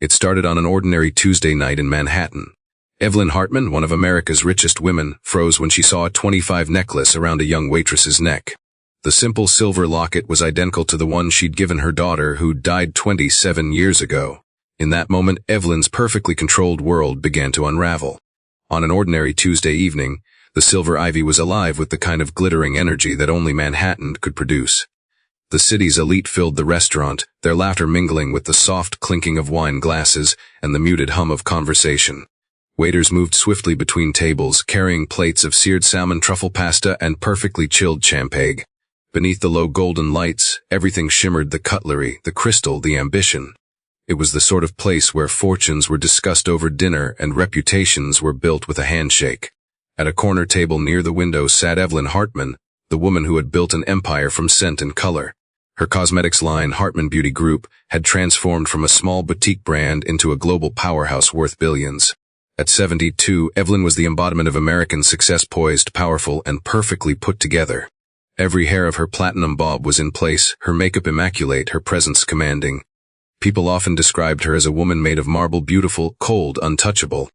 It started on an ordinary Tuesday night in Manhattan. Evelyn Hartman, one of America's richest women, froze when she saw a 25 necklace around a young waitress's neck. The simple silver locket was identical to the one she'd given her daughter, who died 27 years ago. In that moment, Evelyn's perfectly controlled world began to unravel. On an ordinary Tuesday evening, the silver ivy was alive with the kind of glittering energy that only Manhattan could produce. The city's elite filled the restaurant, their laughter mingling with the soft clinking of wine glasses and the muted hum of conversation. Waiters moved swiftly between tables, carrying plates of seared salmon truffle pasta and perfectly chilled champagne. Beneath the low golden lights, everything shimmered: the cutlery, the crystal, the ambition. It was the sort of place where fortunes were discussed over dinner and reputations were built with a handshake. At a corner table near the window sat Evelyn Hartman, the woman who had built an empire from scent and color. Her cosmetics line, Hartman Beauty Group, had transformed from a small boutique brand into a global powerhouse worth billions. At 72, Evelyn was the embodiment of American success, poised, powerful, and perfectly put together. Every hair of her platinum bob was in place, her makeup immaculate, her presence commanding. People often described her as a woman made of marble, beautiful, cold, untouchable.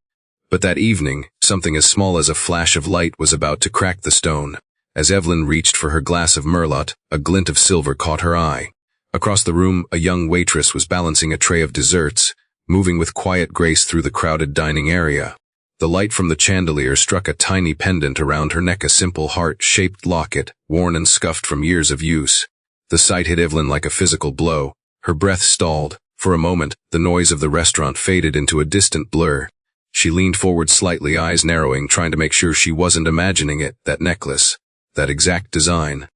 But that evening, something as small as a flash of light was about to crack the stone. As Evelyn reached for her glass of merlot, a glint of silver caught her eye. Across the room, a young waitress was balancing a tray of desserts, moving with quiet grace through the crowded dining area. The light from the chandelier struck a tiny pendant around her neck, a simple heart-shaped locket, worn and scuffed from years of use. The sight hit Evelyn like a physical blow. Her breath stalled. For a moment, the noise of the restaurant faded into a distant blur. She leaned forward slightly, eyes narrowing, trying to make sure she wasn't imagining it, that necklace, that exact design.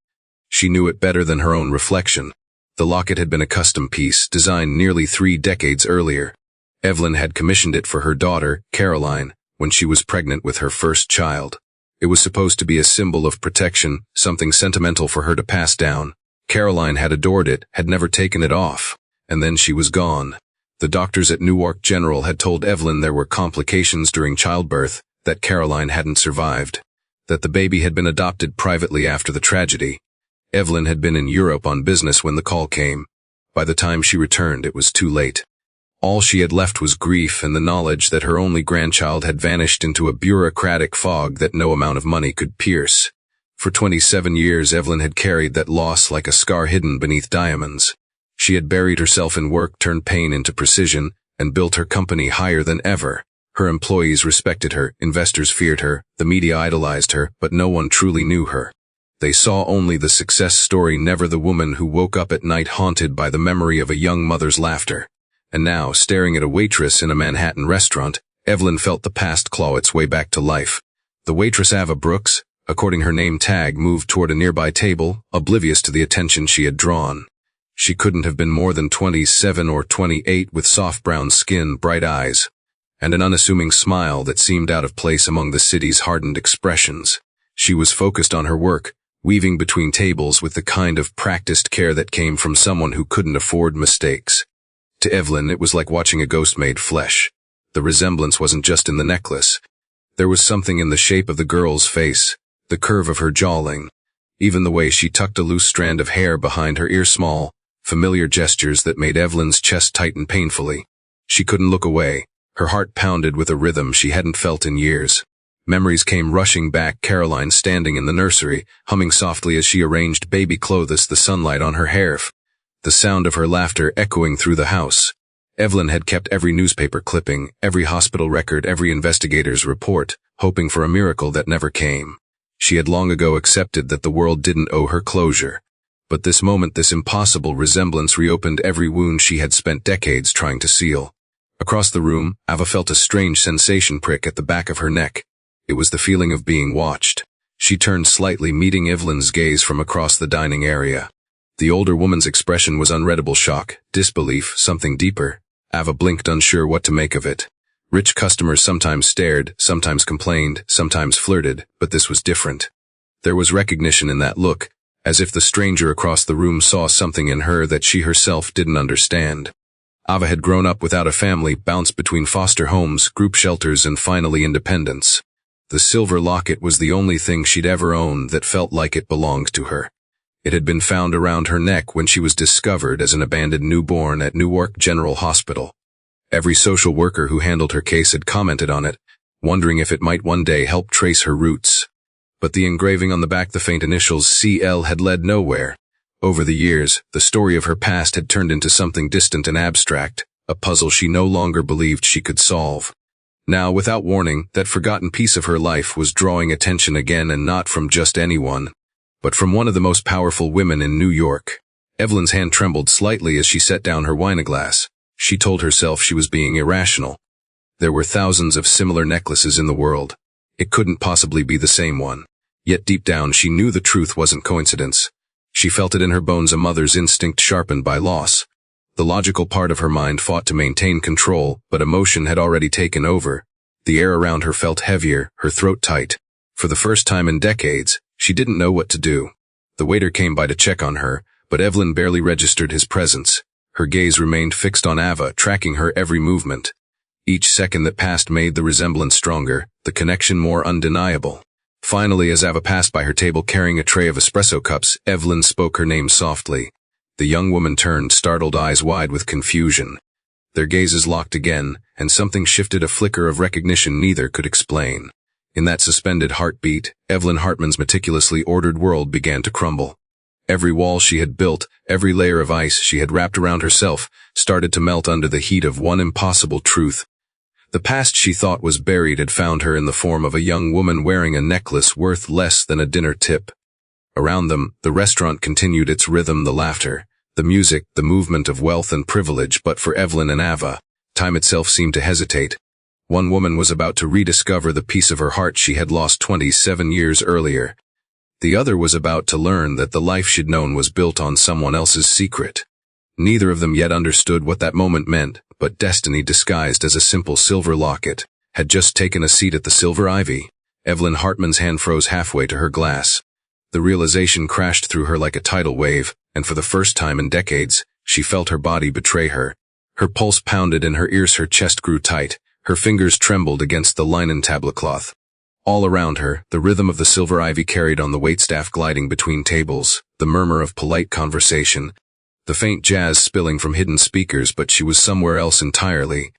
She knew it better than her own reflection. The locket had been a custom piece, designed nearly 3 decades earlier. Evelyn had commissioned it for her daughter, Caroline, when she was pregnant with her first child. It was supposed to be a symbol of protection, something sentimental for her to pass down. Caroline had adored it, had never taken it off. And then she was gone. The doctors at Newark General had told Evelyn there were complications during childbirth, that Caroline hadn't survived, that the baby had been adopted privately after the tragedy. Evelyn had been in Europe on business when the call came. By the time she returned, it was too late. All she had left was grief and the knowledge that her only grandchild had vanished into a bureaucratic fog that no amount of money could pierce. For 27 years, Evelyn had carried that loss like a scar hidden beneath diamonds. She had buried herself in work, turned pain into precision, and built her company higher than ever. Her employees respected her, investors feared her, the media idolized her, but no one truly knew her. They saw only the success story, never the woman who woke up at night haunted by the memory of a young mother's laughter. And now, staring at a waitress in a Manhattan restaurant, Evelyn felt the past claw its way back to life. The waitress, Ava Brooks, according her name tag, moved toward a nearby table, oblivious to the attention she had drawn. She couldn't have been more than 27 or 28, with soft brown skin, bright eyes, and an unassuming smile that seemed out of place among the city's hardened expressions. She was focused on her work, weaving between tables with the kind of practiced care that came from someone who couldn't afford mistakes. To Evelyn, it was like watching a ghost made flesh. The resemblance wasn't just in the necklace. There was something in the shape of the girl's face, the curve of her jawline, even the way she tucked a loose strand of hair behind her ear, small, familiar gestures that made Evelyn's chest tighten painfully. She couldn't look away. Her heart pounded with a rhythm she hadn't felt in years. Memories came rushing back: Caroline standing in the nursery, humming softly as she arranged baby clothes, the sunlight on her hair, the sound of her laughter echoing through the house. Evelyn had kept every newspaper clipping, every hospital record, every investigator's report, hoping for a miracle that never came. She had long ago accepted that the world didn't owe her closure. But this moment, this impossible resemblance, reopened every wound she had spent decades trying to seal. Across the room, Ava felt a strange sensation prick at the back of her neck. It was the feeling of being watched. She turned slightly, meeting Evelyn's gaze from across the dining area. The older woman's expression was unreadable shock, disbelief, something deeper. Ava blinked, unsure what to make of it. Rich customers sometimes stared, sometimes complained, sometimes flirted, but this was different. There was recognition in that look, as if the stranger across the room saw something in her that she herself didn't understand. Ava had grown up without a family, bounced between foster homes, group shelters, and finally independence. The silver locket was the only thing she'd ever owned that felt like it belonged to her. It had been found around her neck when she was discovered as an abandoned newborn at Newark General Hospital. Every social worker who handled her case had commented on it, wondering if it might one day help trace her roots. But the engraving on the back, the faint initials CL, had led nowhere. Over the years, the story of her past had turned into something distant and abstract, a puzzle she no longer believed she could solve. Now, without warning, that forgotten piece of her life was drawing attention again, and not from just anyone, but from one of the most powerful women in New York. Evelyn's hand trembled slightly as she set down her wineglass. She told herself she was being irrational. There were thousands of similar necklaces in the world. It couldn't possibly be the same one. Yet deep down she knew the truth wasn't coincidence. She felt it in her bones, a mother's instinct sharpened by loss. The logical part of her mind fought to maintain control, but emotion had already taken over. The air around her felt heavier, her throat tight. For the first time in decades, she didn't know what to do. The waiter came by to check on her, but Evelyn barely registered his presence. Her gaze remained fixed on Ava, tracking her every movement. Each second that passed made the resemblance stronger, the connection more undeniable. Finally, as Ava passed by her table carrying a tray of espresso cups, Evelyn spoke her name softly. The young woman turned, startled eyes wide with confusion. Their gazes locked again, and something shifted, a flicker of recognition neither could explain. In that suspended heartbeat, Evelyn Hartman's meticulously ordered world began to crumble. Every wall she had built, every layer of ice she had wrapped around herself, started to melt under the heat of one impossible truth. The past she thought was buried had found her in the form of a young woman wearing a necklace worth less than a dinner tip. Around them, the restaurant continued its rhythm, the laughter, the music, the movement of wealth and privilege, but for Evelyn and Ava, time itself seemed to hesitate. One woman was about to rediscover the piece of her heart she had lost 27 years earlier. The other was about to learn that the life she'd known was built on someone else's secret. Neither of them yet understood what that moment meant, but destiny, disguised as a simple silver locket, had just taken a seat at the silver ivy. Evelyn Hartman's hand froze halfway to her glass. The realization crashed through her like a tidal wave, and for the first time in decades, she felt her body betray her. Her pulse pounded in her ears, her chest grew tight, her fingers trembled against the linen tablecloth. All around her, the rhythm of the silver ivy carried on, the waitstaff gliding between tables, the murmur of polite conversation, the faint jazz spilling from hidden speakers, but she was somewhere else entirely.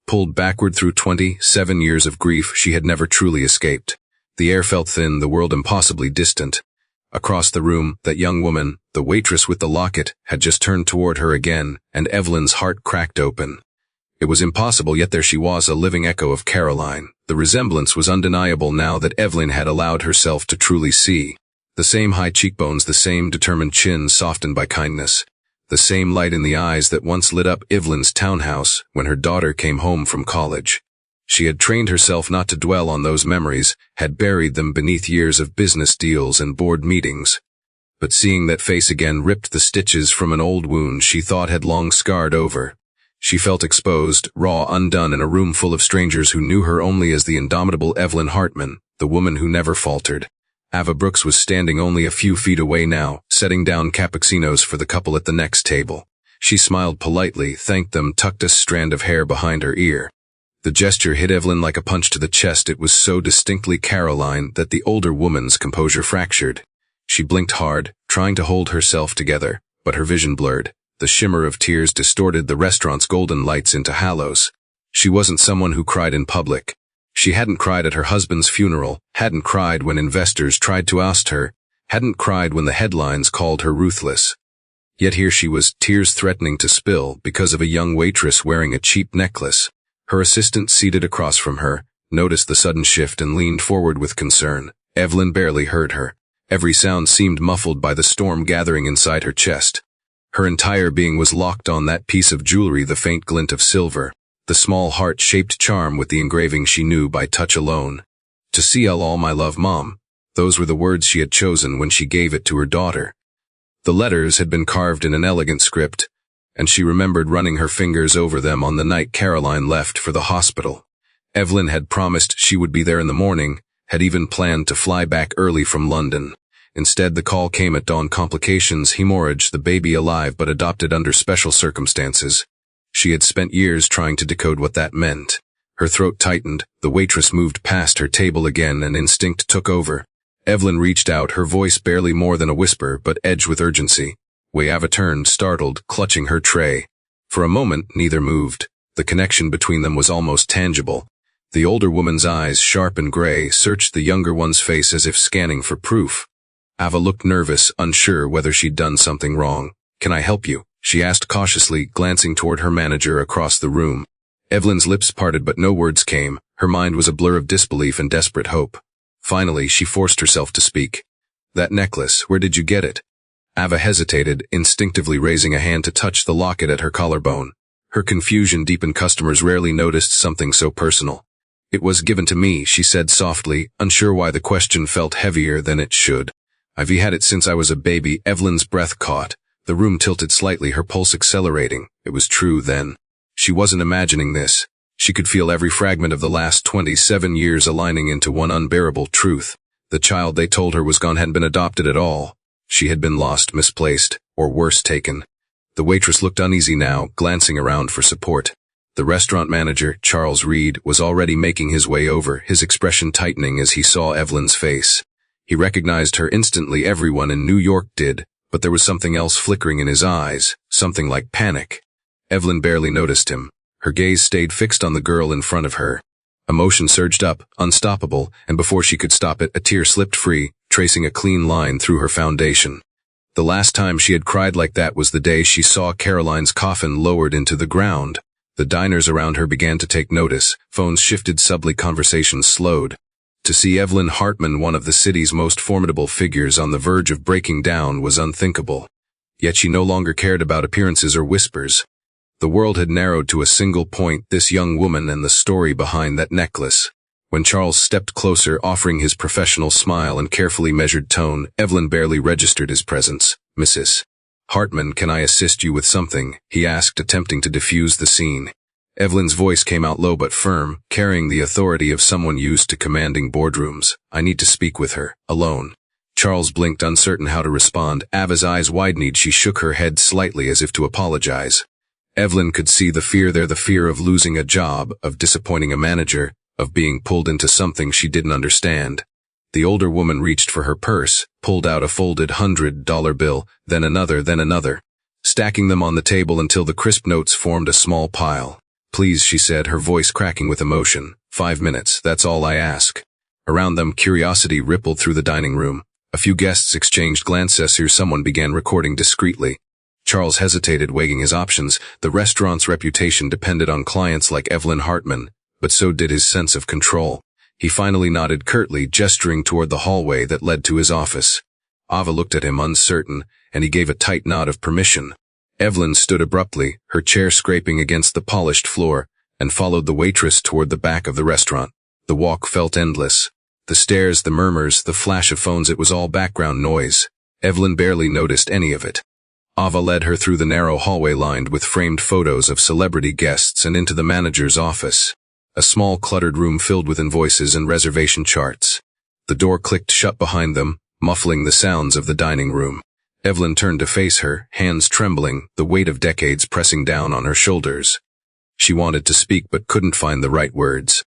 Pulled backward through 27 years of grief she had never truly escaped. The air felt thin, the world impossibly distant. Across the room, that young woman, the waitress with the locket, had just turned toward her again, and Evelyn's heart cracked open. It was impossible, yet there she was, a living echo of Caroline. The resemblance was undeniable now that Evelyn had allowed herself to truly see. The same high cheekbones, the same determined chin softened by kindness. The same light in the eyes that once lit up Evelyn's townhouse when her daughter came home from college. She had trained herself not to dwell on those memories, had buried them beneath years of business deals and board meetings. But seeing that face again ripped the stitches from an old wound she thought had long scarred over. She felt exposed, raw, undone in a room full of strangers who knew her only as the indomitable Evelyn Hartman, the woman who never faltered. Ava Brooks was standing only a few feet away now, setting down cappuccinos for the couple at the next table. She smiled politely, thanked them, tucked a strand of hair behind her ear. The gesture hit Evelyn like a punch to the chest. It was so distinctly Caroline that the older woman's composure fractured. She blinked hard, trying to hold herself together, but her vision blurred. The shimmer of tears distorted the restaurant's golden lights into halos. She wasn't someone who cried in public. She hadn't cried at her husband's funeral, hadn't cried when investors tried to oust her, hadn't cried when the headlines called her ruthless. Yet here she was, tears threatening to spill because of a young waitress wearing a cheap necklace. Her assistant, seated across from her, noticed the sudden shift and leaned forward with concern. Evelyn barely heard her. Every sound seemed muffled by the storm gathering inside her chest. Her entire being was locked on that piece of jewelry, the faint glint of silver, the small heart-shaped charm with the engraving she knew by touch alone. "To see all my love, Mom." Those were the words she had chosen when she gave it to her daughter. The letters had been carved in an elegant script, and she remembered running her fingers over them on the night Caroline left for the hospital. Evelyn had promised she would be there in the morning, had even planned to fly back early from London. Instead, the call came at dawn. Complications, hemorrhage, the baby alive but adopted under special circumstances. She had spent years trying to decode what that meant. Her throat tightened, the waitress moved past her table again, and instinct took over. Evelyn reached out, her voice barely more than a whisper, but edged with urgency. Ava turned, startled, clutching her tray. For a moment, neither moved. The connection between them was almost tangible. The older woman's eyes, sharp and gray, searched the younger one's face as if scanning for proof. Ava looked nervous, unsure whether she'd done something wrong. "Can I help you?" she asked cautiously, glancing toward her manager across the room. Evelyn's lips parted but no words came. Her mind was a blur of disbelief and desperate hope. Finally, she forced herself to speak. "That necklace, where did you get it?" Ava hesitated, instinctively raising a hand to touch the locket at her collarbone. Her confusion deepened. Customers rarely noticed something so personal. "It was given to me," she said softly, unsure why the question felt heavier than it should. "I've had it since I was a baby." Evelyn's breath caught. The room tilted slightly, her pulse accelerating. It was true then. She wasn't imagining this. She could feel every fragment of the last 27 years aligning into one unbearable truth. The child they told her was gone hadn't been adopted at all. She had been lost, misplaced, or worse, taken. The waitress looked uneasy now, glancing around for support. The restaurant manager, Charles Reed, was already making his way over, his expression tightening as he saw Evelyn's face. He recognized her instantly. Everyone in New York did, but there was something else flickering in his eyes, something like panic. Evelyn barely noticed him. Her gaze stayed fixed on the girl in front of her. Emotion surged up, unstoppable, and before she could stop it, a tear slipped free, tracing a clean line through her foundation. The last time she had cried like that was the day she saw Caroline's coffin lowered into the ground. The diners around her began to take notice. Phones shifted subtly, conversations slowed. To see Evelyn Hartman, one of the city's most formidable figures, on the verge of breaking down was unthinkable. Yet she no longer cared about appearances or whispers. The world had narrowed to a single point: this young woman and the story behind that necklace. When Charles stepped closer, offering his professional smile and carefully measured tone, Evelyn barely registered his presence. "Mrs. Hartman, can I assist you with something?" he asked, attempting to diffuse the scene. Evelyn's voice came out low but firm, carrying the authority of someone used to commanding boardrooms. "I need to speak with her, alone." Charles blinked, uncertain how to respond. Ava's eyes widened. She shook her head slightly as if to apologize. Evelyn could see the fear there, the fear of losing a job, of disappointing a manager, of being pulled into something she didn't understand. The older woman reached for her purse, pulled out a folded $100 bill, then another, stacking them on the table until the crisp notes formed a small pile. "Please," she said, her voice cracking with emotion. 5 minutes, that's all I ask." Around them, curiosity rippled through the dining room. A few guests exchanged glances. Here someone began recording discreetly. Charles hesitated, weighing his options. The restaurant's reputation depended on clients like Evelyn Hartman, but so did his sense of control. He finally nodded curtly, gesturing toward the hallway that led to his office. Ava looked at him, uncertain, and he gave a tight nod of permission. Evelyn stood abruptly, her chair scraping against the polished floor, and followed the waitress toward the back of the restaurant. The walk felt endless. The stairs, the murmurs, the flash of phones, it was all background noise. Evelyn barely noticed any of it. Ava led her through the narrow hallway lined with framed photos of celebrity guests and into the manager's office. A small, cluttered room filled with invoices and reservation charts. The door clicked shut behind them, muffling the sounds of the dining room. Evelyn turned to face her, hands trembling, the weight of decades pressing down on her shoulders. She wanted to speak but couldn't find the right words.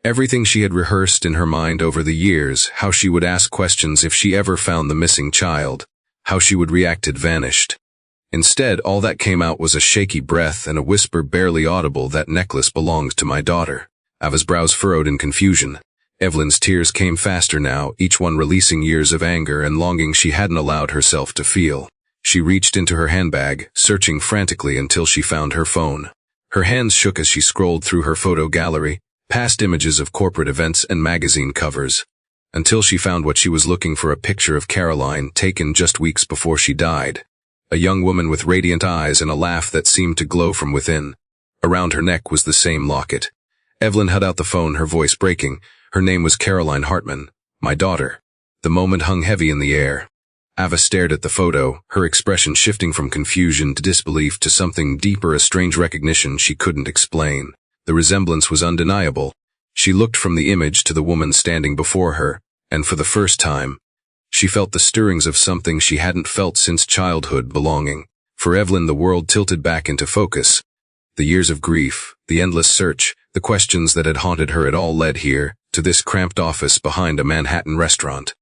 Everything she had rehearsed in her mind over the years, how she would ask questions if she ever found the missing child, how she would react, had vanished. Instead, all that came out was a shaky breath and a whisper barely audible: "That necklace belongs to my daughter." Ava's brows furrowed in confusion. Evelyn's tears came faster now, each one releasing years of anger and longing she hadn't allowed herself to feel. She reached into her handbag, searching frantically until she found her phone. Her hands shook as she scrolled through her photo gallery, past images of corporate events and magazine covers, until she found what she was looking for: a picture of Caroline, taken just weeks before she died. A young woman with radiant eyes and a laugh that seemed to glow from within. Around her neck was the same locket. Evelyn held out the phone, her voice breaking. Her name was Caroline Hartman, my daughter. The moment hung heavy in the air. Ava stared at the photo, her expression shifting from confusion to disbelief to something deeper, a strange recognition she couldn't explain. The resemblance was undeniable. She looked from the image to the woman standing before her, and for the first time, she felt the stirrings of something she hadn't felt since childhood: belonging. For Evelyn, the world tilted back into focus. The years of grief, the endless search, the questions that had haunted her had all led here, to this cramped office behind a Manhattan restaurant.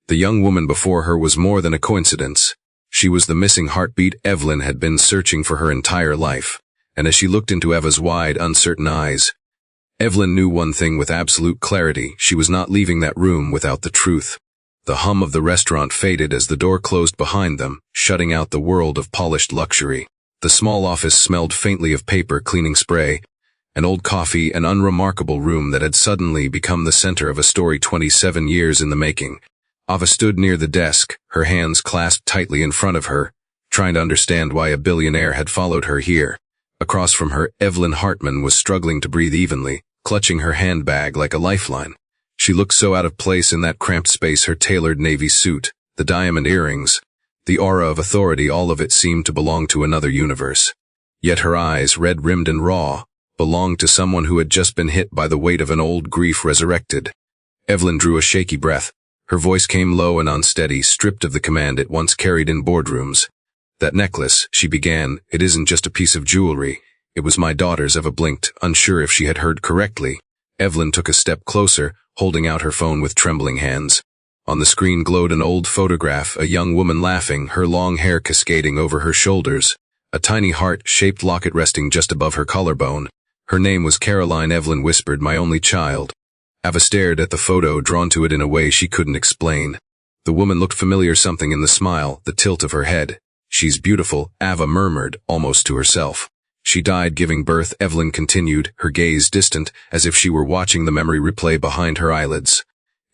The young woman before her was more than a coincidence. She was the missing heartbeat Evelyn had been searching for her entire life. and as she looked into Eva's wide, uncertain eyes, Evelyn knew one thing with absolute clarity: she was not leaving that room without the truth. The hum of the restaurant faded as the door closed behind them, shutting out the world of polished luxury. The small office smelled faintly of paper cleaning spray, an old coffee, an unremarkable room that had suddenly become the center of a story 27 years in the making. Ava stood near the desk, her hands clasped tightly in front of her, trying to understand why a billionaire had followed her here. Across from her, Evelyn Hartman was struggling to breathe evenly, clutching her handbag like a lifeline. She looked so out of place in that cramped space, her tailored navy suit, the diamond earrings, the aura of authority, all of it seemed to belong to another universe. Yet her eyes, red-rimmed and raw, belonged to someone who had just been hit by the weight of an old grief resurrected. Evelyn drew a shaky breath. Her voice came low and unsteady, stripped of the command it once carried in boardrooms. "That necklace," she began, "it isn't just a piece of jewelry. It was my daughter's." Eva blinked, unsure if she had heard correctly. Evelyn took a step closer, holding out her phone with trembling hands. On the screen glowed an old photograph, a young woman laughing, her long hair cascading over her shoulders, a tiny heart-shaped locket resting just above her collarbone. Her name was Caroline. Evelyn whispered, "My only child." Ava stared at the photo, drawn to it in a way she couldn't explain. The woman looked familiar, something in the smile, the tilt of her head. "She's beautiful," Ava murmured, almost to herself. "She died giving birth," Evelyn continued, her gaze distant, as if she were watching the memory replay behind her eyelids.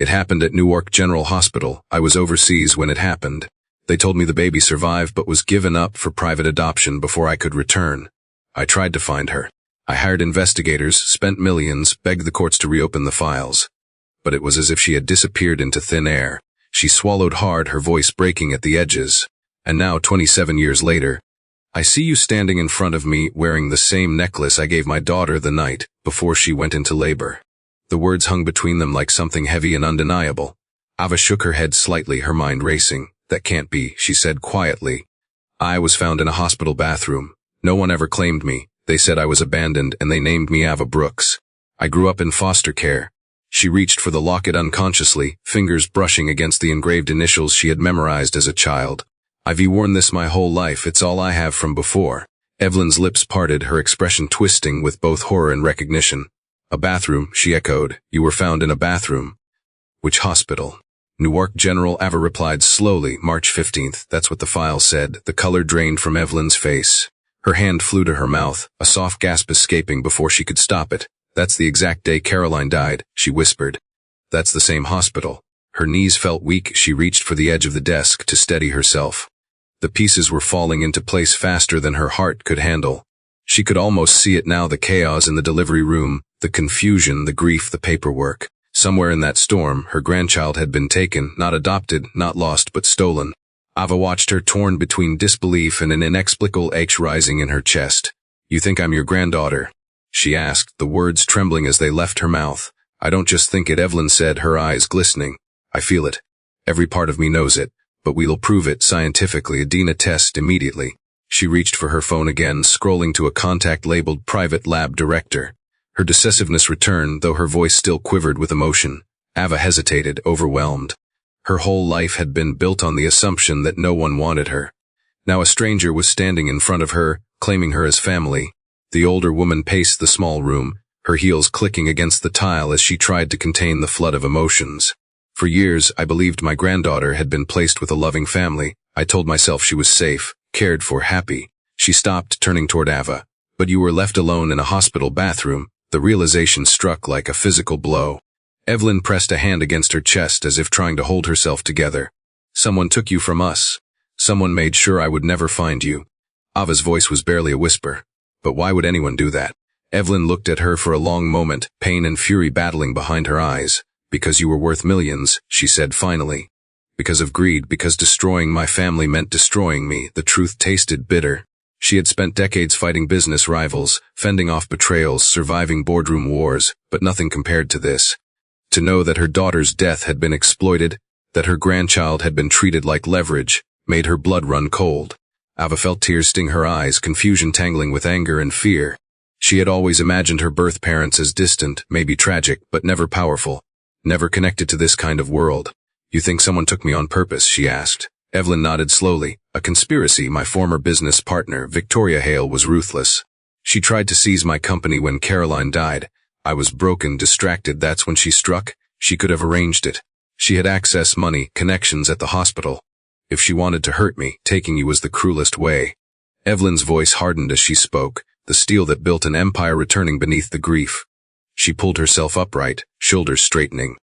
"It happened at Newark General Hospital. I was overseas when it happened. They told me the baby survived but was given up for private adoption before I could return. I tried to find her. I hired investigators, spent millions, begged the courts to reopen the files. But it was as if she had disappeared into thin air." She swallowed hard, her voice breaking at the edges. "And now, 27 years later, I see you standing in front of me wearing the same necklace I gave my daughter the night before she went into labor." The words hung between them like something heavy and undeniable. Ava shook her head slightly, her mind racing. "That can't be," she said quietly. "I was found in a hospital bathroom. No one ever claimed me. They said I was abandoned, and they named me Ava Brooks. I grew up in foster care." She reached for the locket unconsciously, fingers brushing against the engraved initials she had memorized as a child. "I've worn this my whole life. It's all I have from before." Evelyn's lips parted, her expression twisting with both horror and recognition. "A bathroom," she echoed. "You were found in a bathroom." "Which hospital?" "Newark General," Ava replied slowly. "March 15th, that's what the file said." The color drained from Evelyn's face. Her hand flew to her mouth, a soft gasp escaping before she could stop it. "That's the exact day Caroline died," she whispered. "That's the same hospital." Her knees felt weak. She reached for the edge of the desk to steady herself. The pieces were falling into place faster than her heart could handle. She could almost see it now, the chaos in the delivery room, the confusion, the grief, the paperwork. Somewhere in that storm, her grandchild had been taken, not adopted, not lost, but stolen. Ava watched her, torn between disbelief and an inexplicable ache rising in her chest. "You think I'm your granddaughter?" she asked, the words trembling as they left her mouth. "I don't just think it," Evelyn said, her eyes glistening. "I feel it. Every part of me knows it. But we'll prove it scientifically. A DNA test immediately." She reached for her phone again, scrolling to a contact labeled "Private Lab Director." Her decisiveness returned, though her voice still quivered with emotion. Ava hesitated, overwhelmed. Her whole life had been built on the assumption that no one wanted her. Now a stranger was standing in front of her, claiming her as family. The older woman paced the small room, her heels clicking against the tile as she tried to contain the flood of emotions. "For years, I believed my granddaughter had been placed with a loving family. I told myself she was safe, cared for, happy." She stopped, turning toward Ava. "But you were left alone in a hospital bathroom." The realization struck like a physical blow. Evelyn pressed a hand against her chest as if trying to hold herself together. "Someone took you from us. Someone made sure I would never find you." Ava's voice was barely a whisper. "But why would anyone do that?" Evelyn looked at her for a long moment, pain and fury battling behind her eyes. "Because you were worth millions," she said finally. "Because of greed, because destroying my family meant destroying me." The truth tasted bitter. She had spent decades fighting business rivals, fending off betrayals, surviving boardroom wars, but nothing compared to this. To know that her daughter's death had been exploited, that her grandchild had been treated like leverage, made her blood run cold. Ava felt tears sting her eyes, confusion tangling with anger and fear. She had always imagined her birth parents as distant, maybe tragic, but never powerful, never connected to this kind of world. "You think someone took me on purpose?" she asked. Evelyn nodded slowly. "A conspiracy. My former business partner, Victoria Hale, was ruthless. She tried to seize my company when Caroline died. I was broken, distracted. That's when she struck. She could have arranged it. She had access, money, connections at the hospital. If she wanted to hurt me, taking you was the cruelest way. Evelyn's voice hardened as she spoke, the steel that built an empire returning beneath the grief. She pulled herself upright, shoulders straightening.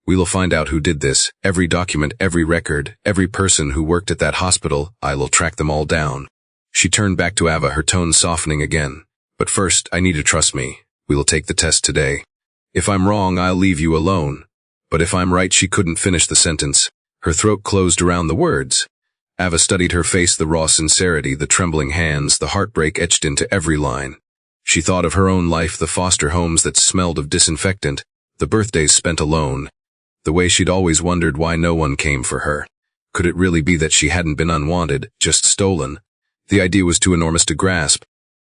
We'll find out who did this. Every document, every record, every person who worked at that hospital, I'll track them all down. She turned back to Ava, her tone softening again. But first, I need to trust me. We'll take the test today. If I'm wrong, I'll leave you alone. But if I'm right, she couldn't finish the sentence. Her throat closed around the words. Ava studied her face, the raw sincerity, the trembling hands, the heartbreak etched into every line. She thought of her own life, the foster homes that smelled of disinfectant, the birthdays spent alone, the way she'd always wondered why no one came for her. Could it really be that she hadn't been unwanted, just stolen? The idea was too enormous to grasp.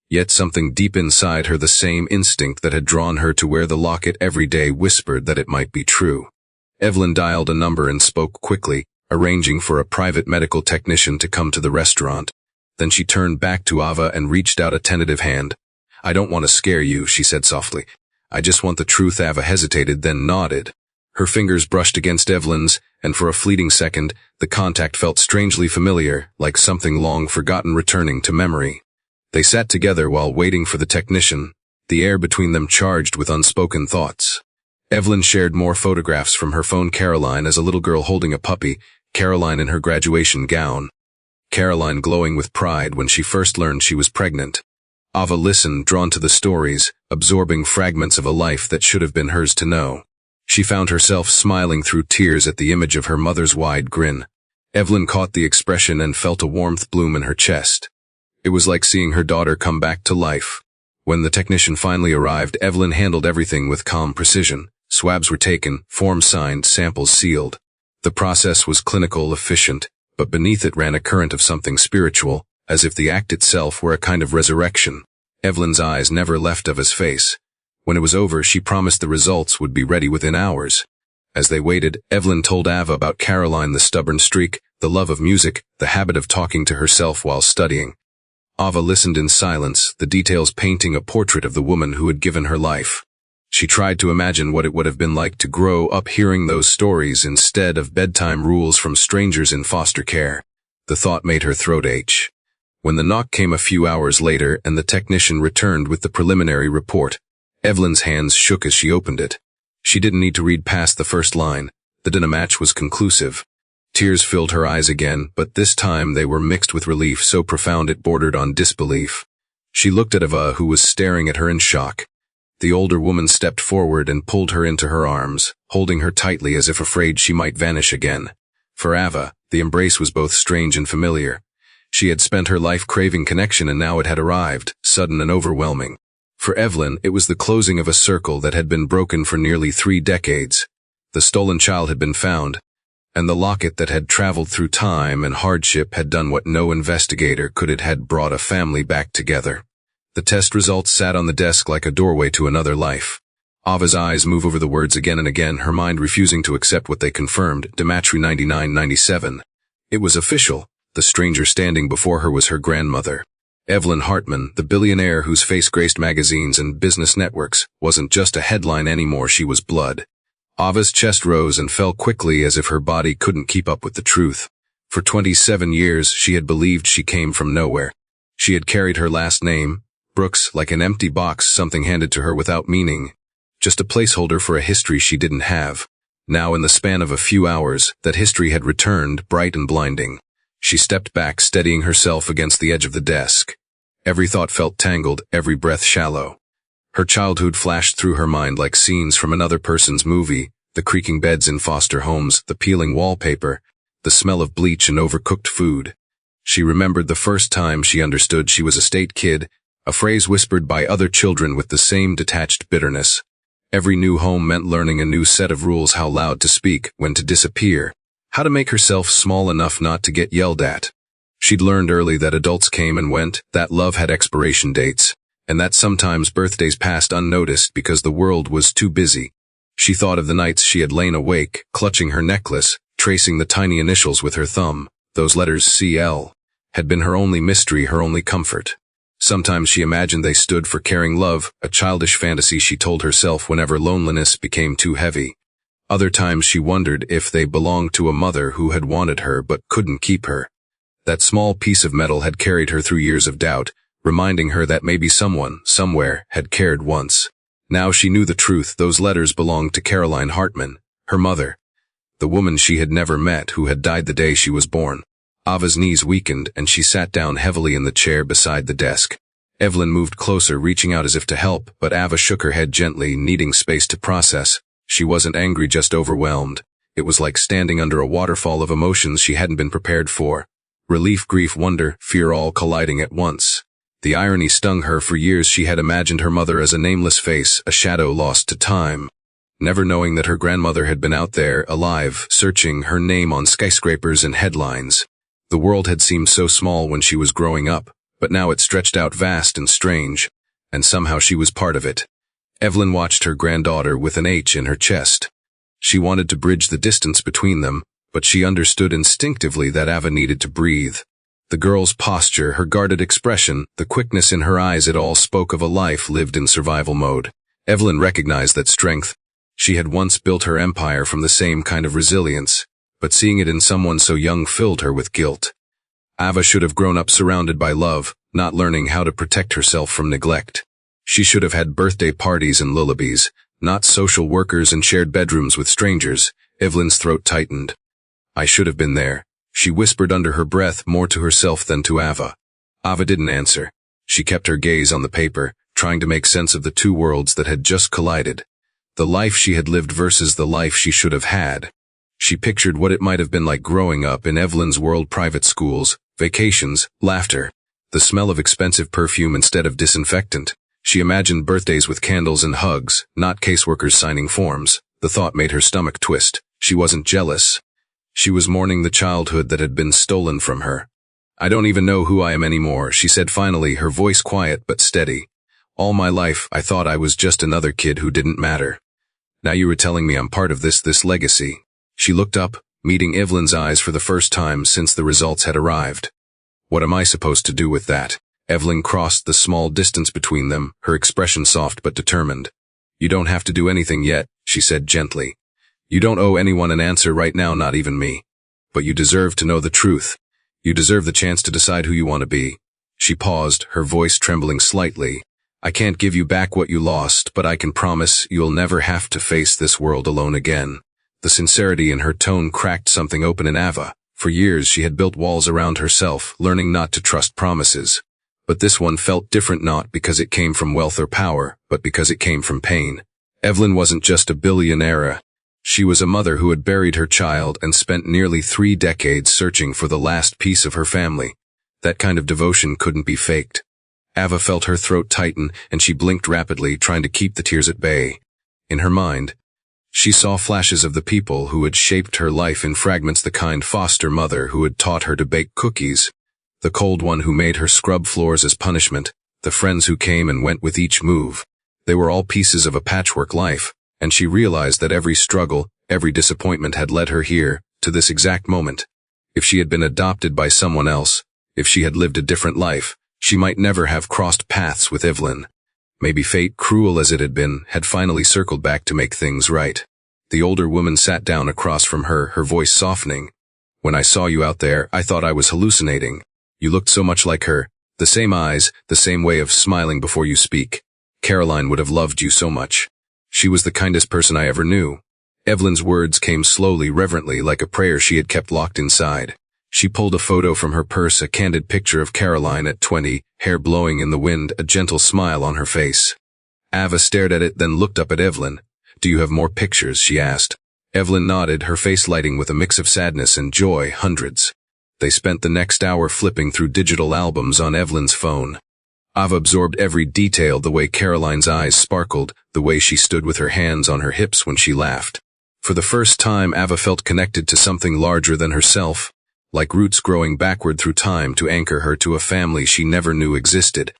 Yet something deep inside her, the same instinct that had drawn her to wear the locket every day, whispered that it might be true. Evelyn dialed a number and spoke quickly, arranging for a private medical technician to come to the restaurant. Then she turned back to Ava and reached out a tentative hand. I don't want to scare you, she said softly. I just want the truth. Ava hesitated, then nodded. Her fingers brushed against Evelyn's, and for a fleeting second, the contact felt strangely familiar, like something long forgotten returning to memory. They sat together while waiting for the technician, the air between them charged with unspoken thoughts. Evelyn shared more photographs from her phone. Caroline as a little girl holding a puppy, Caroline in her graduation gown. Caroline glowing with pride when she first learned she was pregnant. Ava listened, drawn to the stories, absorbing fragments of a life that should have been hers to know. She found herself smiling through tears at the image of her mother's wide grin. Evelyn caught the expression and felt a warmth bloom in her chest. It was like seeing her daughter come back to life. When the technician finally arrived, Evelyn handled everything with calm precision. Swabs were taken, forms signed, samples sealed. The process was clinical, efficient, but beneath it ran a current of something spiritual, as if the act itself were a kind of resurrection. Evelyn's eyes never left Ava's face. When it was over, she promised the results would be ready within hours. As they waited, Evelyn told Ava about Caroline, the stubborn streak, the love of music, the habit of talking to herself while studying. Ava listened in silence, the details painting a portrait of the woman who had given her life. She tried to imagine what it would have been like to grow up hearing those stories instead of bedtime rules from strangers in foster care. The thought made her throat ache. When the knock came a few hours later and the technician returned with the preliminary report, Evelyn's hands shook as she opened it. She didn't need to read past the first line. The DNA match was conclusive. Tears filled her eyes again, but this time they were mixed with relief so profound it bordered on disbelief. She looked at Ava, who was staring at her in shock. The older woman stepped forward and pulled her into her arms, holding her tightly as if afraid she might vanish again. For Ava, the embrace was both strange and familiar. She had spent her life craving connection, and now it had arrived, sudden and overwhelming. For Evelyn, it was the closing of a circle that had been broken for nearly 3 decades. The stolen child had been found, and the locket that had traveled through time and hardship had done what no investigator could. It had brought a family back together. The test results sat on the desk like a doorway to another life. Ava's eyes moved over the words again and again, her mind refusing to accept what they confirmed. Dematri 9997. It was official. The stranger standing before her was her grandmother. Evelyn Hartman, the billionaire whose face graced magazines and business networks, wasn't just a headline anymore, she was blood. Ava's chest rose and fell quickly as if her body couldn't keep up with the truth. For 27 years, she had believed she came from nowhere. She had carried her last name, Brooks, like an empty box, something handed to her without meaning. Just a placeholder for a history she didn't have. Now, in the span of a few hours, that history had returned, bright and blinding. She stepped back, steadying herself against the edge of the desk. Every thought felt tangled, every breath shallow. Her childhood flashed through her mind like scenes from another person's movie, the creaking beds in foster homes, the peeling wallpaper, the smell of bleach and overcooked food. She remembered the first time she understood she was a state kid, a phrase whispered by other children with the same detached bitterness. Every new home meant learning a new set of rules: how loud to speak, when to disappear, how to make herself small enough not to get yelled at. She'd learned early that adults came and went, that love had expiration dates, and that sometimes birthdays passed unnoticed because the world was too busy. She thought of the nights she had lain awake, clutching her necklace, tracing the tiny initials with her thumb. Those letters, CL, had been her only mystery, her only comfort. Sometimes she imagined they stood for caring love, a childish fantasy she told herself whenever loneliness became too heavy. Other times she wondered if they belonged to a mother who had wanted her but couldn't keep her. That small piece of metal had carried her through years of doubt, reminding her that maybe someone, somewhere, had cared once. Now she knew the truth. Those letters belonged to Caroline Hartman, her mother, the woman she had never met, who had died the day she was born. Ava's knees weakened and she sat down heavily in the chair beside the desk. Evelyn moved closer, reaching out as if to help, but Ava shook her head gently, needing space to process. She wasn't angry, just overwhelmed. It was like standing under a waterfall of emotions she hadn't been prepared for. Relief, grief, wonder, fear, all colliding at once. The irony stung her. For years she had imagined her mother as a nameless face, a shadow lost to time. Never knowing that her grandmother had been out there, alive, searching her name on skyscrapers and headlines. The world had seemed so small when she was growing up, but now it stretched out vast and strange, and somehow she was part of it. Evelyn watched her granddaughter with an H in her chest. She wanted to bridge the distance between them, but she understood instinctively that Ava needed to breathe. The girl's posture, her guarded expression, the quickness in her eyes, it all spoke of a life lived in survival mode. Evelyn recognized that strength. She had once built her empire from the same kind of resilience, but seeing it in someone so young filled her with guilt. Ava should have grown up surrounded by love, not learning how to protect herself from neglect. She should have had birthday parties and lullabies, not social workers and shared bedrooms with strangers. Evelyn's throat tightened. I should have been there, she whispered under her breath, more to herself than to Ava. Ava didn't answer. She kept her gaze on the paper, trying to make sense of the two worlds that had just collided. The life she had lived versus the life she should have had. She pictured what it might have been like growing up in Evelyn's world: private schools, vacations, laughter, the smell of expensive perfume instead of disinfectant. She imagined birthdays with candles and hugs, not caseworkers signing forms. The thought made her stomach twist. She wasn't jealous. She was mourning the childhood that had been stolen from her. I don't even know who I am anymore, she said finally, her voice quiet but steady. All my life, I thought I was just another kid who didn't matter. Now you were telling me I'm part of this legacy. She looked up, meeting Evelyn's eyes for the first time since the results had arrived. What am I supposed to do with that? Evelyn crossed the small distance between them, her expression soft but determined. You don't have to do anything yet, she said gently. You don't owe anyone an answer right now, not even me. But you deserve to know the truth. You deserve the chance to decide who you want to be. She paused, her voice trembling slightly. I can't give you back what you lost, but I can promise you'll never have to face this world alone again. The sincerity in her tone cracked something open in Ava. For years she had built walls around herself, learning not to trust promises. But this one felt different, not because it came from wealth or power, but because it came from pain. Evelyn wasn't just a billionaire. She was a mother who had buried her child and spent nearly 3 decades searching for the last piece of her family. That kind of devotion couldn't be faked. Ava felt her throat tighten, and she blinked rapidly, trying to keep the tears at bay. In her mind, she saw flashes of the people who had shaped her life in fragments: the kind foster mother who had taught her to bake cookies, the cold one who made her scrub floors as punishment, the friends who came and went with each move. They were all pieces of a patchwork life, and she realized that every struggle, every disappointment had led her here, to this exact moment. If she had been adopted by someone else, if she had lived a different life, she might never have crossed paths with Evelyn. Maybe fate, cruel as it had been, had finally circled back to make things right. The older woman sat down across from her, her voice softening. When I saw you out there, I thought I was hallucinating. You looked so much like her. The same eyes, the same way of smiling before you speak. Caroline would have loved you so much. She was the kindest person I ever knew. Evelyn's words came slowly, reverently, like a prayer she had kept locked inside. She pulled a photo from her purse, a candid picture of Caroline at 20, hair blowing in the wind, a gentle smile on her face. Ava stared at it, then looked up at Evelyn. Do you have more pictures? She asked. Evelyn nodded, her face lighting with a mix of sadness and joy. Hundreds. They spent the next hour flipping through digital albums on Evelyn's phone. Ava absorbed every detail: the way Caroline's eyes sparkled, the way she stood with her hands on her hips when she laughed. For the first time, Ava felt connected to something larger than herself, like roots growing backward through time to anchor her to a family she never knew existed.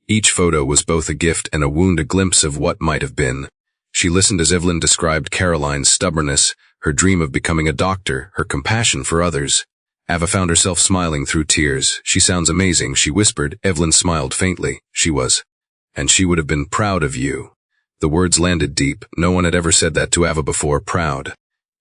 Each photo was both a gift and a wound, a glimpse of what might have been. She listened as Evelyn described Caroline's stubbornness, her dream of becoming a doctor, her compassion for others. Ava found herself smiling through tears. She sounds amazing, she whispered. Evelyn smiled faintly. She was. And she would have been proud of you. The words landed deep. No one had ever said that to Ava before, proud.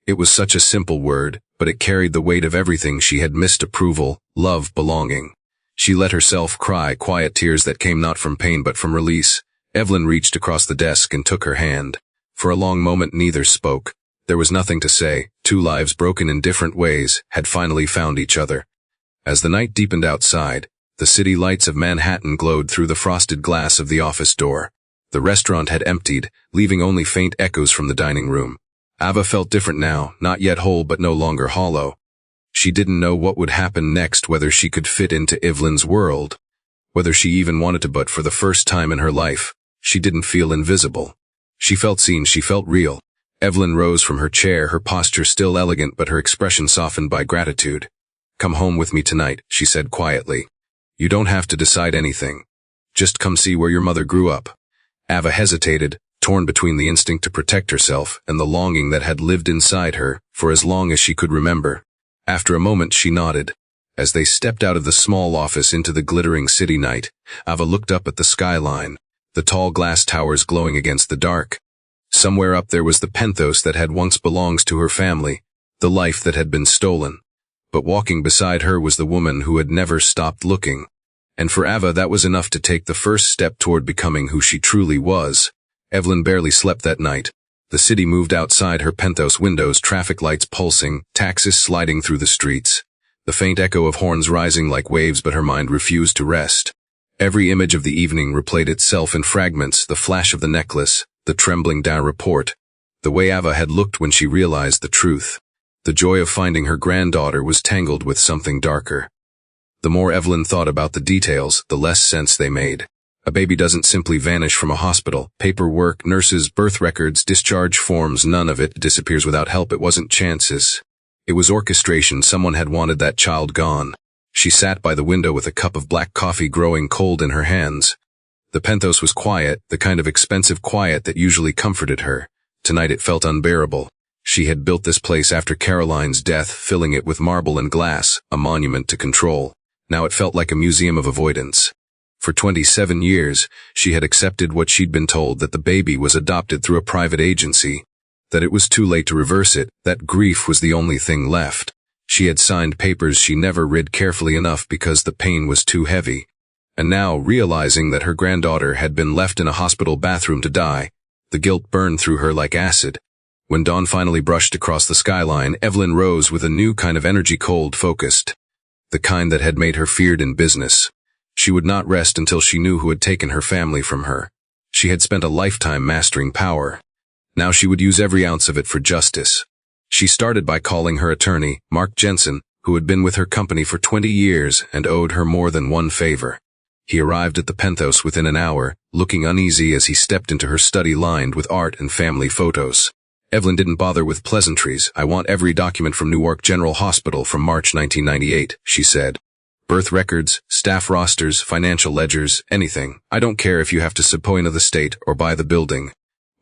It was such a simple word, but it carried the weight of everything she had missed: approval, love, belonging. She let herself cry, quiet tears that came not from pain but from release. Evelyn reached across the desk and took her hand. For a long moment neither spoke. There was nothing to say. Two lives broken in different ways had finally found each other. As the night deepened outside, the city lights of Manhattan glowed through the frosted glass of the office door. The restaurant had emptied, leaving only faint echoes from the dining room. Ava felt different now, not yet whole but no longer hollow. She didn't know what would happen next, whether she could fit into Evelyn's world, whether she even wanted to, but for the first time in her life, she didn't feel invisible. She felt seen, she felt real. Evelyn rose from her chair, her posture still elegant but her expression softened by gratitude. "Come home with me tonight," she said quietly. "You don't have to decide anything. Just come see where your mother grew up." Ava hesitated, torn between the instinct to protect herself and the longing that had lived inside her for as long as she could remember. After a moment she nodded. As they stepped out of the small office into the glittering city night, Ava looked up at the skyline, the tall glass towers glowing against the dark. Somewhere up there was the penthouse that had once belonged to her family, the life that had been stolen. But walking beside her was the woman who had never stopped looking. And for Ava that was enough to take the first step toward becoming who she truly was. Evelyn barely slept that night. The city moved outside her penthouse windows, traffic lights pulsing, taxis sliding through the streets, the faint echo of horns rising like waves, but her mind refused to rest. Every image of the evening replayed itself in fragments: the flash of the necklace, the trembling down report, the way Ava had looked when she realized the truth. The joy of finding her granddaughter was tangled with something darker. The more Evelyn thought about the details, the less sense they made. A baby doesn't simply vanish from a hospital. Paperwork, nurses, birth records, discharge forms, none of it disappears without help. It wasn't chances. It was orchestration. Someone had wanted that child gone. She sat by the window with a cup of black coffee growing cold in her hands. The penthouse was quiet, the kind of expensive quiet that usually comforted her. Tonight it felt unbearable. She had built this place after Caroline's death, filling it with marble and glass, a monument to control. Now it felt like a museum of avoidance. For 27 years, she had accepted what she'd been told, that the baby was adopted through a private agency, that it was too late to reverse it, that grief was the only thing left. She had signed papers she never read carefully enough because the pain was too heavy. And now, realizing that her granddaughter had been left in a hospital bathroom to die, the guilt burned through her like acid. When dawn finally brushed across the skyline, Evelyn rose with a new kind of energy, cold, focused. The kind that had made her feared in business. She would not rest until she knew who had taken her family from her. She had spent a lifetime mastering power. Now she would use every ounce of it for justice. She started by calling her attorney, Mark Jensen, who had been with her company for 20 years and owed her more than one favor. He arrived at the penthouse within an hour, looking uneasy as he stepped into her study lined with art and family photos. Evelyn didn't bother with pleasantries. "I want every document from Newark General Hospital from March 1998, she said. "Birth records, staff rosters, financial ledgers, anything. I don't care if you have to subpoena the state or buy the building."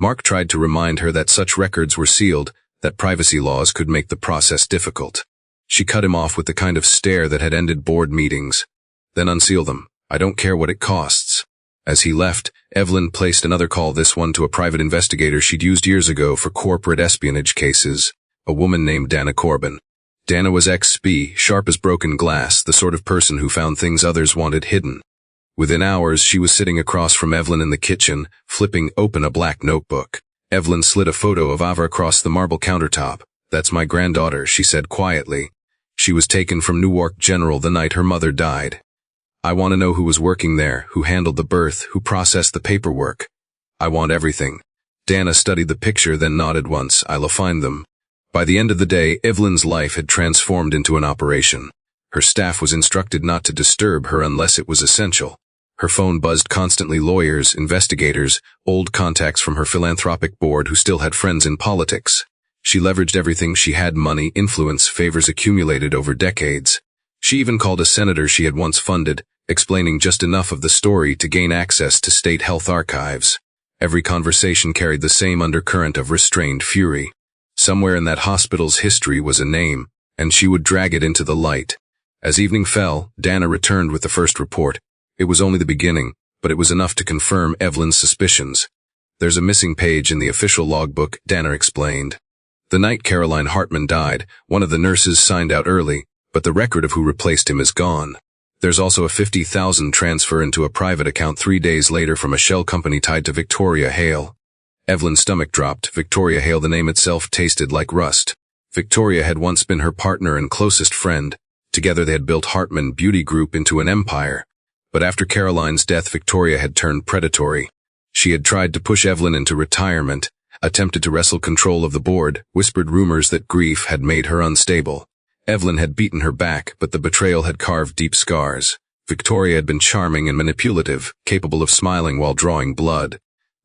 Mark tried to remind her that such records were sealed, that privacy laws could make the process difficult. She cut him off with the kind of stare that had ended board meetings. "Then unseal them. I don't care what it costs." As he left, Evelyn placed another call, this one to a private investigator she'd used years ago for corporate espionage cases, a woman named Dana Corbin. Dana was ex-spy, sharp as broken glass, the sort of person who found things others wanted hidden. Within hours, she was sitting across from Evelyn in the kitchen, flipping open a black notebook. Evelyn slid a photo of Ava across the marble countertop. "That's my granddaughter," she said quietly. "She was taken from Newark General the night her mother died. I want to know who was working there, who handled the birth, who processed the paperwork. I want everything." Dana studied the picture, then nodded once. "I'll find them." By the end of the day, Evelyn's life had transformed into an operation. Her staff was instructed not to disturb her unless it was essential. Her phone buzzed constantly: lawyers, investigators, old contacts from her philanthropic board who still had friends in politics. She leveraged everything she had: money, influence, favors accumulated over decades. She even called a senator she had once funded, explaining just enough of the story to gain access to state health archives. Every conversation carried the same undercurrent of restrained fury. Somewhere in that hospital's history was a name, and she would drag it into the light. As evening fell, Dana returned with the first report. It was only the beginning, but it was enough to confirm Evelyn's suspicions. "There's a missing page in the official logbook," Dana explained. "The night Caroline Hartman died, one of the nurses signed out early, but the record of who replaced him is gone. There's also a $50,000 transfer into a private account 3 days later from a shell company tied to Victoria Hale." Evelyn's stomach dropped. Victoria Hale, the name itself, tasted like rust. Victoria had once been her partner and closest friend. Together they had built Hartman Beauty Group into an empire. But after Caroline's death, Victoria had turned predatory. She had tried to push Evelyn into retirement, attempted to wrestle control of the board, whispered rumors that grief had made her unstable. Evelyn had beaten her back, but the betrayal had carved deep scars. Victoria had been charming and manipulative, capable of smiling while drawing blood.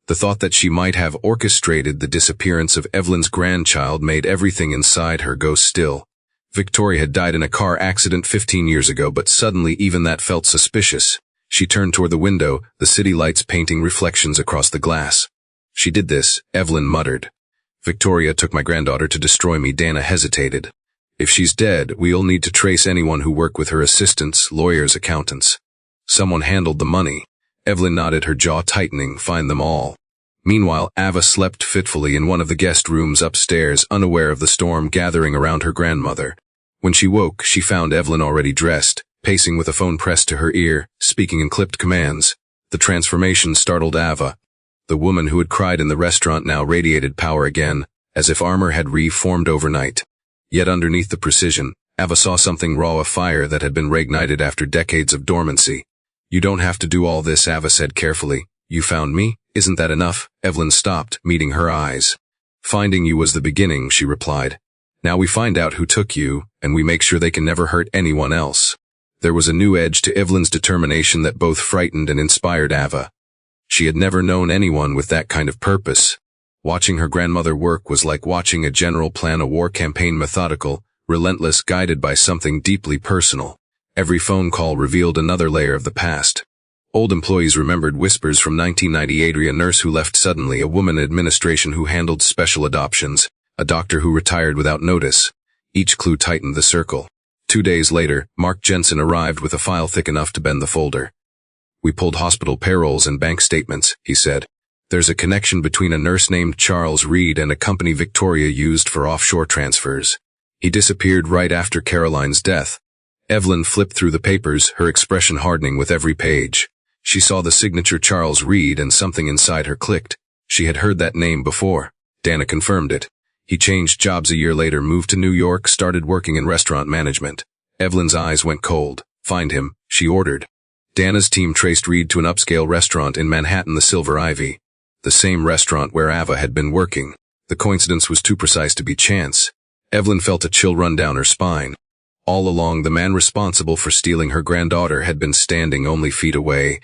The thought that she might have orchestrated the disappearance of Evelyn's grandchild made everything inside her go still. Victoria had died in a car accident 15 years ago, but suddenly even that felt suspicious. She turned toward the window, the city lights painting reflections across the glass. "She did this," Evelyn muttered. "Victoria took my granddaughter to destroy me." Dana hesitated. "If she's dead, we'll need to trace anyone who worked with her: assistants, lawyers, accountants. Someone handled the money." Evelyn nodded, her jaw tightening. "Find them all." Meanwhile, Ava slept fitfully in one of the guest rooms upstairs, unaware of the storm gathering around her grandmother. When she woke, she found Evelyn already dressed, pacing with a phone pressed to her ear, speaking in clipped commands. The transformation startled Ava. The woman who had cried in the restaurant now radiated power again, as if armor had reformed overnight. Yet underneath the precision, Ava saw something raw, a fire that had been reignited after decades of dormancy. "You don't have to do all this," Ava said carefully. "You found me. Isn't that enough?" Evelyn stopped, meeting her eyes. "Finding you was the beginning," she replied. "Now we find out who took you, and we make sure they can never hurt anyone else." There was a new edge to Evelyn's determination that both frightened and inspired Ava. She had never known anyone with that kind of purpose. Watching her grandmother work was like watching a general plan a war campaign, methodical, relentless, guided by something deeply personal. Every phone call revealed another layer of the past. Old employees remembered whispers from 1998, a nurse who left suddenly, a woman in administration who handled special adoptions, a doctor who retired without notice. Each clue tightened the circle. 2 days later, Mark Jensen arrived with a file thick enough to bend the folder. "We pulled hospital payrolls and bank statements," he said. "There's a connection between a nurse named Charles Reed and a company Victoria used for offshore transfers. He disappeared right after Caroline's death." Evelyn flipped through the papers, her expression hardening with every page. She saw the signature Charles Reed, and something inside her clicked. She had heard that name before. Dana confirmed it. He changed jobs a year later, moved to New York, started working in restaurant management. Evelyn's eyes went cold. "Find him," she ordered. Dana's team traced Reed to an upscale restaurant in Manhattan, the Silver Ivy. The same restaurant where Ava had been working. The coincidence was too precise to be chance. Evelyn felt a chill run down her spine. All along, the man responsible for stealing her granddaughter had been standing only feet away,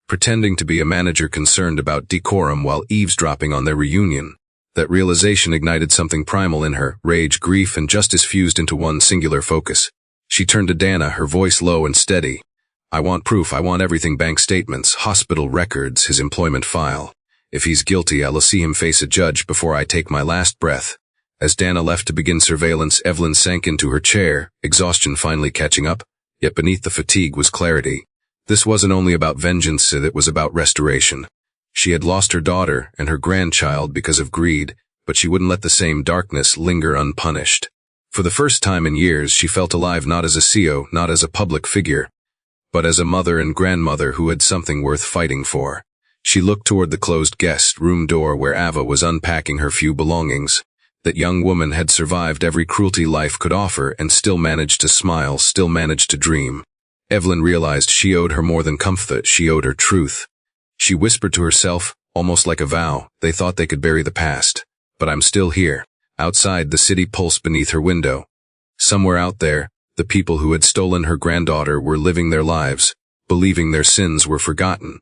pretending to be a manager concerned about decorum while eavesdropping on their reunion. That realization ignited something primal in her, rage, grief, and justice fused into one singular focus. She turned to Dana, her voice low and steady. "I want proof. I want everything: bank statements, hospital records, his employment file. If he's guilty, I'll see him face a judge before I take my last breath." As Dana left to begin surveillance, Evelyn sank into her chair, exhaustion finally catching up. Yet beneath the fatigue was clarity. This wasn't only about vengeance, it was about restoration. She had lost her daughter and her grandchild because of greed, but she wouldn't let the same darkness linger unpunished. For the first time in years, she felt alive, not as a CEO, not as a public figure, but as a mother and grandmother who had something worth fighting for. She looked toward the closed guest room door where Ava was unpacking her few belongings. That young woman had survived every cruelty life could offer and still managed to smile, still managed to dream. Evelyn realized she owed her more than comfort, she owed her truth. She whispered to herself, almost like a vow, "They thought they could bury the past. But I'm still here." Outside, the city pulsed beneath her window. Somewhere out there, the people who had stolen her granddaughter were living their lives, believing their sins were forgotten.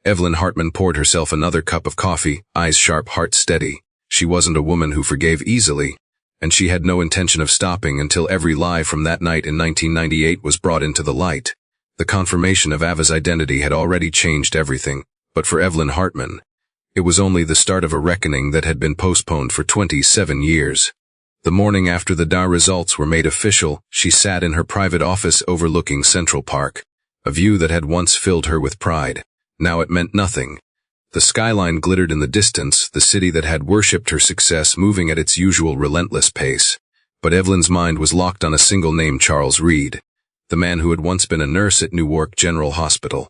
Evelyn Hartman poured herself another cup of coffee, eyes sharp, heart steady. She wasn't a woman who forgave easily, and she had no intention of stopping until every lie from that night in 1998 was brought into the light. The confirmation of Ava's identity had already changed everything, but for Evelyn Hartman, it was only the start of a reckoning that had been postponed for 27 years. The morning after the DA results were made official, she sat in her private office overlooking Central Park, a view that had once filled her with pride. Now it meant nothing. The skyline glittered in the distance, the city that had worshipped her success moving at its usual relentless pace. But Evelyn's mind was locked on a single name: Charles Reed, the man who had once been a nurse at Newark General Hospital.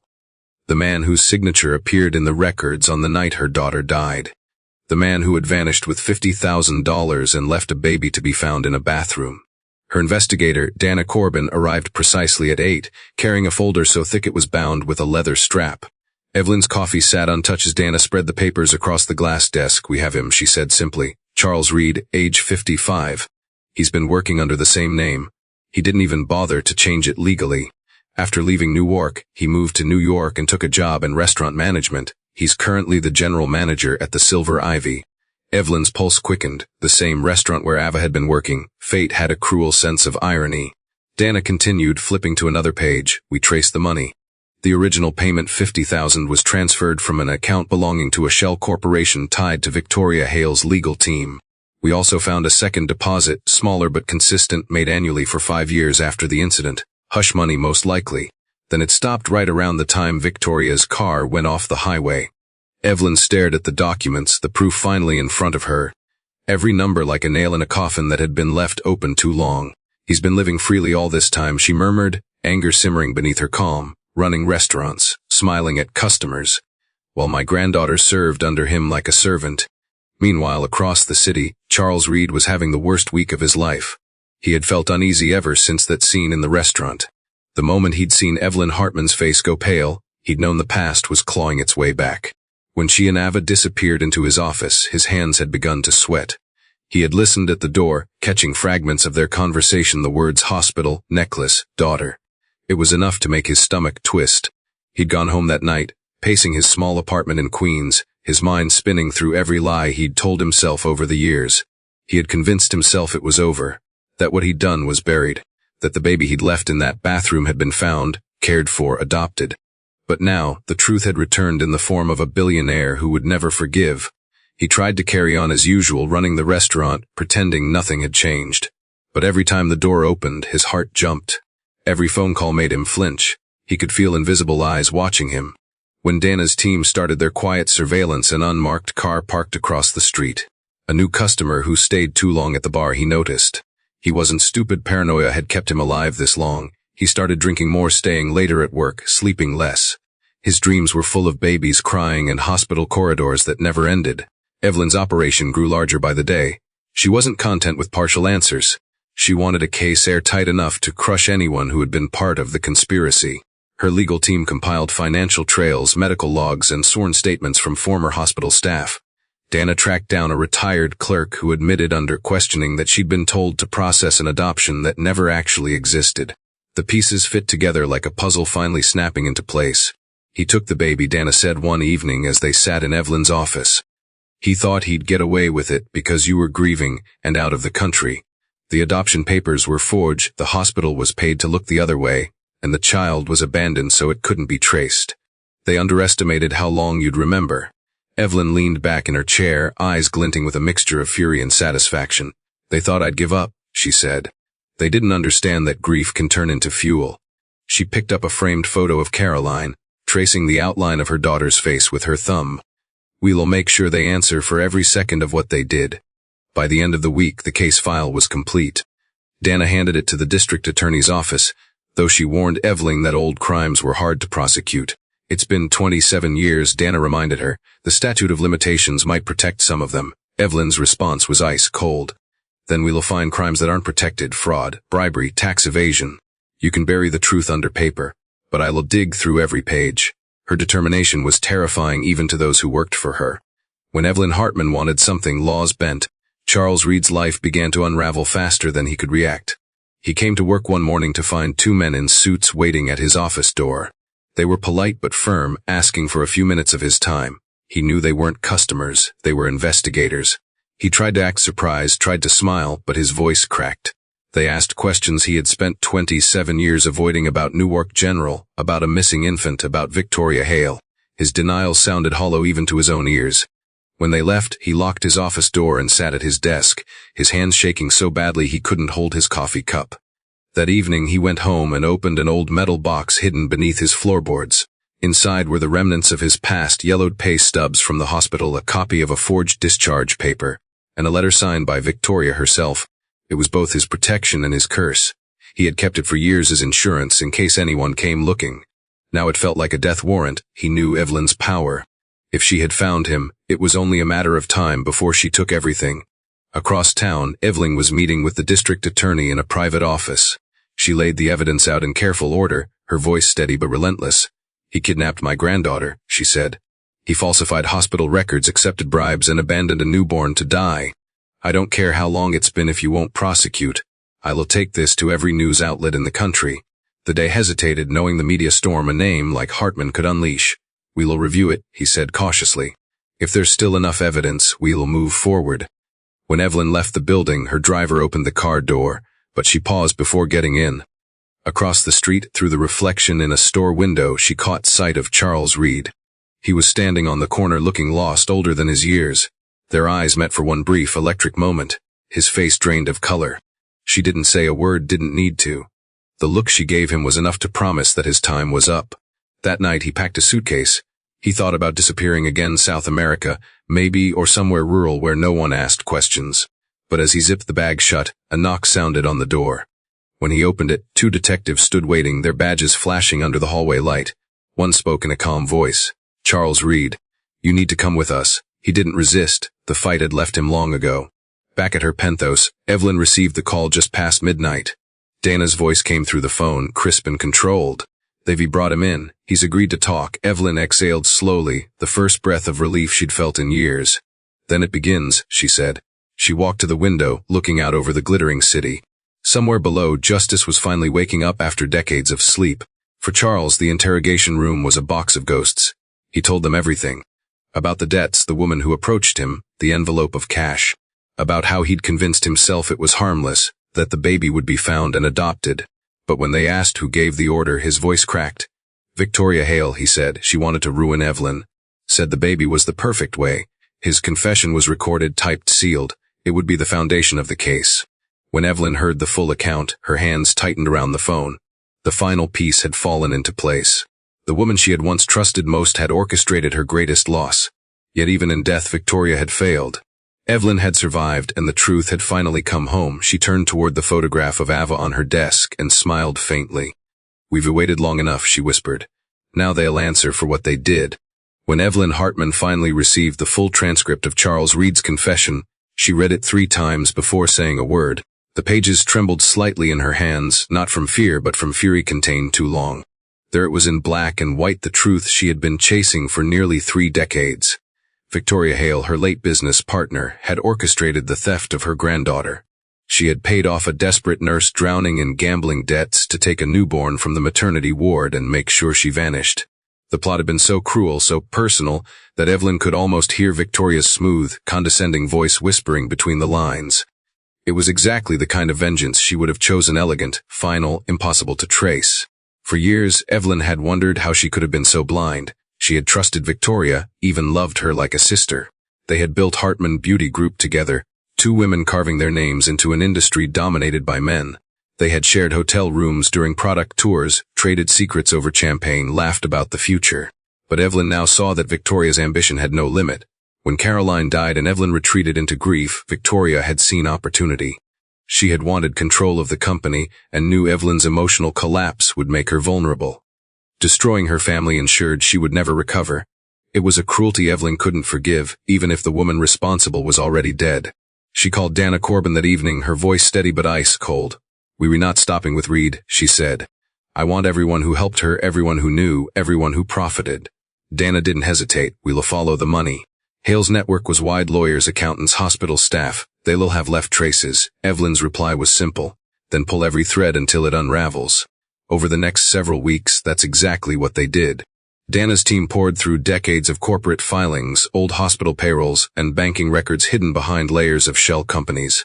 The man whose signature appeared in the records on the night her daughter died. The man who had vanished with $50,000 and left a baby to be found in a bathroom. Her investigator, Dana Corbin, arrived precisely at 8, carrying a folder so thick it was bound with a leather strap. Evelyn's coffee sat untouched as Dana spread the papers across the glass desk. "We have him," she said simply. "Charles Reed, age 55. He's been working under the same name. He didn't even bother to change it legally. After leaving Newark, he moved to New York and took a job in restaurant management. He's currently the general manager at the Silver Ivy." Evelyn's pulse quickened. The same restaurant where Ava had been working. Fate had a cruel sense of irony. Dana continued, flipping to another page. "We traced the money. The original payment, $50,000, was transferred from an account belonging to a shell corporation tied to Victoria Hale's legal team. We also found a second deposit, smaller but consistent, made annually for 5 years after the incident. Hush money, most likely. Then it stopped right around the time Victoria's car went off the highway." Evelyn stared at the documents, the proof finally in front of her. Every number like a nail in a coffin that had been left open too long. "He's been living freely all this time," she murmured, anger simmering beneath her calm, "running restaurants, smiling at customers, while my granddaughter served under him like a servant." Meanwhile, across the city, Charles Reed was having the worst week of his life. He had felt uneasy ever since that scene in the restaurant. The moment he'd seen Evelyn Hartman's face go pale, he'd known the past was clawing its way back. When she and Ava disappeared into his office, his hands had begun to sweat. He had listened at the door, catching fragments of their conversation, the words hospital, necklace, daughter. It was enough to make his stomach twist. He'd gone home that night, pacing his small apartment in Queens, his mind spinning through every lie he'd told himself over the years. He had convinced himself it was over, that what he'd done was buried, that the baby he'd left in that bathroom had been found, cared for, adopted. But now, the truth had returned in the form of a billionaire who would never forgive. He tried to carry on as usual, running the restaurant, pretending nothing had changed. But every time the door opened, his heart jumped. Every phone call made him flinch. He could feel invisible eyes watching him. When Dana's team started their quiet surveillance, an unmarked car parked across the street. A new customer who stayed too long at the bar, he noticed. He wasn't stupid. Paranoia had kept him alive this long. He started drinking more, staying later at work, sleeping less. His dreams were full of babies crying and hospital corridors that never ended. Evelyn's operation grew larger by the day. She wasn't content with partial answers. She wanted a case airtight enough to crush anyone who had been part of the conspiracy. Her legal team compiled financial trails, medical logs, and sworn statements from former hospital staff. Dana tracked down a retired clerk who admitted under questioning that she'd been told to process an adoption that never actually existed. The pieces fit together like a puzzle finally snapping into place. "He took the baby," Dana said one evening as they sat in Evelyn's office. "He thought he'd get away with it because you were grieving and out of the country. The adoption papers were forged, the hospital was paid to look the other way, and the child was abandoned so it couldn't be traced. They underestimated how long you'd remember." Evelyn leaned back in her chair, eyes glinting with a mixture of fury and satisfaction. "They thought I'd give up," she said. "They didn't understand that grief can turn into fuel." She picked up a framed photo of Caroline, tracing the outline of her daughter's face with her thumb. "We'll make sure they answer for every second of what they did." By the end of the week, the case file was complete. Dana handed it to the district attorney's office, though she warned Evelyn that old crimes were hard to prosecute. "It's been 27 years, Dana reminded her. "The statute of limitations might protect some of them." Evelyn's response was ice cold. "Then we'll find crimes that aren't protected: fraud, bribery, tax evasion. You can bury the truth under paper, but I will dig through every page." Her determination was terrifying even to those who worked for her. When Evelyn Hartman wanted something laws bent, Charles Reed's life began to unravel faster than he could react. He came to work one morning to find 2 men in suits waiting at his office door. They were polite but firm, asking for a few minutes of his time. He knew they weren't customers, they were investigators. He tried to act surprised, tried to smile, but his voice cracked. They asked questions he had spent 27 years avoiding, about Newark General, about a missing infant, about Victoria Hale. His denial sounded hollow even to his own ears. When they left, he locked his office door and sat at his desk, his hands shaking so badly he couldn't hold his coffee cup. That evening he went home and opened an old metal box hidden beneath his floorboards. Inside were the remnants of his past yellowed pay stubs from the hospital, a copy of a forged discharge paper, and a letter signed by Victoria herself. It was both his protection and his curse. He had kept it for years as insurance in case anyone came looking. Now it felt like a death warrant. He knew Evelyn's power. If she had found him, it was only a matter of time before she took everything. Across town, Evelyn was meeting with the district attorney in a private office. She laid the evidence out in careful order, her voice steady but relentless. "He kidnapped my granddaughter," she said. "He falsified hospital records, accepted bribes, and abandoned a newborn to die. I don't care how long it's been if you won't prosecute. I will take this to every news outlet in the country." The day hesitated, knowing the media storm a name like Hartman could unleash. "We will review it," he said cautiously. "If there's still enough evidence, we will move forward." When Evelyn left the building, her driver opened the car door, but she paused before getting in. Across the street, through the reflection in a store window, she caught sight of Charles Reed. He was standing on the corner looking lost, older than his years. Their eyes met for one brief, electric moment, his face drained of color. She didn't say a word, didn't need to. The look she gave him was enough to promise that his time was up. That night he packed a suitcase. He thought about disappearing again, South America, maybe, or somewhere rural where no one asked questions. But as he zipped the bag shut, a knock sounded on the door. When he opened it, 2 detectives stood waiting, their badges flashing under the hallway light. One spoke in a calm voice. "Charles Reed, you need to come with us." He didn't resist. The fight had left him long ago. Back at her penthos, Evelyn received the call just past midnight. Dana's voice came through the phone, crisp and controlled. "They've brought him in. He's agreed to talk." Evelyn exhaled slowly, the first breath of relief she'd felt in years. "Then it begins," she said. She walked to the window, looking out over the glittering city. Somewhere below, justice was finally waking up after decades of sleep. For Charles, the interrogation room was a box of ghosts. He told them everything. About the debts, the woman who approached him, the envelope of cash. About how he'd convinced himself it was harmless, that the baby would be found and adopted. But when they asked who gave the order, his voice cracked. "Victoria Hale," he said. "She wanted to ruin Evelyn. Said the baby was the perfect way." His confession was recorded, typed, sealed. It would be the foundation of the case. When Evelyn heard the full account, her hands tightened around the phone. The final piece had fallen into place. The woman she had once trusted most had orchestrated her greatest loss. Yet even in death, Victoria had failed. Evelyn had survived, and the truth had finally come home. She turned toward the photograph of Ava on her desk and smiled faintly. "We've waited long enough," she whispered. "Now they'll answer for what they did." When Evelyn Hartman finally received the full transcript of Charles Reed's confession, she read it 3 times before saying a word. The pages trembled slightly in her hands, not from fear but from fury contained too long. There it was in black and white, the truth she had been chasing for nearly 3 decades. Victoria Hale, her late business partner, had orchestrated the theft of her granddaughter. She had paid off a desperate nurse drowning in gambling debts to take a newborn from the maternity ward and make sure she vanished. The plot had been so cruel, so personal, that Evelyn could almost hear Victoria's smooth, condescending voice whispering between the lines. It was exactly the kind of vengeance she would have chosen, elegant, final, impossible to trace. For years, Evelyn had wondered how she could have been so blind. She had trusted Victoria, even loved her like a sister. They had built Hartman Beauty Group together, 2 women carving their names into an industry dominated by men. They had shared hotel rooms during product tours, traded secrets over champagne, laughed about the future. But Evelyn now saw that Victoria's ambition had no limit. When Caroline died and Evelyn retreated into grief, Victoria had seen opportunity. She had wanted control of the company and knew Evelyn's emotional collapse would make her vulnerable. Destroying her family ensured she would never recover. It was a cruelty Evelyn couldn't forgive, even if the woman responsible was already dead. She called Dana Corbin that evening, her voice steady but ice cold. "We're not stopping with Reed," she said. "I want everyone who helped her, everyone who knew, everyone who profited." Dana didn't hesitate. "We'll follow the money." Hale's network was wide: lawyers, accountants, hospital staff. "They'll have left traces." Evelyn's reply was simple. "Then pull every thread until it unravels." Over the next several weeks, that's exactly what they did. Dana's team poured through decades of corporate filings, old hospital payrolls, and banking records hidden behind layers of shell companies.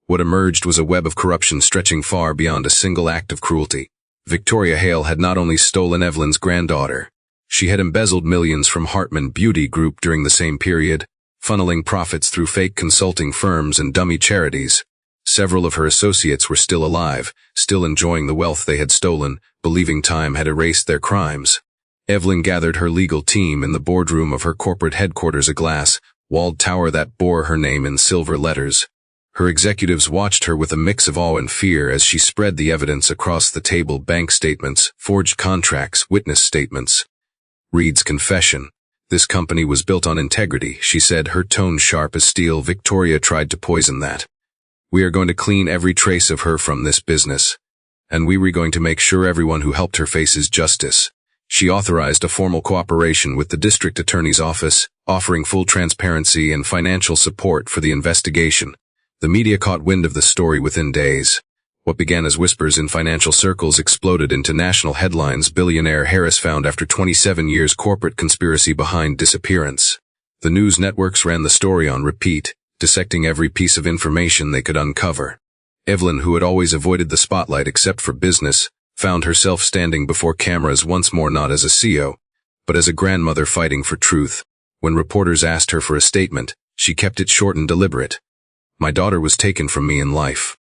What emerged was a web of corruption stretching far beyond a single act of cruelty. Victoria Hale had not only stolen Evelyn's granddaughter, she had embezzled millions from Hartman Beauty Group during the same period, funneling profits through fake consulting firms and dummy charities. Several of her associates were still alive, still enjoying the wealth they had stolen, believing time had erased their crimes. Evelyn gathered her legal team in the boardroom of her corporate headquarters, a glass, walled tower that bore her name in silver letters. Her executives watched her with a mix of awe and fear as she spread the evidence across the table: bank statements, forged contracts, witness statements. Reed's confession. This company was built on integrity, she said, her tone sharp as steel. Victoria tried to poison that. We are going to clean every trace of her from this business. And we were going to make sure everyone who helped her faces justice. She authorized a formal cooperation with the district attorney's office, offering full transparency and financial support for the investigation. The media caught wind of the story within days. What began as whispers in financial circles exploded into national headlines: Billionaire Harris found after 27 years, corporate conspiracy behind disappearance. The news networks ran the story on repeat, dissecting every piece of information they could uncover. Evelyn, who had always avoided the spotlight except for business, found herself standing before cameras once more, not as a CEO, but as a grandmother fighting for truth. When reporters asked her for a statement, she kept it short and deliberate. My daughter was taken from me in life.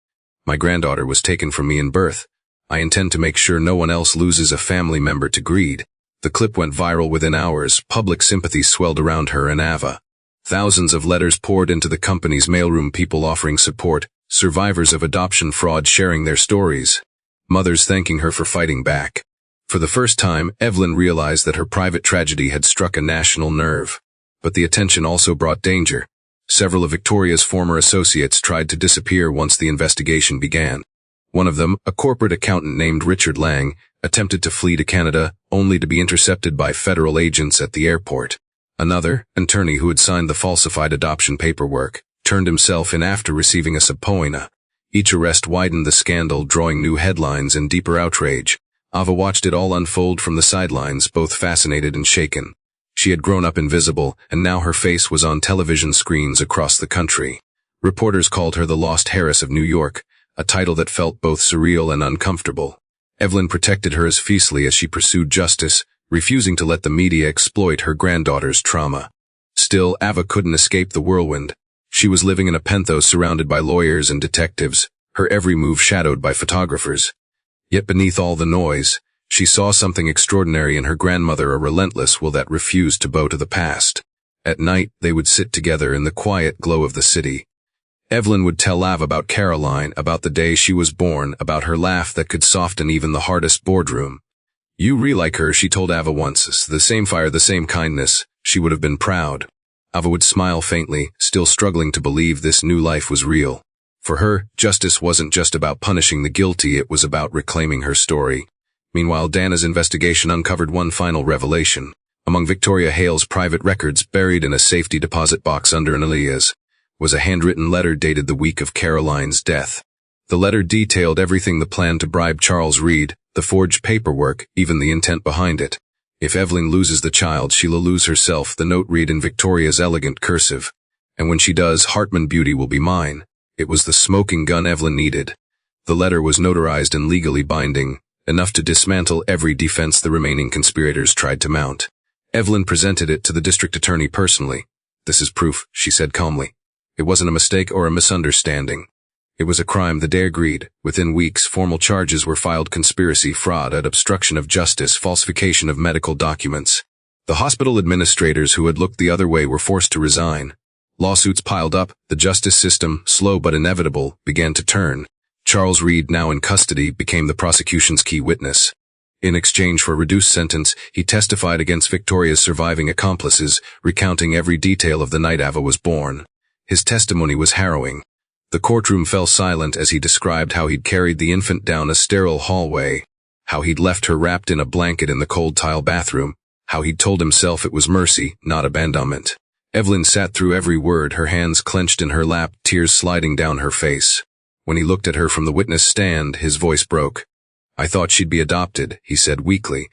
My granddaughter was taken from me in birth. I intend to make sure no one else loses a family member to greed. The clip went viral within hours. Public sympathy swelled around her and Ava. Thousands of letters poured into the company's mailroom, people offering support, survivors of adoption fraud sharing their stories, mothers thanking her for fighting back. For the first time, Evelyn realized that her private tragedy had struck a national nerve. But the attention also brought danger. Several of Victoria's former associates tried to disappear once the investigation began. One of them, a corporate accountant named Richard Lang, attempted to flee to Canada, only to be intercepted by federal agents at the airport. Another, an attorney who had signed the falsified adoption paperwork, turned himself in after receiving a subpoena. Each arrest widened the scandal, drawing new headlines and deeper outrage. Ava watched it all unfold from the sidelines, both fascinated and shaken. She had grown up invisible, and now her face was on television screens across the country. Reporters called her the Lost Harris of New York, a title that felt both surreal and uncomfortable. Evelyn protected her as fiercely as she pursued justice, refusing to let the media exploit her granddaughter's trauma. Still, Ava couldn't escape the whirlwind. She was living in a penthouse surrounded by lawyers and detectives, her every move shadowed by photographers. Yet beneath all the noise, she saw something extraordinary in her grandmother, a relentless will that refused to bow to the past. At night, they would sit together in the quiet glow of the city. Evelyn would tell Ava about Caroline, about the day she was born, about her laugh that could soften even the hardest boardroom. You like her, she told Ava once. The same fire, the same kindness. She would have been proud. Ava would smile faintly, still struggling to believe this new life was real. For her, justice wasn't just about punishing the guilty, it was about reclaiming her story. Meanwhile, Dana's investigation uncovered one final revelation. Among Victoria Hale's private records, buried in a safety deposit box under an alias, was a handwritten letter dated the week of Caroline's death. The letter detailed everything: the plan to bribe Charles Reed, the forged paperwork, even the intent behind it. If Evelyn loses the child, she'll lose herself, the note read in Victoria's elegant cursive. And when she does, Hartman beauty will be mine. It was the smoking gun Evelyn needed. The letter was notarized and legally binding, enough to dismantle every defense the remaining conspirators tried to mount. Evelyn presented it to the district attorney personally. This is proof, she said calmly. It wasn't a mistake or a misunderstanding. It was a crime. The day agreed. Within weeks, formal charges were filed: conspiracy, fraud, and obstruction of justice, falsification of medical documents. The hospital administrators who had looked the other way were forced to resign. Lawsuits piled up. The justice system, slow but inevitable, began to turn. Charles Reed, now in custody, became the prosecution's key witness. In exchange for a reduced sentence, he testified against Victoria's surviving accomplices, recounting every detail of the night Ava was born. His testimony was harrowing. The courtroom fell silent as he described how he'd carried the infant down a sterile hallway, how he'd left her wrapped in a blanket in the cold tile bathroom, how he'd told himself it was mercy, not abandonment. Evelyn sat through every word, her hands clenched in her lap, tears sliding down her face. When he looked at her from the witness stand, his voice broke. I thought she'd be adopted, he said weakly.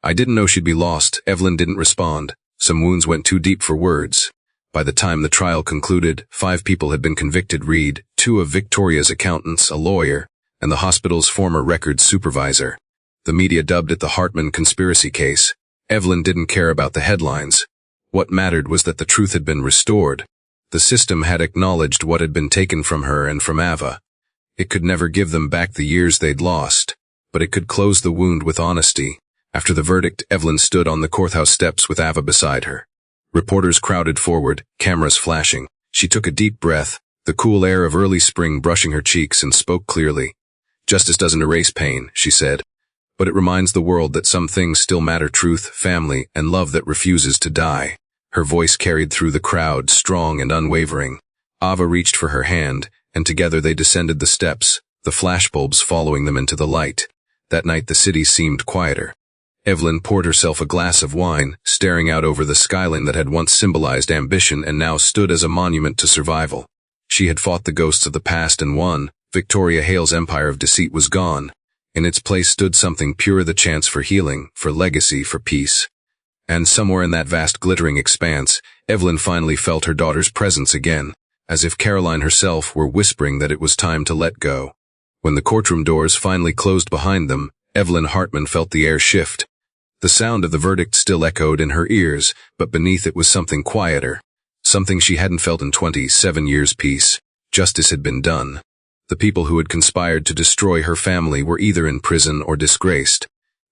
I didn't know she'd be lost. Evelyn didn't respond. Some wounds went too deep for words. By the time the trial concluded, 5 people had been convicted: Reed, 2 of Victoria's accountants, a lawyer, and the hospital's former records supervisor. The media dubbed it the Hartman conspiracy case. Evelyn didn't care about the headlines. What mattered was that the truth had been restored. The system had acknowledged what had been taken from her and from Ava. It could never give them back the years they'd lost, but it could close the wound with honesty. After the verdict, Evelyn stood on the courthouse steps with Ava beside her. Reporters crowded forward, cameras flashing. She took a deep breath, the cool air of early spring brushing her cheeks, and spoke clearly. "Justice doesn't erase pain," she said, "but it reminds the world that some things still matter: truth, family, and love that refuses to die." Her voice carried through the crowd, strong and unwavering. Ava reached for her hand, and together they descended the steps, the flashbulbs following them into the light. That night the city seemed quieter. Evelyn poured herself a glass of wine, staring out over the skyline that had once symbolized ambition and now stood as a monument to survival. She had fought the ghosts of the past and won. Victoria Hale's empire of deceit was gone. In its place stood something pure: the chance for healing, for legacy, for peace. And somewhere in that vast glittering expanse, Evelyn finally felt her daughter's presence again, as if Caroline herself were whispering that it was time to let go. When the courtroom doors finally closed behind them, Evelyn Hartman felt the air shift. The sound of the verdict still echoed in her ears, but beneath it was something quieter, something she hadn't felt in 27 years: peace. Justice had been done. The people who had conspired to destroy her family were either in prison or disgraced,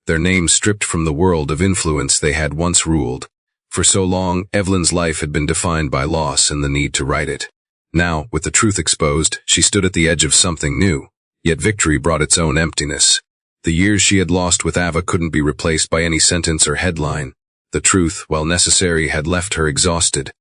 their names stripped from the world of influence they had once ruled. For so long, Evelyn's life had been defined by loss and the need to right it. Now, with the truth exposed, she stood at the edge of something new, yet victory brought its own emptiness. The years she had lost with Ava couldn't be replaced by any sentence or headline. The truth, while necessary, had left her exhausted.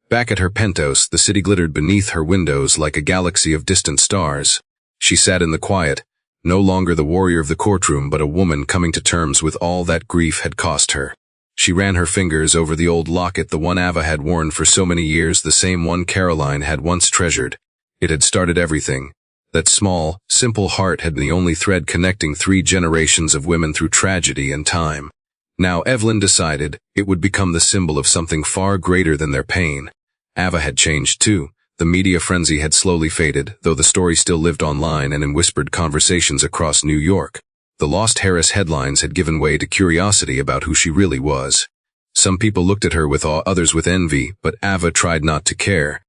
Back at her penthouse, the city glittered beneath her windows like a galaxy of distant stars. She sat in the quiet, no longer the warrior of the courtroom, but a woman coming to terms with all that grief had cost her. She ran her fingers over the old locket, the one Ava had worn for so many years, the same one Caroline had once treasured. It had started everything. That small, simple heart had been the only thread connecting 3 generations of women through tragedy and time. Now Evelyn decided it would become the symbol of something far greater than their pain. Ava had changed too. The media frenzy had slowly faded, though the story still lived online and in whispered conversations across New York. The Lost Heiress headlines had given way to curiosity about who she really was. Some people looked at her with awe, others with envy, but Ava tried not to care.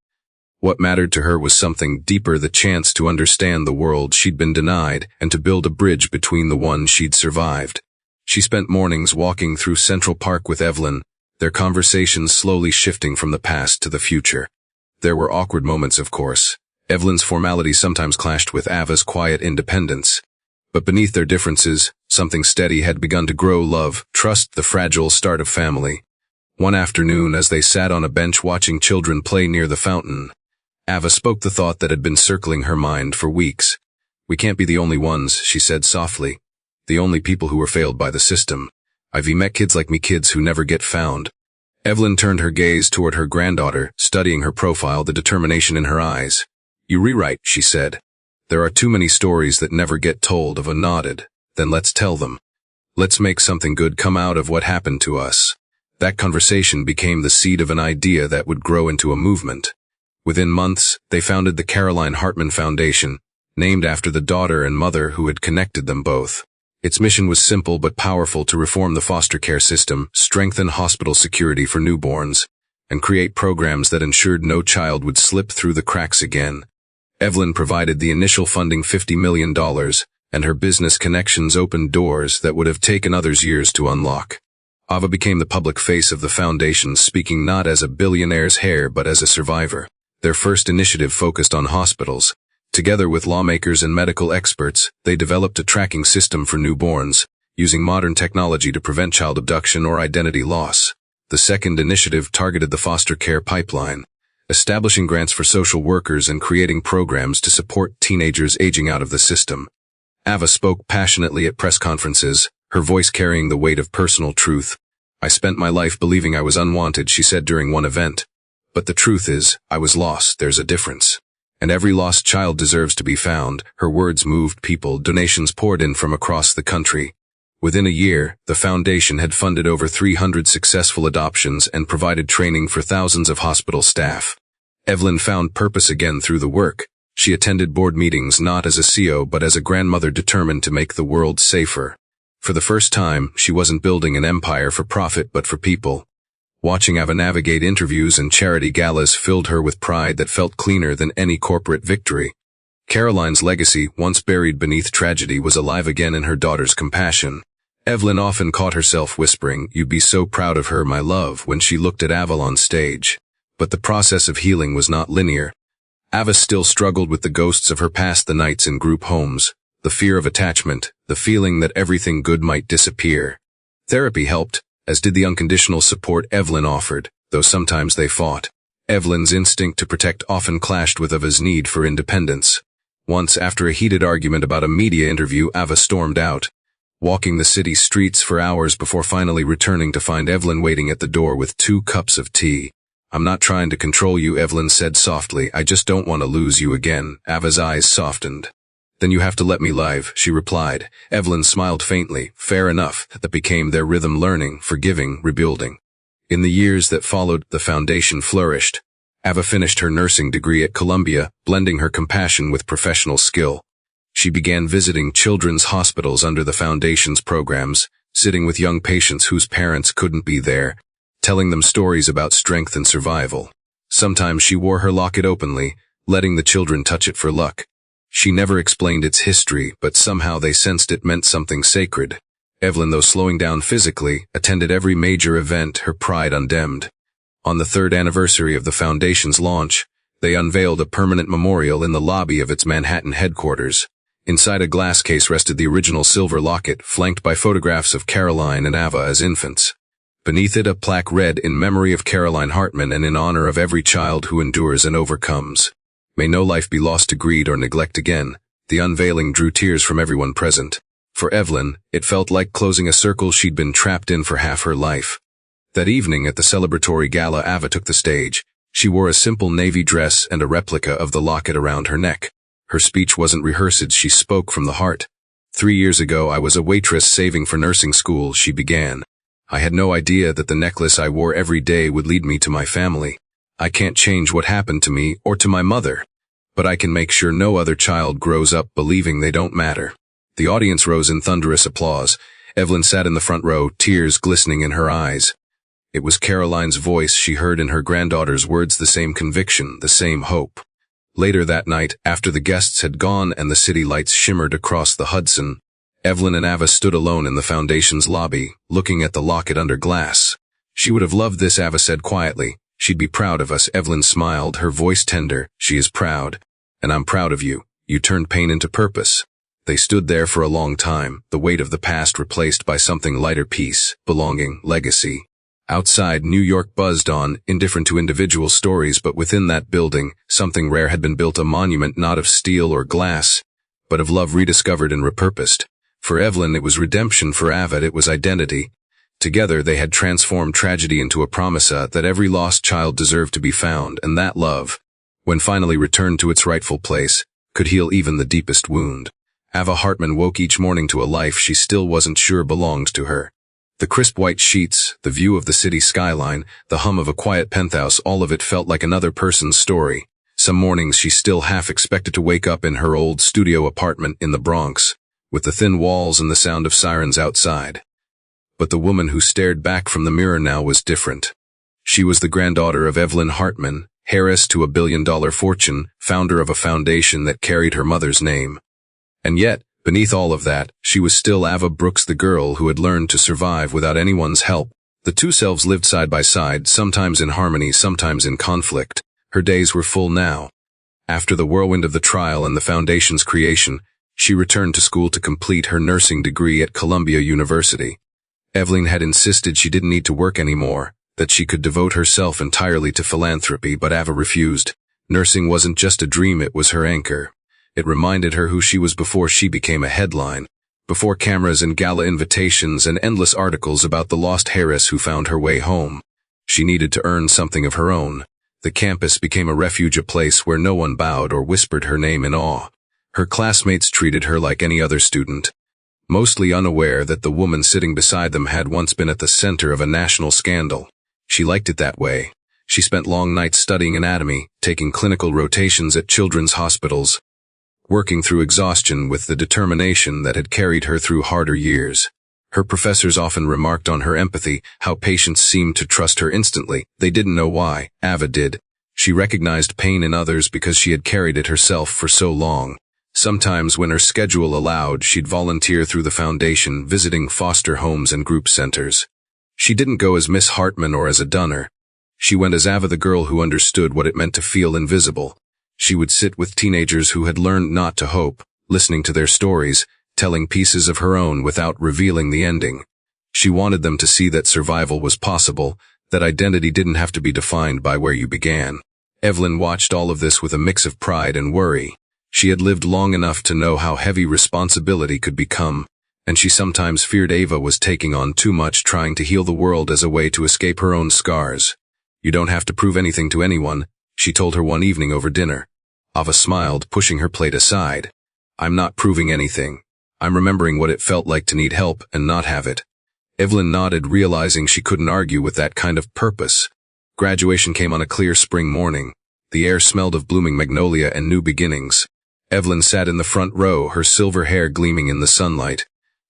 What mattered to her was something deeper: the chance to understand the world she'd been denied and to build a bridge between the one she'd survived. She spent mornings walking through Central Park with Evelyn, their conversations slowly shifting from the past to the future. There were awkward moments, of course. Evelyn's formality sometimes clashed with Ava's quiet independence. But beneath their differences, something steady had begun to grow: love, trust, the fragile start of family. One afternoon, as they sat on a bench watching children play near the fountain, Ava spoke the thought that had been circling her mind for weeks. "We can't be the only ones," she said softly. "The only people who were failed by the system. I've met kids like me, kids who never get found." Evelyn turned her gaze toward her granddaughter, studying her profile, the determination in her eyes. "You rewrite," she said. "There are too many stories that never get told." Ava nodded. "Then let's tell them. Let's make something good come out of what happened to us." That conversation became the seed of an idea that would grow into a movement. Within months, they founded the Caroline Hartman Foundation, named after the daughter and mother who had connected them both. Its mission was simple but powerful: to reform the foster care system, strengthen hospital security for newborns, and create programs that ensured no child would slip through the cracks again. Evelyn provided the initial funding, $50 million, and her business connections opened doors that would have taken others years to unlock. Ava became the public face of the foundation, speaking not as a billionaire's heir but as a survivor. Their first initiative focused on hospitals. Together with lawmakers and medical experts, they developed a tracking system for newborns, using modern technology to prevent child abduction or identity loss. The second initiative targeted the foster care pipeline, establishing grants for social workers and creating programs to support teenagers aging out of the system. Ava spoke passionately at press conferences, her voice carrying the weight of personal truth. "I spent my life believing I was unwanted," she said during one event. "But the truth is, I was lost. There's a difference. And every lost child deserves to be found." Her words moved people. Donations poured in from across the country. Within a year, the foundation had funded over 300 successful adoptions and provided training for thousands of hospital staff. Evelyn found purpose again through the work. She attended board meetings not as a CEO but as a grandmother determined to make the world safer. For the first time, she wasn't building an empire for profit but for people. Watching Ava navigate interviews and charity galas filled her with pride that felt cleaner than any corporate victory. Caroline's legacy, once buried beneath tragedy, was alive again in her daughter's compassion. Evelyn often caught herself whispering, "You'd be so proud of her, my love," when she looked at Ava on stage. But the process of healing was not linear. Ava still struggled with the ghosts of her past, the nights in group homes, the fear of attachment, the feeling that everything good might disappear. Therapy helped, as did the unconditional support Evelyn offered, though sometimes they fought. Evelyn's instinct to protect often clashed with Ava's need for independence. Once, after a heated argument about a media interview, Ava stormed out, walking the city streets for hours before finally returning to find Evelyn waiting at the door with 2 cups of tea. "I'm not trying to control you," Evelyn said softly. "I just don't want to lose you again." Ava's eyes softened. "Then you have to let me live," she replied. Evelyn smiled faintly. Fair enough. That became their rhythm: learning, forgiving, rebuilding. In the years that followed, the foundation flourished. Ava finished her nursing degree at Columbia, blending her compassion with professional skill. She began visiting children's hospitals under the foundation's programs, sitting with young patients whose parents couldn't be there, telling them stories about strength and survival. Sometimes she wore her locket openly, letting the children touch it for luck. She never explained its history, but somehow they sensed it meant something sacred. Evelyn, though slowing down physically, attended every major event, her pride undimmed. On the 3rd anniversary of the foundation's launch, they unveiled a permanent memorial in the lobby of its Manhattan headquarters. Inside a glass case rested the original silver locket, flanked by photographs of Caroline and Ava as infants. Beneath it, a plaque read, "In memory of Evelyn Hartman and in honor of every child who endures and overcomes. May no life be lost to greed or neglect again." The unveiling drew tears from everyone present. For Evelyn, it felt like closing a circle she'd been trapped in for half her life. That evening at the celebratory gala, Ava took the stage. She wore a simple navy dress and a replica of the locket around her neck. Her speech wasn't rehearsed, she spoke from the heart. "3 years ago I was a waitress saving for nursing school," she began. "I had no idea that the necklace I wore every day would lead me to my family. I can't change what happened to me or to my mother, but I can make sure no other child grows up believing they don't matter." The audience rose in thunderous applause. Evelyn sat in the front row, tears glistening in her eyes. It was Caroline's voice. She heard in her granddaughter's words the same conviction, the same hope. Later that night, after the guests had gone and the city lights shimmered across the Hudson, Evelyn and Ava stood alone in the foundation's lobby, looking at the locket under glass. "She would have loved this," Ava said quietly. "She'd be proud of us." Evelyn smiled, her voice tender. "She is proud. And I'm proud of you. You turned pain into purpose." They stood there for a long time, the weight of the past replaced by something lighter: peace, belonging, legacy. Outside, New York buzzed on, indifferent to individual stories, but within that building, something rare had been built, a monument not of steel or glass, but of love rediscovered and repurposed. For Evelyn, it was redemption. For Ava, it was identity. Together, they had transformed tragedy into a promise that every lost child deserved to be found, and that love, when finally returned to its rightful place, could heal even the deepest wound. Ava Hartman woke each morning to a life she still wasn't sure belonged to her. The crisp white sheets, the view of the city skyline, the hum of a quiet penthouse, all of it felt like another person's story. Some mornings she still half expected to wake up in her old studio apartment in the Bronx, with the thin walls and the sound of sirens outside. But the woman who stared back from the mirror now was different. She was the granddaughter of Evelyn Hartman, heiress to a billion-dollar fortune, founder of a foundation that carried her mother's name. And yet, beneath all of that, she was still Ava Brooks, the girl who had learned to survive without anyone's help. The two selves lived side by side, sometimes in harmony, sometimes in conflict. Her days were full now. After the whirlwind of the trial and the foundation's creation, she returned to school to complete her nursing degree at Columbia University. Evelyn had insisted she didn't need to work anymore, that she could devote herself entirely to philanthropy, but Ava refused. Nursing wasn't just a dream, it was her anchor. It reminded her who she was before she became a headline, before cameras and gala invitations and endless articles about the lost heiress who found her way home. She needed to earn something of her own. The campus became a refuge, a place where no one bowed or whispered her name in awe. Her classmates treated her like any other student, mostly unaware that the woman sitting beside them had once been at the center of a national scandal. She liked it that way. She spent long nights studying anatomy, taking clinical rotations at children's hospitals, working through exhaustion with the determination that had carried her through harder years. Her professors often remarked on her empathy, how patients seemed to trust her instantly. They didn't know why. Ava did. She recognized pain in others because she had carried it herself for so long. Sometimes when her schedule allowed, she'd volunteer through the foundation, visiting foster homes and group centers. She didn't go as Miss Hartman or as a dunner. She went as Ava, the girl who understood what it meant to feel invisible. She would sit with teenagers who had learned not to hope, listening to their stories, telling pieces of her own without revealing the ending. She wanted them to see that survival was possible, that identity didn't have to be defined by where you began. Evelyn watched all of this with a mix of pride and worry. She had lived long enough to know how heavy responsibility could become, and she sometimes feared Ava was taking on too much, trying to heal the world as a way to escape her own scars. "You don't have to prove anything to anyone," she told her one evening over dinner. Ava smiled, pushing her plate aside. "I'm not proving anything. I'm remembering what it felt like to need help and not have it." Evelyn nodded, realizing she couldn't argue with that kind of purpose. Graduation came on a clear spring morning. The air smelled of blooming magnolia and new beginnings. Evelyn sat in the front row, her silver hair gleaming in the sunlight.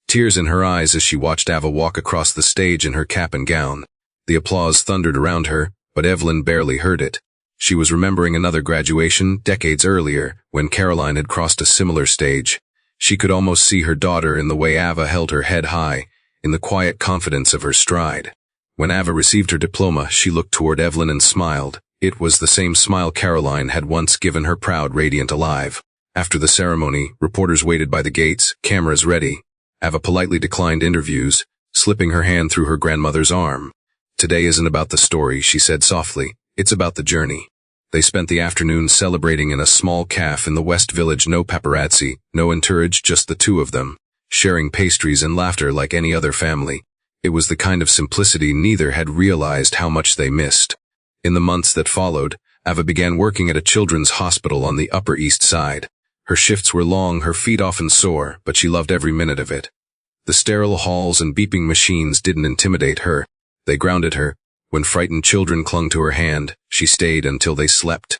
Tears in her eyes as she watched Ava walk across the stage in her cap and gown. The applause thundered around her, but Evelyn barely heard it. She was remembering another graduation, decades earlier, when Caroline had crossed a similar stage. She could almost see her daughter in the way Ava held her head high, in the quiet confidence of her stride. When Ava received her diploma, she looked toward Evelyn and smiled. It was the same smile Caroline had once given her, proud, radiant, alive. After the ceremony, reporters waited by the gates, cameras ready. Ava politely declined interviews, slipping her hand through her grandmother's arm. "Today isn't about the story," she said softly. "It's about the journey." They spent the afternoon celebrating in a small cafe in the West Village. No paparazzi, no entourage, just the two of them, sharing pastries and laughter like any other family. It was the kind of simplicity neither had realized how much they missed. In the months that followed, Ava began working at a children's hospital on the Upper East Side. Her shifts were long, her feet often sore, but she loved every minute of it. The sterile halls and beeping machines didn't intimidate her. They grounded her. When frightened children clung to her hand, she stayed until they slept.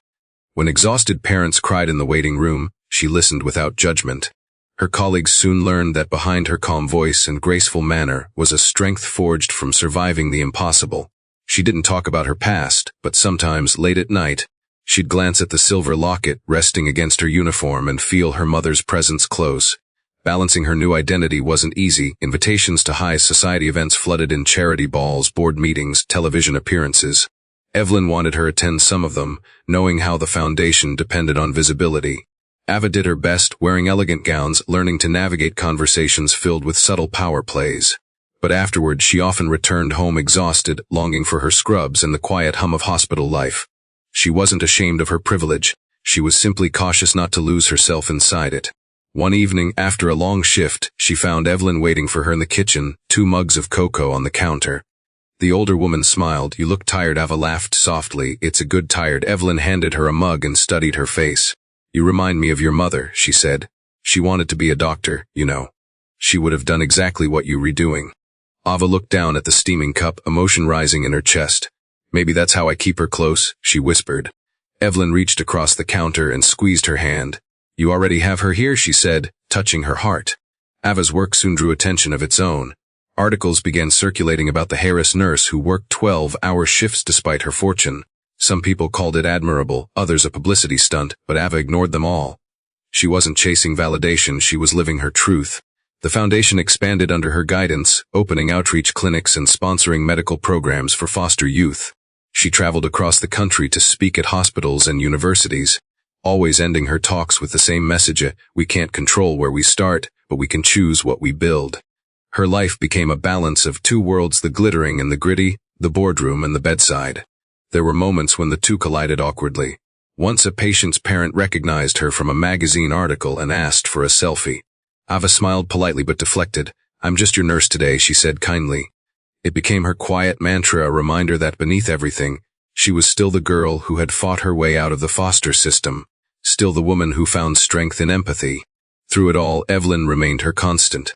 When exhausted parents cried in the waiting room, she listened without judgment. Her colleagues soon learned that behind her calm voice and graceful manner was a strength forged from surviving the impossible. She didn't talk about her past, but sometimes, late at night, she'd glance at the silver locket resting against her uniform and feel her mother's presence close. Balancing her new identity wasn't easy. Invitations to high society events flooded in: charity balls, board meetings, television appearances. Evelyn wanted her to attend some of them, knowing how the foundation depended on visibility. Ava did her best, wearing elegant gowns, learning to navigate conversations filled with subtle power plays. But afterward, she often returned home exhausted, longing for her scrubs and the quiet hum of hospital life. She wasn't ashamed of her privilege. She was simply cautious not to lose herself inside it. One evening, after a long shift, she found Evelyn waiting for her in the kitchen, 2 mugs of cocoa on the counter. The older woman smiled. "You look tired." Ava laughed softly. "It's a good tired." Evelyn handed her a mug and studied her face. "You remind me of your mother," she said. "She wanted to be a doctor, you know. She would have done exactly what you're redoing." Ava looked down at the steaming cup, emotion rising in her chest. "Maybe that's how I keep her close," she whispered. Evelyn reached across the counter and squeezed her hand. "You already have her here," she said, touching her heart. Ava's work soon drew attention of its own. Articles began circulating about the Harris nurse who worked 12-hour shifts despite her fortune. Some people called it admirable, others a publicity stunt, but Ava ignored them all. She wasn't chasing validation, she was living her truth. The foundation expanded under her guidance, opening outreach clinics and sponsoring medical programs for foster youth. She traveled across the country to speak at hospitals and universities, always ending her talks with the same message: we can't control where we start, but we can choose what we build. Her life became a balance of 2 worlds: the glittering and the gritty, the boardroom and the bedside. There were moments when the two collided awkwardly. Once a patient's parent recognized her from a magazine article and asked for a selfie. Ava smiled politely but deflected. "I'm just your nurse today," she said kindly. It became her quiet mantra, a reminder that beneath everything, she was still the girl who had fought her way out of the foster system, still the woman who found strength in empathy. Through it all, Evelyn remained her constant.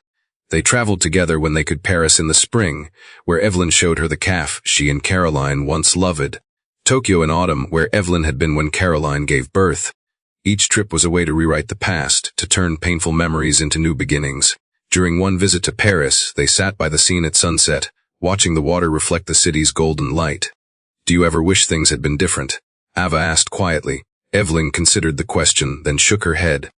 They traveled together when they could: Paris in the spring, where Evelyn showed her the cafe she and Caroline once loved; Tokyo in autumn, where Evelyn had been when Caroline gave birth. Each trip was a way to rewrite the past, to turn painful memories into new beginnings. During one visit to Paris, they sat by the Seine at sunset, watching the water reflect the city's golden light. "Do you ever wish things had been different?" Ava asked quietly. Evelyn considered the question, then shook her head.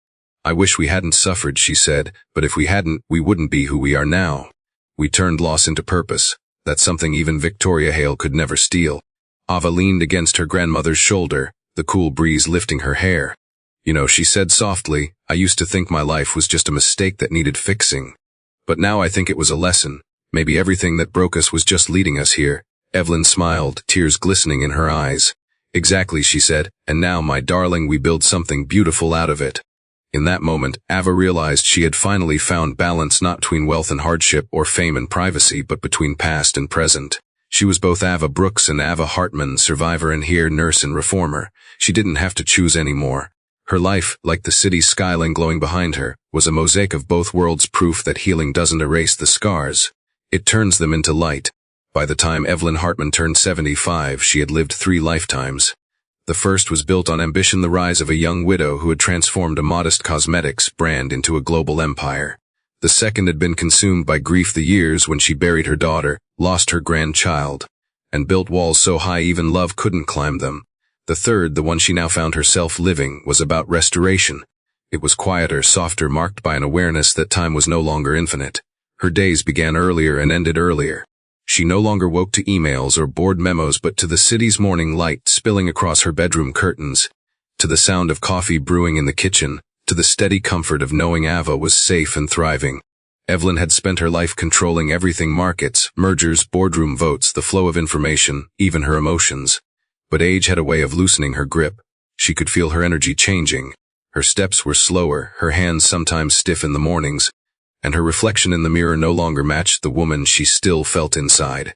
"I wish we hadn't suffered," she said, "but if we hadn't, we wouldn't be who we are now. We turned loss into purpose. That's something even Victoria Hale could never steal." Ava leaned against her grandmother's shoulder, the cool breeze lifting her hair. "You know," she said softly, "I used to think my life was just a mistake that needed fixing. But now I think it was a lesson. Maybe everything that broke us was just leading us here." Evelyn smiled, tears glistening in her eyes. "Exactly," she said, "and now, my darling, we build something beautiful out of it." In that moment, Ava realized she had finally found balance not between wealth and hardship or fame and privacy, but between past and present. She was both Ava Brooks and Ava Hartman, survivor and here nurse and reformer. She didn't have to choose anymore. Her life, like the city's skyline glowing behind her, was a mosaic of both worlds, proof that healing doesn't erase the scars. It turns them into light. By the time Evelyn Hartman turned 75, she had lived 3 lifetimes. The first was built on ambition, the rise of a young widow who had transformed a modest cosmetics brand into a global empire. The second had been consumed by grief, the years when she buried her daughter, lost her grandchild, and built walls so high even love couldn't climb them. The third, the one she now found herself living, was about restoration. It was quieter, softer, marked by an awareness that time was no longer infinite. Her days began earlier and ended earlier. She no longer woke to emails or bored memos, but to the city's morning light spilling across her bedroom curtains, to the sound of coffee brewing in the kitchen, to the steady comfort of knowing Ava was safe and thriving. Evelyn had spent her life controlling everything: markets, mergers, boardroom votes, the flow of information, even her emotions. But age had a way of loosening her grip. She could feel her energy changing. Her steps were slower, her hands sometimes stiff in the mornings, and her reflection in the mirror no longer matched the woman she still felt inside.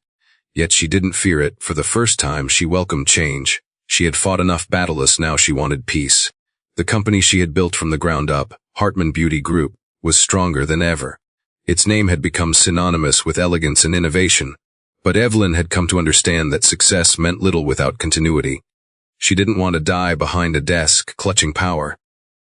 Yet she didn't fear it. For the first time, she welcomed change. She had fought enough battles, now she wanted peace. The company she had built from the ground up, Hartman Beauty Group, was stronger than ever. Its name had become synonymous with elegance and innovation, but Evelyn had come to understand that success meant little without continuity. She didn't want to die behind a desk, clutching power.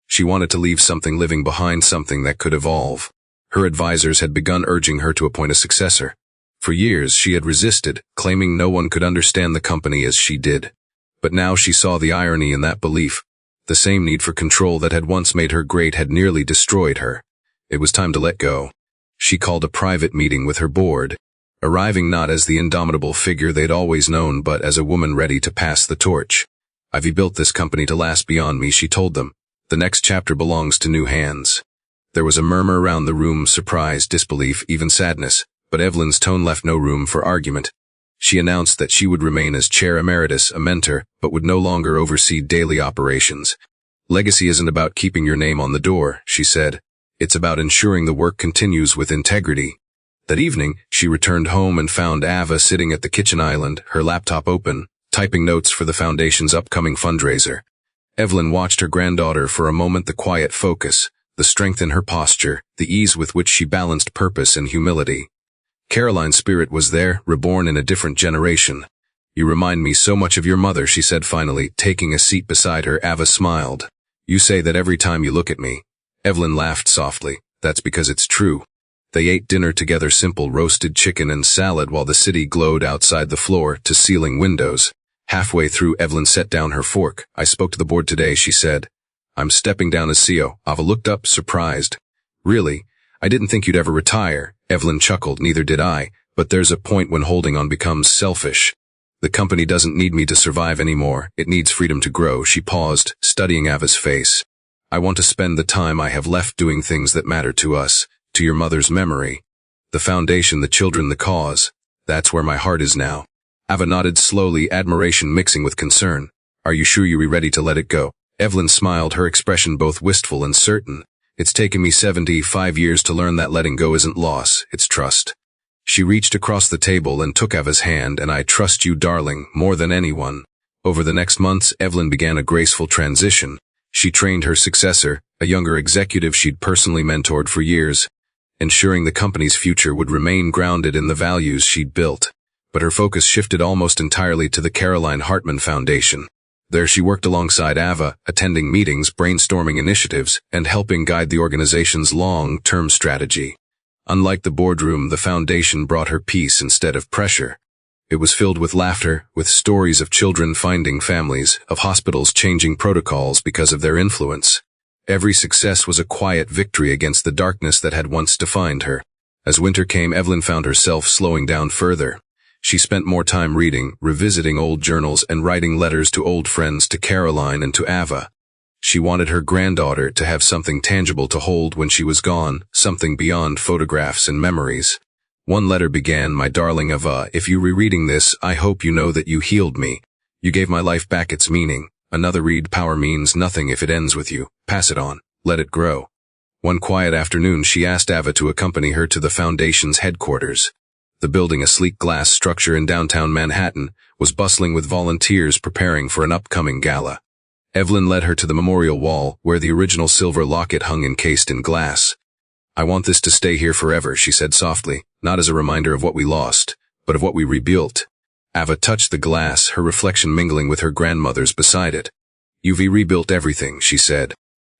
She wanted to leave something living behind, something that could evolve. Her advisors had begun urging her to appoint a successor. For years she had resisted, claiming no one could understand the company as she did. But now she saw the irony in that belief. The same need for control that had once made her great had nearly destroyed her. It was time to let go. She called a private meeting with her board, arriving not as the indomitable figure they'd always known, but as a woman ready to pass the torch. "I've built this company to last beyond me," she told them. "The next chapter belongs to new hands." There was a murmur around the room, surprise, disbelief, even sadness, but Evelyn's tone left no room for argument. She announced that she would remain as chair emeritus, a mentor, but would no longer oversee daily operations. "Legacy isn't about keeping your name on the door," she said. "It's about ensuring the work continues with integrity." That evening, she returned home and found Ava sitting at the kitchen island, her laptop open, typing notes for the foundation's upcoming fundraiser. Evelyn watched her granddaughter for a moment, the quiet focus, the strength in her posture, the ease with which she balanced purpose and humility. Caroline's spirit was there, reborn in a different generation. "You remind me so much of your mother," she said finally, taking a seat beside her. Ava smiled. "You say that every time you look at me." Evelyn laughed softly. "That's because it's true." They ate dinner together, simple roasted chicken and salad, while the city glowed outside the floor-to-ceiling windows. Halfway through, Evelyn set down her fork. "I spoke to the board today," she said. "I'm stepping down as CEO." Ava looked up, surprised. "Really? I didn't think you'd ever retire." Evelyn chuckled. "Neither did I, but there's a point when holding on becomes selfish. The company doesn't need me to survive anymore. It needs freedom to grow." She paused, studying Ava's face. "I want to spend the time I have left doing things that matter to us, to your mother's memory. The foundation, the children, the cause. That's where my heart is now." Ava nodded slowly, admiration mixing with concern. "Are you sure you're ready to let it go?" Evelyn smiled, her expression both wistful and certain. "It's taken me 75 years to learn that letting go isn't loss, it's trust." She reached across the table and took Ava's hand. "And I trust you, darling, more than anyone." Over the next months, Evelyn began a graceful transition. She trained her successor, a younger executive she'd personally mentored for years, ensuring the company's future would remain grounded in the values she'd built. But her focus shifted almost entirely to the Caroline Hartman Foundation. There she worked alongside Ava, attending meetings, brainstorming initiatives, and helping guide the organization's long-term strategy. Unlike the boardroom, the foundation brought her peace instead of pressure. It was filled with laughter, with stories of children finding families, of hospitals changing protocols because of their influence. Every success was a quiet victory against the darkness that had once defined her. As winter came, Evelyn found herself slowing down further. She spent more time reading, revisiting old journals, and writing letters to old friends, to Caroline and to Ava. She wanted her granddaughter to have something tangible to hold when she was gone, something beyond photographs and memories. One letter began, "My darling Ava, if you're rereading this, I hope you know that you healed me. You gave my life back its meaning." Another read, "Power means nothing if it ends with you. Pass it on. Let it grow." One quiet afternoon, she asked Ava to accompany her to the foundation's headquarters. The building, a sleek glass structure in downtown Manhattan, was bustling with volunteers preparing for an upcoming gala. Evelyn led her to the memorial wall, where the original silver locket hung encased in glass. "I want this to stay here forever," she said softly, "not as a reminder of what we lost, but of what we rebuilt." Ava touched the glass, her reflection mingling with her grandmother's beside it. "You've rebuilt everything," she said.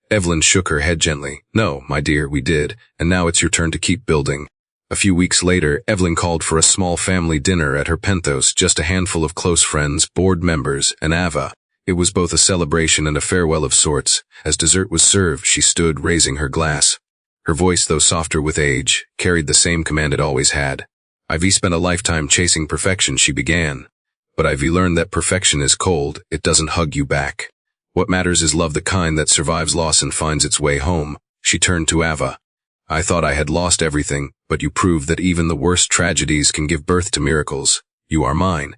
Evelyn shook her head gently. "No, my dear, we did, and now it's your turn to keep building." A few weeks later, Evelyn called for a small family dinner at her penthouse, just a handful of close friends, board members, and Ava. It was both a celebration and a farewell of sorts. As dessert was served, she stood, raising her glass. Her voice, though softer with age, carried the same command it always had. "I've spent a lifetime chasing perfection," she began. "But I've learned that perfection is cold, it doesn't hug you back. What matters is love, the kind that survives loss and finds its way home." She turned to Ava. "I thought I had lost everything, but you proved that even the worst tragedies can give birth to miracles. You are mine."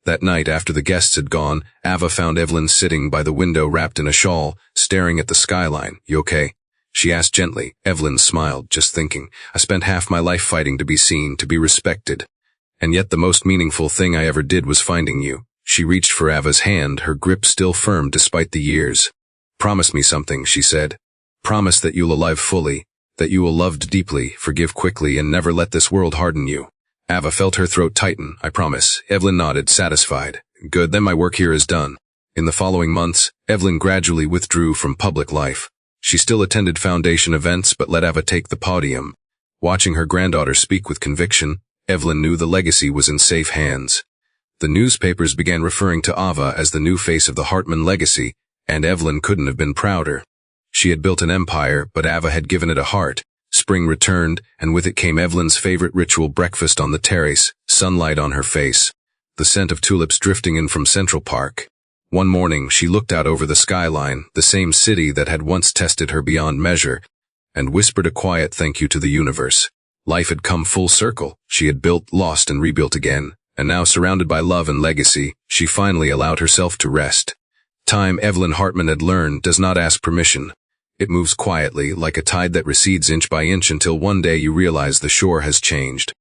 That night, after the guests had gone, Ava found Evelyn sitting by the window wrapped in a shawl, staring at the skyline. "You okay?" she asked gently. Evelyn smiled, "Just thinking. I spent half my life fighting to be seen, to be respected. And yet the most meaningful thing I ever did was finding you." She reached for Ava's hand, her grip still firm despite the years. "Promise me something," she said. "Promise that you'll live fully, that you will love deeply, forgive quickly, and never let this world harden you." Ava felt her throat tighten. "I promise." Evelyn nodded, satisfied. "Good, then my work here is done." In the following months, Evelyn gradually withdrew from public life. She still attended foundation events but let Ava take the podium. Watching her granddaughter speak with conviction, Evelyn knew the legacy was in safe hands. The newspapers began referring to Ava as the new face of the Hartman legacy, and Evelyn couldn't have been prouder. She had built an empire, but Ava had given it a heart. Spring returned, and with it came Evelyn's favorite ritual, breakfast on the terrace, sunlight on her face, the scent of tulips drifting in from Central Park. One morning, she looked out over the skyline, the same city that had once tested her beyond measure, and whispered a quiet thank you to the universe. Life had come full circle. She had built, lost, and rebuilt again, and now, surrounded by love and legacy, she finally allowed herself to rest. Time, Evelyn Hartman had learned, does not ask permission. It moves quietly, like a tide that recedes inch by inch until one day you realize the shore has changed.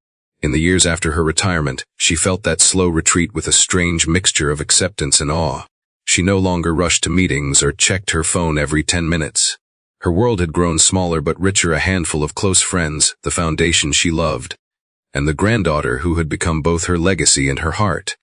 In the years after her retirement, she felt that slow retreat with a strange mixture of acceptance and awe. She no longer rushed to meetings or checked her phone every 10 minutes. Her world had grown smaller but richer, a handful of close friends, the foundation she loved, and the granddaughter who had become both her legacy and her heart.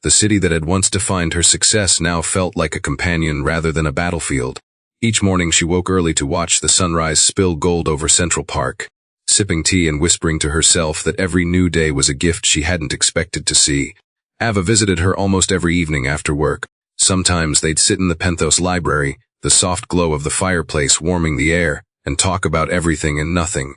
The city that had once defined her success now felt like a companion rather than a battlefield. Each morning she woke early to watch the sunrise spill gold over Central Park, sipping tea and whispering to herself that every new day was a gift she hadn't expected to see. Ava visited her almost every evening after work. Sometimes they'd sit in the penthouse library, the soft glow of the fireplace warming the air, and talk about everything and nothing.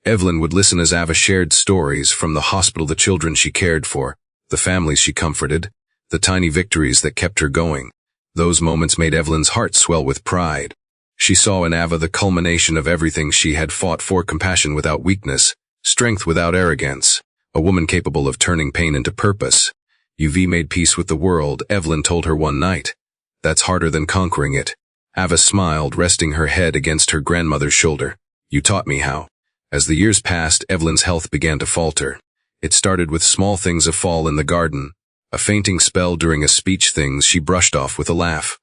Evelyn would listen as Ava shared stories from the hospital, the children she cared for, the families she comforted, the tiny victories that kept her going. Those moments made Evelyn's heart swell with pride. She saw in Ava the culmination of everything she had fought for: compassion without weakness, strength without arrogance, a woman capable of turning pain into purpose. "You've made peace with the world," Evelyn told her one night. "That's harder than conquering it." Ava smiled, resting her head against her grandmother's shoulder. "You taught me how." As the years passed, Evelyn's health began to falter. It started with small things: a fall in the garden, a fainting spell during a speech, things she brushed off with a laugh.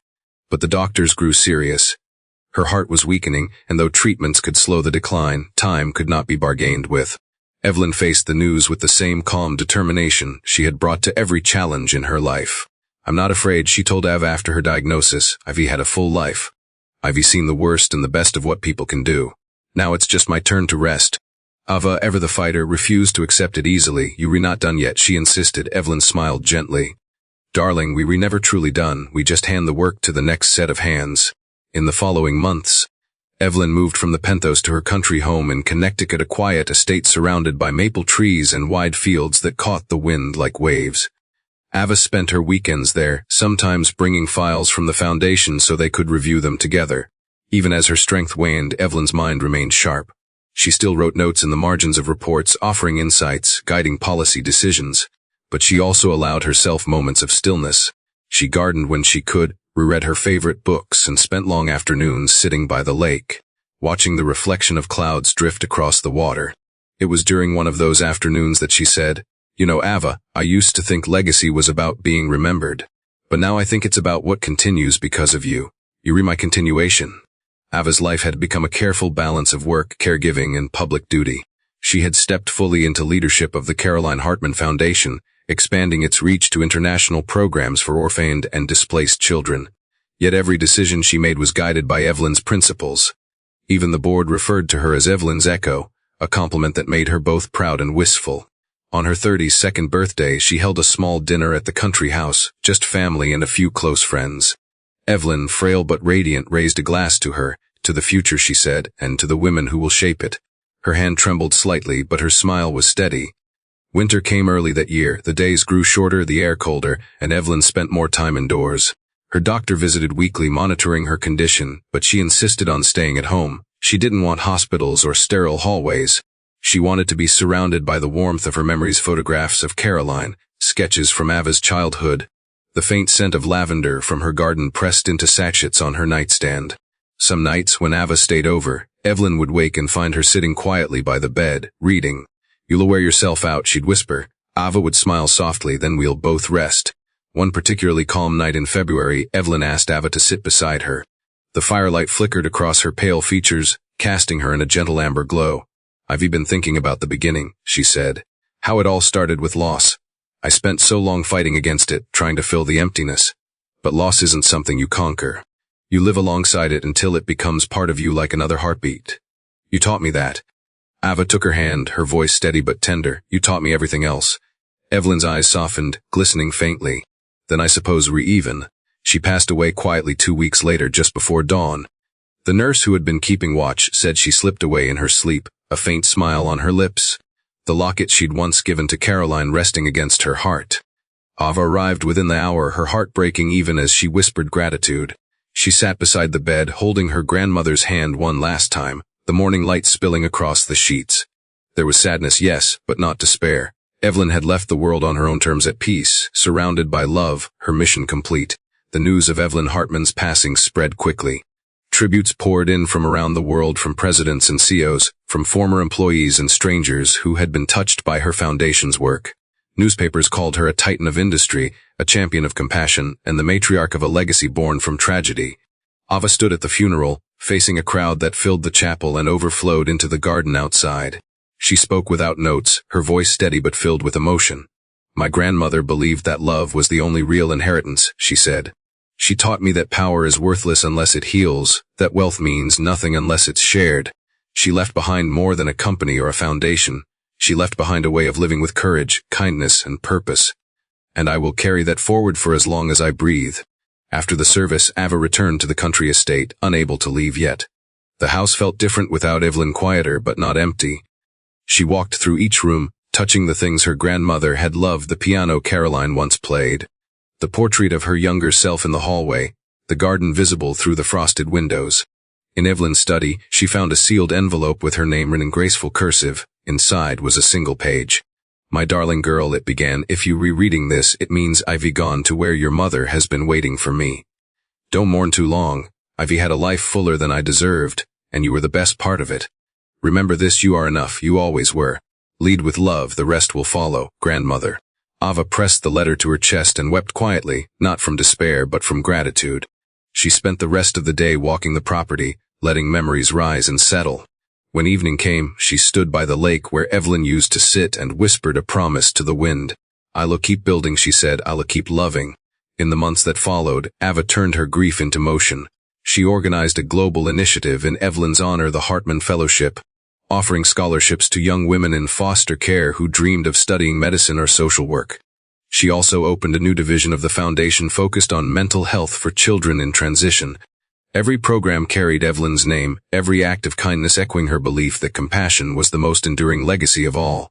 But the doctors grew serious. Her heart was weakening, and though treatments could slow the decline, time could not be bargained with. Evelyn faced the news with the same calm determination she had brought to every challenge in her life. "I'm not afraid," she told Ava after her diagnosis. "I've had a full life. I've seen the worst and the best of what people can do. Now it's just my turn to rest. Ava, ever the fighter, refused to accept it easily. "You re not done yet," she insisted. Evelyn smiled gently. "Darling, we re never truly done. We just hand the work to the next set of hands." In the following months, Evelyn moved from the penthouse to her country home in Connecticut, a quiet estate surrounded by maple trees and wide fields that caught the wind like waves. Ava spent her weekends there, sometimes bringing files from the foundation so they could review them together. Even as her strength waned, Evelyn's mind remained sharp. She still wrote notes in the margins of reports, offering insights, guiding policy decisions. But she also allowed herself moments of stillness. She gardened when she could, reread her favorite books, and spent long afternoons sitting by the lake, watching the reflection of clouds drift across the water. It was during one of those afternoons that she said, "You know, Ava, I used to think legacy was about being remembered. But now I think it's about what continues because of you. You re my continuation." Ava's life had become a careful balance of work, caregiving, and public duty. She had stepped fully into leadership of the Evelyn Hartman Foundation, expanding its reach to international programs for orphaned and displaced children. Yet every decision she made was guided by Evelyn's principles. Even the board referred to her as Evelyn's Echo, a compliment that made her both proud and wistful. On her 32nd birthday, she held a small dinner at the country house, just family and a few close friends. Evelyn, frail but radiant, raised a glass to her, "To the future," she said, "and to the women who will shape it." Her hand trembled slightly, but her smile was steady. Winter came early that year. The days grew shorter, the air colder, and Evelyn spent more time indoors. Her doctor visited weekly, monitoring her condition, but she insisted on staying at home. She didn't want hospitals or sterile hallways. She wanted to be surrounded by the warmth of her memories, photographs of Caroline, sketches from Ava's childhood, the faint scent of lavender from her garden pressed into sachets on her nightstand. Some nights, when Ava stayed over, Evelyn would wake and find her sitting quietly by the bed, reading. "You'll wear yourself out," she'd whisper. Ava would smile softly, "Then we'll both rest." One particularly calm night in February, Evelyn asked Ava to sit beside her. The firelight flickered across her pale features, casting her in a gentle amber glow. "I've been thinking about the beginning," she said. "How it all started with loss. I spent so long fighting against it, trying to fill the emptiness. But loss isn't something you conquer. You live alongside it until it becomes part of you, like another heartbeat. You taught me that." Ava took her hand, her voice steady but tender. "You taught me everything else." Evelyn's eyes softened, glistening faintly. "Then I suppose we're even." She passed away quietly 2 weeks later, just before dawn. The nurse who had been keeping watch said she slipped away in her sleep, a faint smile on her lips. The locket she'd once given to Caroline resting against her heart. Ava arrived within the hour, her heart breaking even as she whispered gratitude. She sat beside the bed, holding her grandmother's hand one last time, the morning light spilling across the sheets. There was sadness, yes, but not despair. Evelyn had left the world on her own terms, at peace, surrounded by love, her mission complete. The news of Evelyn Hartman's passing spread quickly. Tributes poured in from around the world, from presidents and CEOs, from former employees and strangers who had been touched by her foundation's work. Newspapers called her a titan of industry, a champion of compassion, and the matriarch of a legacy born from tragedy. Ava stood at the funeral, facing a crowd that filled the chapel and overflowed into the garden outside. She spoke without notes, her voice steady but filled with emotion. "My grandmother believed that love was the only real inheritance," she said. "She taught me that power is worthless unless it heals, that wealth means nothing unless it's shared. She left behind more than a company or a foundation. She left behind a way of living with courage, kindness, and purpose. And I will carry that forward for as long as I breathe." After the service, Ava returned to the country estate, unable to leave yet. The house felt different without Evelyn, quieter but not empty. She walked through each room, touching the things her grandmother had loved, the piano Caroline once played, the portrait of her younger self in the hallway, the garden visible through the frosted windows. In Evelyn's study, she found a sealed envelope with her name written in graceful cursive. Inside was a single page. "My darling girl," it began, "if you rereading this, it means I've gone to where your mother has been waiting for me. Don't mourn too long. I've had a life fuller than I deserved, and you were the best part of it. Remember this, you are enough, you always were. Lead with love, the rest will follow, grandmother." Ava pressed the letter to her chest and wept quietly, not from despair but from gratitude. She spent the rest of the day walking the property, letting memories rise and settle. When evening came, she stood by the lake where Evelyn used to sit and whispered a promise to the wind. "I'll keep building," she said, "I'll keep loving." In the months that followed, Ava turned her grief into motion. She organized a global initiative in Evelyn's honor, the Hartman Fellowship. offering scholarships to young women in foster care who dreamed of studying medicine or social work. She also opened a new division of the foundation focused on mental health for children in transition. Every program carried Evelyn's name, every act of kindness echoing her belief that compassion was the most enduring legacy of all.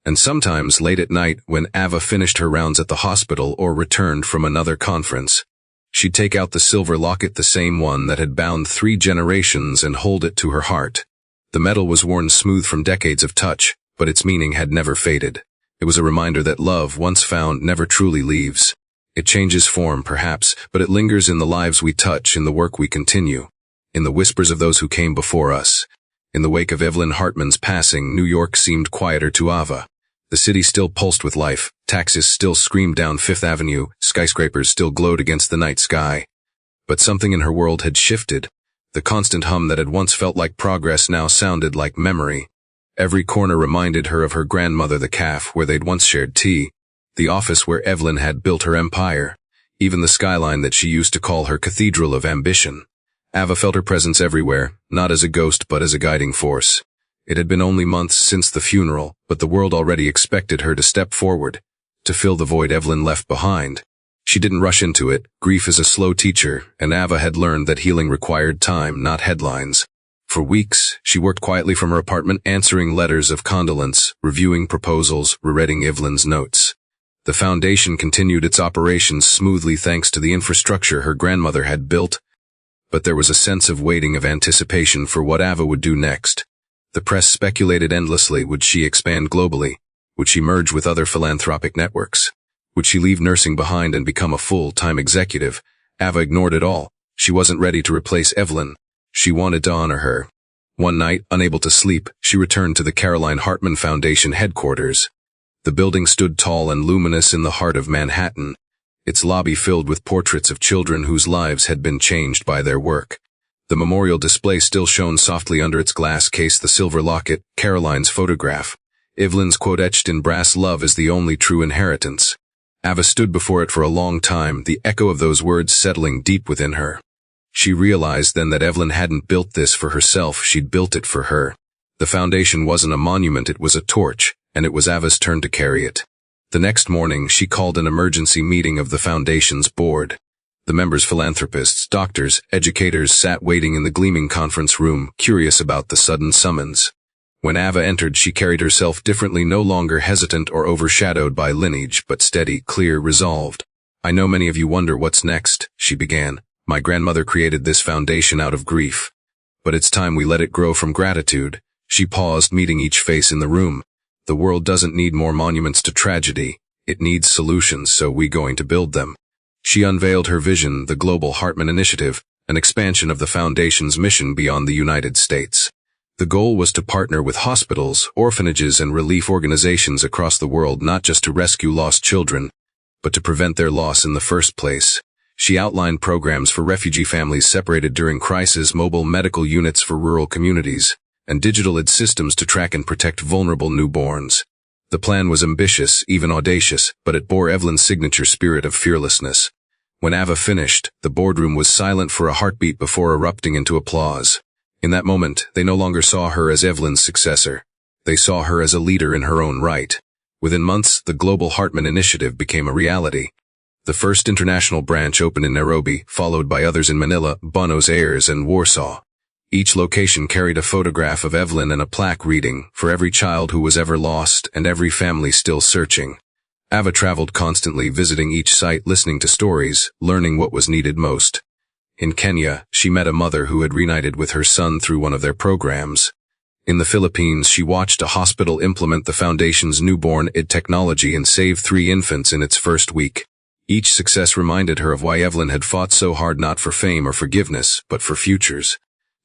And sometimes late at night, when Ava finished her rounds at the hospital or returned from another conference, she'd take out the silver locket, the same one that had bound 3 generations, and hold it to her heart. The metal was worn smooth from decades of touch, but its meaning had never faded. It was a reminder that love, once found, never truly leaves. It changes form, perhaps, but it lingers in the lives we touch, in the work we continue, in the whispers of those who came before us. In the wake of Evelyn Hartman's passing, New York seemed quieter to Ava. The city still pulsed with life, taxis still screamed down Fifth Avenue, skyscrapers still glowed against the night sky. But something in her world had shifted. The constant hum that had once felt like progress now sounded like memory. Every corner reminded her of her grandmother, the cafe where they'd once shared tea, the office where Evelyn had built her empire, even the skyline that she used to call her cathedral of ambition. Ava felt her presence everywhere, not as a ghost but as a guiding force. It had been only months since the funeral, but the world already expected her to step forward, to fill the void Evelyn left behind. She didn't rush into it. Grief is a slow teacher, and Ava had learned that healing required time, not headlines. For weeks, she worked quietly from her apartment, answering letters of condolence, reviewing proposals, rereading Evelyn's notes. The foundation continued its operations smoothly thanks to the infrastructure her grandmother had built, but there was a sense of waiting, of anticipation for what Ava would do next. The press speculated endlessly. Would she expand globally? Would she merge with other philanthropic networks? Would she leave nursing behind and become a full-time executive? Ava ignored it all. She wasn't ready to replace Evelyn. She wanted to honor her. One night, unable to sleep, she returned to the Caroline Hartman Foundation headquarters. The building stood tall and luminous in the heart of Manhattan, its lobby filled with portraits of children whose lives had been changed by their work. The memorial display still shone softly under its glass case, the silver locket, Caroline's photograph, Evelyn's quote etched in brass, "Love is the only true inheritance." Ava stood before it for a long time, the echo of those words settling deep within her. She realized then that Evelyn hadn't built this for herself, she'd built it for her. The foundation wasn't a monument, it was a torch, and it was Ava's turn to carry it. The next morning, she called an emergency meeting of the foundation's board. The members, philanthropists, doctors, educators, sat waiting in the gleaming conference room, curious about the sudden summons. When Ava entered, she carried herself differently, no longer hesitant or overshadowed by lineage, but steady, clear, resolved. "I know many of you wonder what's next," she began. "My grandmother created this foundation out of grief. But it's time we let it grow from gratitude." She paused, meeting each face in the room. "The world doesn't need more monuments to tragedy. It needs solutions, so we're going to build them." She unveiled her vision, the Global Hartman Initiative, an expansion of the foundation's mission beyond the United States. The goal was to partner with hospitals, orphanages, and relief organizations across the world, not just to rescue lost children, but to prevent their loss in the first place. She outlined programs for refugee families separated during crisis, mobile medical units for rural communities, and digital aid systems to track and protect vulnerable newborns. The plan was ambitious, even audacious, but it bore Evelyn's signature spirit of fearlessness. When Ava finished, the boardroom was silent for a heartbeat before erupting into applause. In that moment, they no longer saw her as Evelyn's successor. They saw her as a leader in her own right. Within months, the Global Hartman Initiative became a reality. The first international branch opened in Nairobi, followed by others in Manila, Buenos Aires, and Warsaw. Each location carried a photograph of Evelyn and a plaque reading, "For every child who was ever lost and every family still searching." Ava traveled constantly, visiting each site, listening to stories, learning what was needed most. In Kenya, she met a mother who had reunited with her son through one of their programs. In the Philippines, she watched a hospital implement the foundation's newborn aid technology and save 3 infants in its first week. Each success reminded her of why Evelyn had fought so hard, not for fame or forgiveness, but for futures.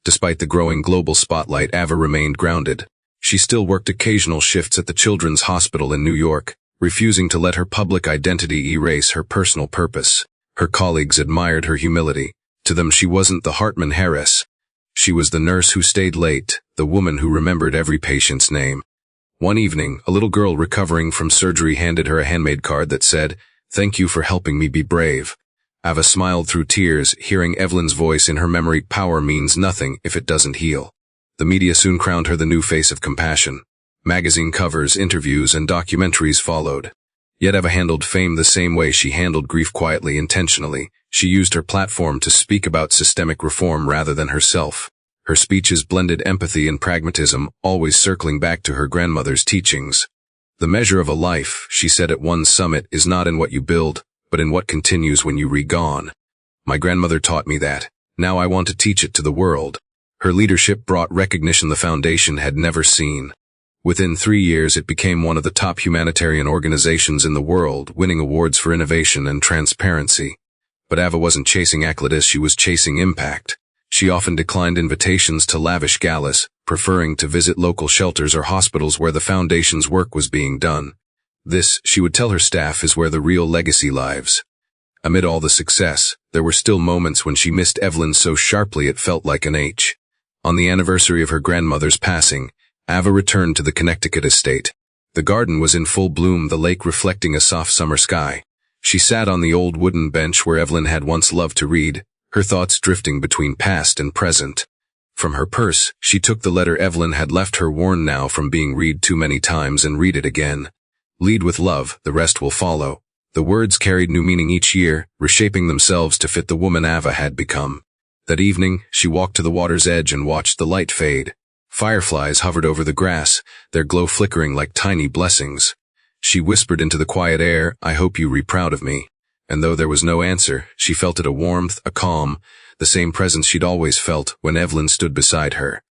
Despite the growing global spotlight, Ava remained grounded. She still worked occasional shifts at the Children's Hospital in New York, refusing to let her public identity erase her personal purpose. Her colleagues admired her humility. To them, she wasn't the Hartman heiress. She was the nurse who stayed late, the woman who remembered every patient's name. One evening, a little girl recovering from surgery handed her a handmade card that said, "Thank you for helping me be brave." Ava smiled through tears, hearing Evelyn's voice in her memory, "Power means nothing if it doesn't heal." The media soon crowned her the new face of compassion. Magazine covers, interviews, and documentaries followed. Yet Eva handled fame the same way she handled grief, quietly, intentionally. She used her platform to speak about systemic reform rather than herself. Her speeches blended empathy and pragmatism, always circling back to her grandmother's teachings. The measure of a life, she said at one summit, is not in what you build, but in what continues when you re-gone. My grandmother taught me that. Now I want to teach it to the world. Her leadership brought recognition the foundation had never seen. Within 3 years, it became one of the top humanitarian organizations in the world, winning awards for innovation and transparency. But Eva wasn't chasing accolades, she was chasing impact. She often declined invitations to lavish galas, preferring to visit local shelters or hospitals where the foundation's work was being done. This, she would tell her staff, is where the real legacy lives. Amid all the success, there were still moments when she missed Evelyn so sharply it felt like an H. On the anniversary of her grandmother's passing, Eva returned to the Connecticut estate. The garden was in full bloom, the lake reflecting a soft summer sky. She sat on the old wooden bench where Evelyn had once loved to read, her thoughts drifting between past and present. From her purse, she took the letter Evelyn had left her, worn now from being read too many times, and read it again. Lead with love, the rest will follow. The words carried new meaning each year, reshaping themselves to fit the woman Eva had become. That evening, she walked to the water's edge and watched the light fade. Fireflies hovered over the grass, their glow flickering like tiny blessings. She whispered into the quiet air, "I hope you re proud of me." And though there was no answer, she felt it, a warmth, a calm, the same presence she'd always felt when Evelyn stood beside her.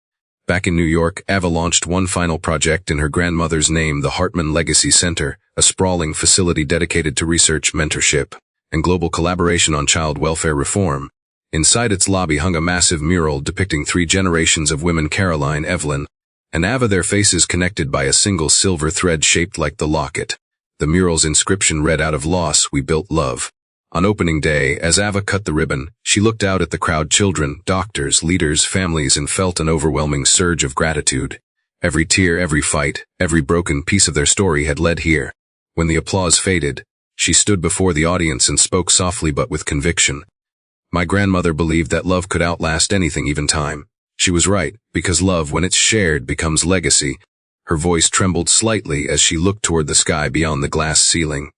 Back in New York, Eva launched one final project in her grandmother's name, the Hartman Legacy Center, a sprawling facility dedicated to research, mentorship, and global collaboration on child welfare reform. Inside its lobby hung a massive mural depicting 3 generations of women: Caroline, Evelyn, and Eva, their faces connected by a single silver thread shaped like the locket. The mural's inscription read, "Out of loss, we built love." On opening day, as Eva cut the ribbon, she looked out at the crowd: children, doctors, leaders, families, and felt an overwhelming surge of gratitude. Every tear, every fight, every broken piece of their story had led here. When the applause faded, she stood before the audience and spoke softly but with conviction. "My grandmother believed that love could outlast anything, even time. She was right, because love, when it's shared, becomes legacy." Her voice trembled slightly as she looked toward the sky beyond the glass ceiling.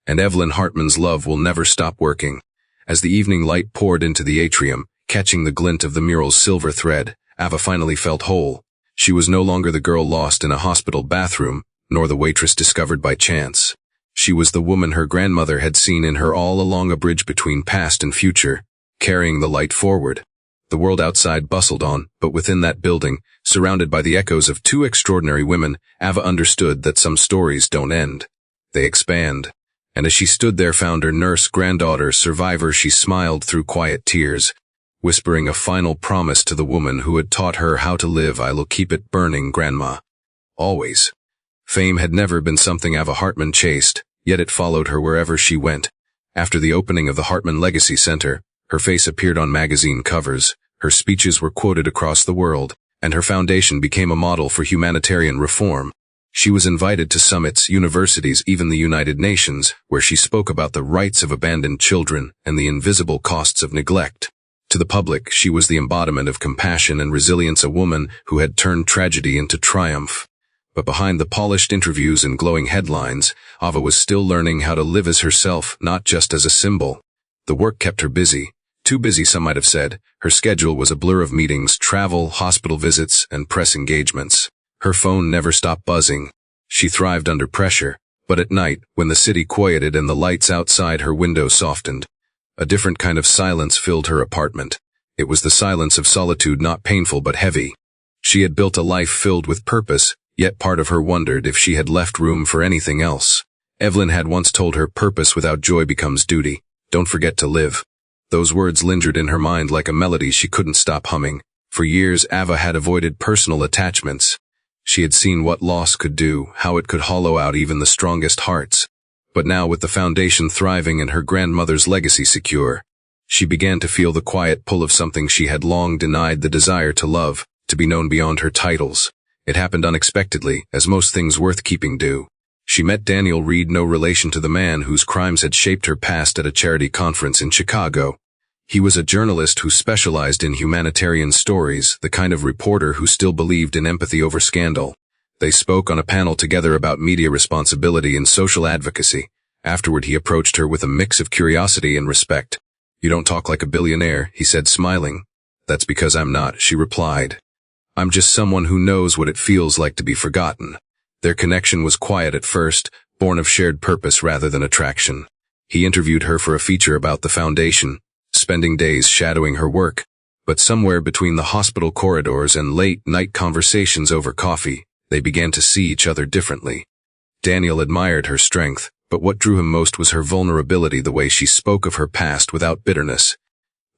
"And Evelyn Hartman's love will never stop working." As the evening light poured into the atrium, catching the glint of the mural's silver thread, Eva finally felt whole. She was no longer the girl lost in a hospital bathroom, nor the waitress discovered by chance. She was the woman her grandmother had seen in her all along, a bridge between past and future, carrying the light forward. The world outside bustled on, but within that building, surrounded by the echoes of 2 extraordinary women, Eva understood that some stories don't end. They expand. And as she stood there, founder, nurse, granddaughter, survivor, she smiled through quiet tears, whispering a final promise to the woman who had taught her how to live: "I'll keep it burning, Grandma. Always." Fame had never been something Eva Hartman chased, yet it followed her wherever she went. After the opening of the Hartman Legacy Center, her face appeared on magazine covers, her speeches were quoted across the world, and her foundation became a model for humanitarian reform. She was invited to summits, universities, even the United Nations, where she spoke about the rights of abandoned children and the invisible costs of neglect. To the public, she was the embodiment of compassion and resilience, a woman who had turned tragedy into triumph. But behind the polished interviews and glowing headlines, Eva was still learning how to live as herself, not just as a symbol. The work kept her busy. Too busy, some might have said. Her schedule was a blur of meetings, travel, hospital visits, and press engagements. Her phone never stopped buzzing. She thrived under pressure, but at night, when the city quieted and the lights outside her window softened, a different kind of silence filled her apartment. It was the silence of solitude, not painful but heavy. She had built a life filled with purpose, yet part of her wondered if she had left room for anything else. Evelyn had once told her, "Purpose without joy becomes duty. Don't forget to live." Those words lingered in her mind like a melody she couldn't stop humming. For years, Eva had avoided personal attachments. She had seen what loss could do, how it could hollow out even the strongest hearts. But now, with the foundation thriving and her grandmother's legacy secure, she began to feel the quiet pull of something she had long denied: the desire to love, to be known beyond her titles. It happened unexpectedly, as most things worth keeping do. She met Daniel Reed, no relation to the man whose crimes had shaped her past, at a charity conference in Chicago. He was a journalist who specialized in humanitarian stories, the kind of reporter who still believed in empathy over scandal. They spoke on a panel together about media responsibility and social advocacy. Afterward, he approached her with a mix of curiosity and respect. "You don't talk like a billionaire," he said, smiling. "That's because I'm not," she replied. "I'm just someone who knows what it feels like to be forgotten." Their connection was quiet at first, born of shared purpose rather than attraction. He interviewed her for a feature about the foundation, spending days shadowing her work. But somewhere between the hospital corridors and late-night conversations over coffee, they began to see each other differently. Daniel admired her strength, but what drew him most was her vulnerability, the way she spoke of her past without bitterness,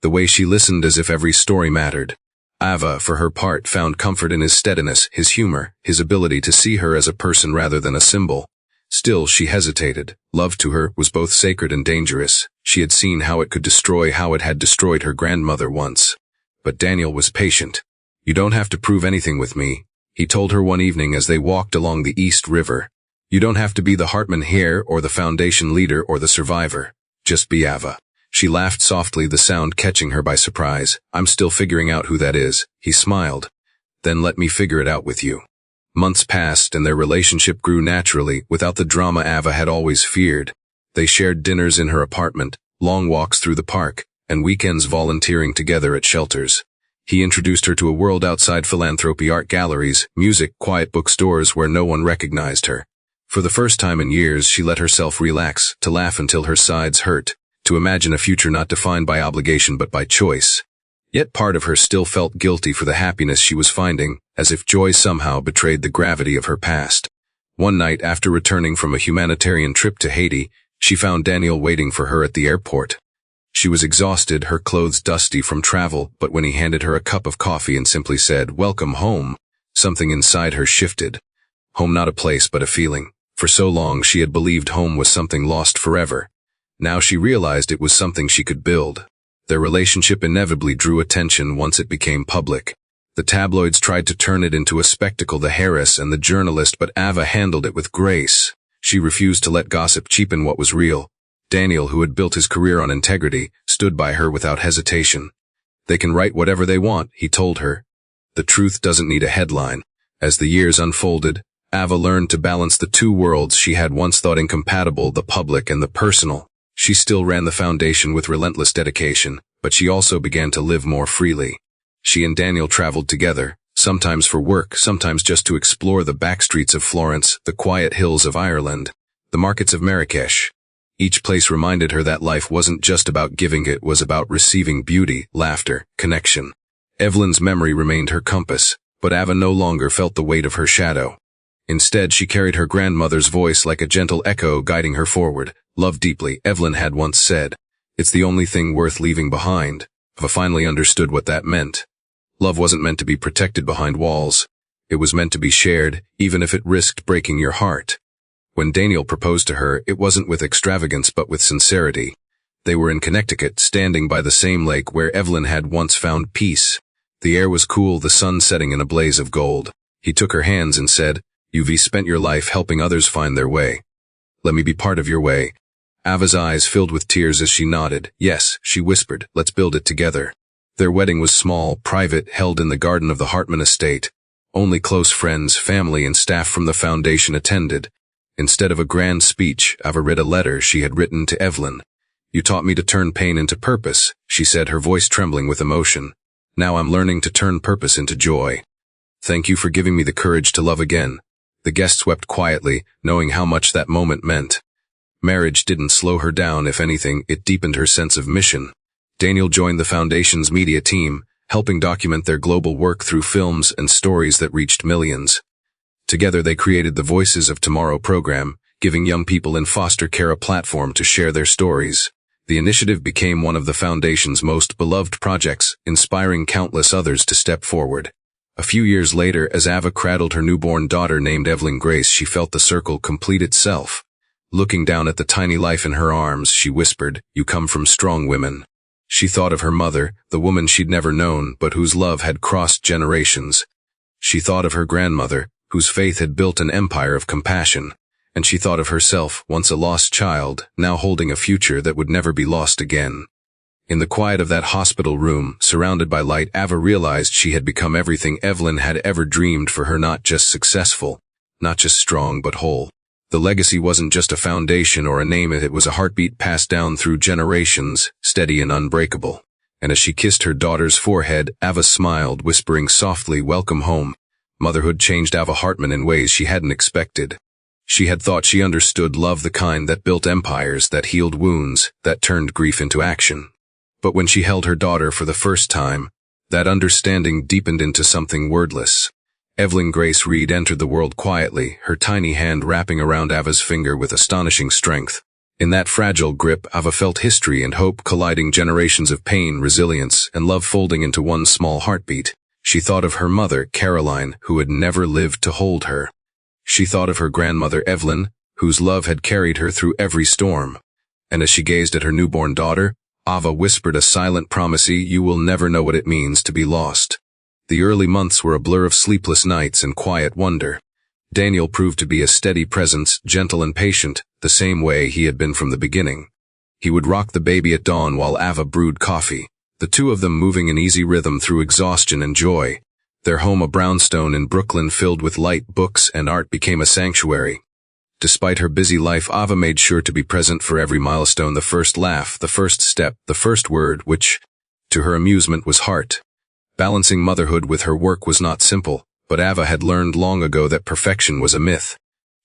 the way she listened as if every story mattered. Ava, for her part, found comfort in his steadiness, his humor, his ability to see her as a person rather than a symbol. Still, she hesitated. Love to her was both sacred and dangerous. She had seen how it could destroy how it had destroyed her grandmother once. But Daniel was patient. "You don't have to prove anything with me," he told her one evening as they walked along the East River. "You don't have to be the Hartman heir or the foundation leader or the survivor. Just be Ava." She laughed softly, the sound catching her by surprise. "I'm still figuring out who that is," he smiled. "Then let me figure it out with you." Months passed and their relationship grew naturally, without the drama Ava had always feared. They shared dinners in her apartment, long walks through the park, and weekends volunteering together at shelters. He introduced her to a world outside philanthropy, art galleries, music, quiet bookstores where no one recognized her. For the first time in years, she let herself relax, to laugh until her sides hurt, to imagine a future not defined by obligation but by choice. Yet part of her still felt guilty for the happiness she was finding, as if joy somehow betrayed the gravity of her past. One night, after returning from a humanitarian trip to Haiti, she found Daniel waiting for her at the airport. She was exhausted, her clothes dusty from travel, but when he handed her a cup of coffee and simply said, "Welcome home," something inside her shifted. Home, not a place but a feeling. For so long she had believed home was something lost forever. Now she realized it was something she could build. Their relationship inevitably drew attention once it became public. The tabloids tried to turn it into a spectacle, the Harris and the journalist, but Ava handled it with grace. She refused to let gossip cheapen what was real. Daniel, who had built his career on integrity, stood by her without hesitation. "They can write whatever they want," he told her. "The truth doesn't need a headline." As the years unfolded, Ava learned to balance the two worlds she had once thought incompatible, the public and the personal. She still ran the foundation with relentless dedication, but she also began to live more freely. She and Daniel traveled together, sometimes for work, sometimes just to explore the backstreets of Florence, the quiet hills of Ireland, the markets of Marrakesh. Each place reminded her that life wasn't just about giving, it was about receiving beauty, laughter, connection. Evelyn's memory remained her compass, but Ava no longer felt the weight of her shadow. Instead, she carried her grandmother's voice like a gentle echo guiding her forward. "Love deeply," Evelyn had once said. "It's the only thing worth leaving behind." Ava finally understood what that meant. Love wasn't meant to be protected behind walls. It was meant to be shared, even if it risked breaking your heart. When Daniel proposed to her, it wasn't with extravagance but with sincerity. They were in Connecticut, standing by the same lake where Evelyn had once found peace. The air was cool, the sun setting in a blaze of gold. He took her hands and said, "You've spent your life helping others find their way. Let me be part of your way." Ava's eyes filled with tears as she nodded. "Yes," she whispered, "let's build it together." Their wedding was small, private, held in the garden of the Hartman estate. Only close friends, family, and staff from the foundation attended. Instead of a grand speech, Ava read a letter she had written to Evelyn. "You taught me to turn pain into purpose," she said, her voice trembling with emotion. "Now I'm learning to turn purpose into joy. Thank you for giving me the courage to love again." The guests wept quietly, knowing how much that moment meant. Marriage didn't slow her down, if anything, it deepened her sense of mission. Daniel joined the foundation's media team, helping document their global work through films and stories that reached millions. Together they created the Voices of Tomorrow program, giving young people in foster care a platform to share their stories. The initiative became one of the foundation's most beloved projects, inspiring countless others to step forward. A few years later, as Ava cradled her newborn daughter named Evelyn Grace, she felt the circle complete itself. Looking down at the tiny life in her arms, she whispered, "You come from strong women." She thought of her mother, the woman she'd never known, but whose love had crossed generations. She thought of her grandmother, whose faith had built an empire of compassion. And she thought of herself, once a lost child, now holding a future that would never be lost again. In the quiet of that hospital room, surrounded by light, Ava realized she had become everything Evelyn had ever dreamed for her. Not just successful, not just strong, but whole. The legacy wasn't just a foundation or a name, it was a heartbeat passed down through generations, steady and unbreakable. And as she kissed her daughter's forehead, Ava smiled, whispering softly, "Welcome home." Motherhood changed Ava Hartman in ways she hadn't expected. She had thought she understood love, the kind that built empires, that healed wounds, that turned grief into action. But when she held her daughter for the first time, that understanding deepened into something wordless. Evelyn Grace Reed entered the world quietly, her tiny hand wrapping around Ava's finger with astonishing strength. In that fragile grip, Ava felt history and hope colliding, generations of pain, resilience, and love folding into one small heartbeat. She thought of her mother, Caroline, who had never lived to hold her. She thought of her grandmother, Evelyn, whose love had carried her through every storm. And as she gazed at her newborn daughter, Ava whispered a silent promise: "You will never know what it means to be lost." The early months were a blur of sleepless nights and quiet wonder. Daniel proved to be a steady presence, gentle and patient, the same way he had been from the beginning. He would rock the baby at dawn while Ava brewed coffee, the two of them moving in easy rhythm through exhaustion and joy. Their home, a brownstone in Brooklyn filled with light, books, and art, became a sanctuary. Despite her busy life, Ava made sure to be present for every milestone: the first laugh, the first step, the first word, which, to her amusement, was heart. Balancing motherhood with her work was not simple, but Ava had learned long ago that perfection was a myth.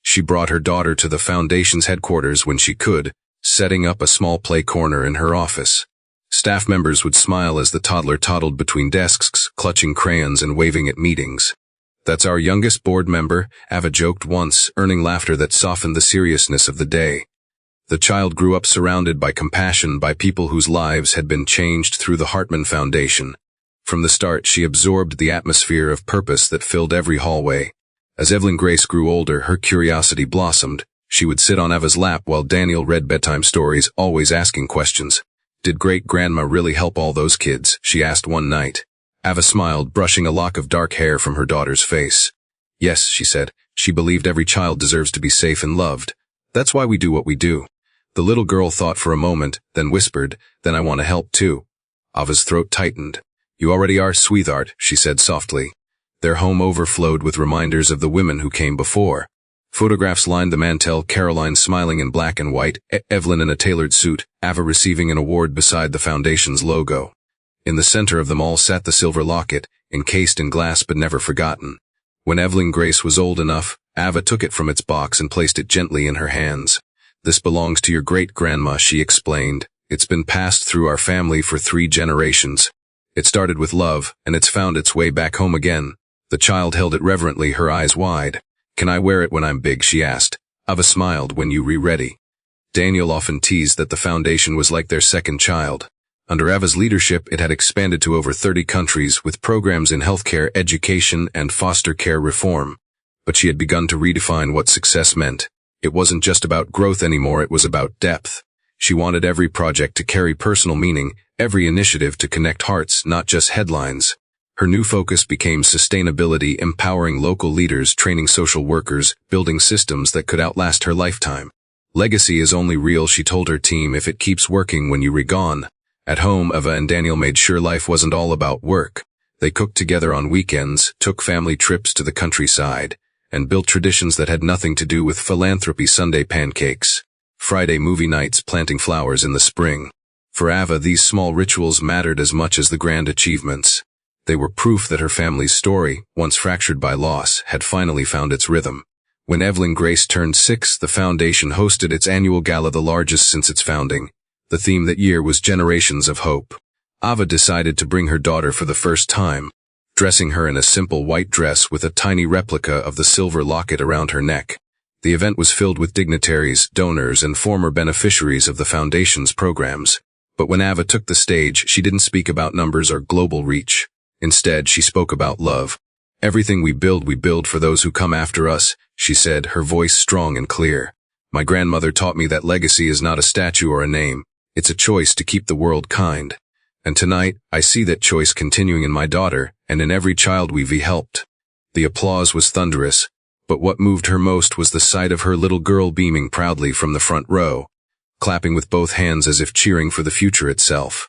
She brought her daughter to the Foundation's headquarters when she could, setting up a small play corner in her office. Staff members would smile as the toddler toddled between desks, clutching crayons and waving at meetings. "That's our youngest board member," Ava joked once, earning laughter that softened the seriousness of the day. The child grew up surrounded by compassion, by people whose lives had been changed through the Hartman Foundation. From the start, she absorbed the atmosphere of purpose that filled every hallway. As Evelyn Grace grew older, her curiosity blossomed. She would sit on Ava's lap while Daniel read bedtime stories, always asking questions. "Did great-grandma really help all those kids?" she asked one night. Ava smiled, brushing a lock of dark hair from her daughter's face. "Yes," she said. "She believed every child deserves to be safe and loved. That's why we do what we do." The little girl thought for a moment, then whispered, "Then I want to help too." Ava's throat tightened. "You already are, sweetheart," she said softly. Their home overflowed with reminders of the women who came before. Photographs lined the mantel: Caroline smiling in black and white, Evelyn in a tailored suit, Ava receiving an award beside the Foundation's logo. In the center of them all sat the silver locket, encased in glass but never forgotten. When Evelyn Grace was old enough, Ava took it from its box and placed it gently in her hands. "This belongs to your great-grandma," she explained. "It's been passed through our family for 3 generations. It started with love, and it's found its way back home again." The child held it reverently, her eyes wide. "Can I wear it when I'm big?" she asked. Ava smiled. "When you're ready." Daniel often teased that the Foundation was like their second child. Under Ava's leadership, it had expanded to over 30 countries, with programs in healthcare, education, and foster care reform. But she had begun to redefine what success meant. It wasn't just about growth anymore, it was about depth. She wanted every project to carry personal meaning, every initiative to connect hearts, not just headlines. Her new focus became sustainability, empowering local leaders, training social workers, building systems that could outlast her lifetime. "Legacy is only real," she told her team, "if it keeps working when you're gone." At home, Ava and Daniel made sure life wasn't all about work. They cooked together on weekends, took family trips to the countryside, and built traditions that had nothing to do with philanthropy: Sunday pancakes, Friday movie nights, planting flowers in the spring. For Ava, these small rituals mattered as much as the grand achievements. They were proof that her family's story, once fractured by loss, had finally found its rhythm. When Evelyn Grace turned 6, the Foundation hosted its annual gala, the largest since its founding. The theme that year was Generations of Hope. Ava decided to bring her daughter for the first time, dressing her in a simple white dress with a tiny replica of the silver locket around her neck. The event was filled with dignitaries, donors, and former beneficiaries of the Foundation's programs. But when Ava took the stage, she didn't speak about numbers or global reach. Instead, she spoke about love. "Everything we build for those who come after us," she said, her voice strong and clear. "My grandmother taught me that legacy is not a statue or a name. It's a choice to keep the world kind. And tonight, I see that choice continuing in my daughter and in every child we've helped." The applause was thunderous, but what moved her most was the sight of her little girl beaming proudly from the front row, clapping with both hands as if cheering for the future itself.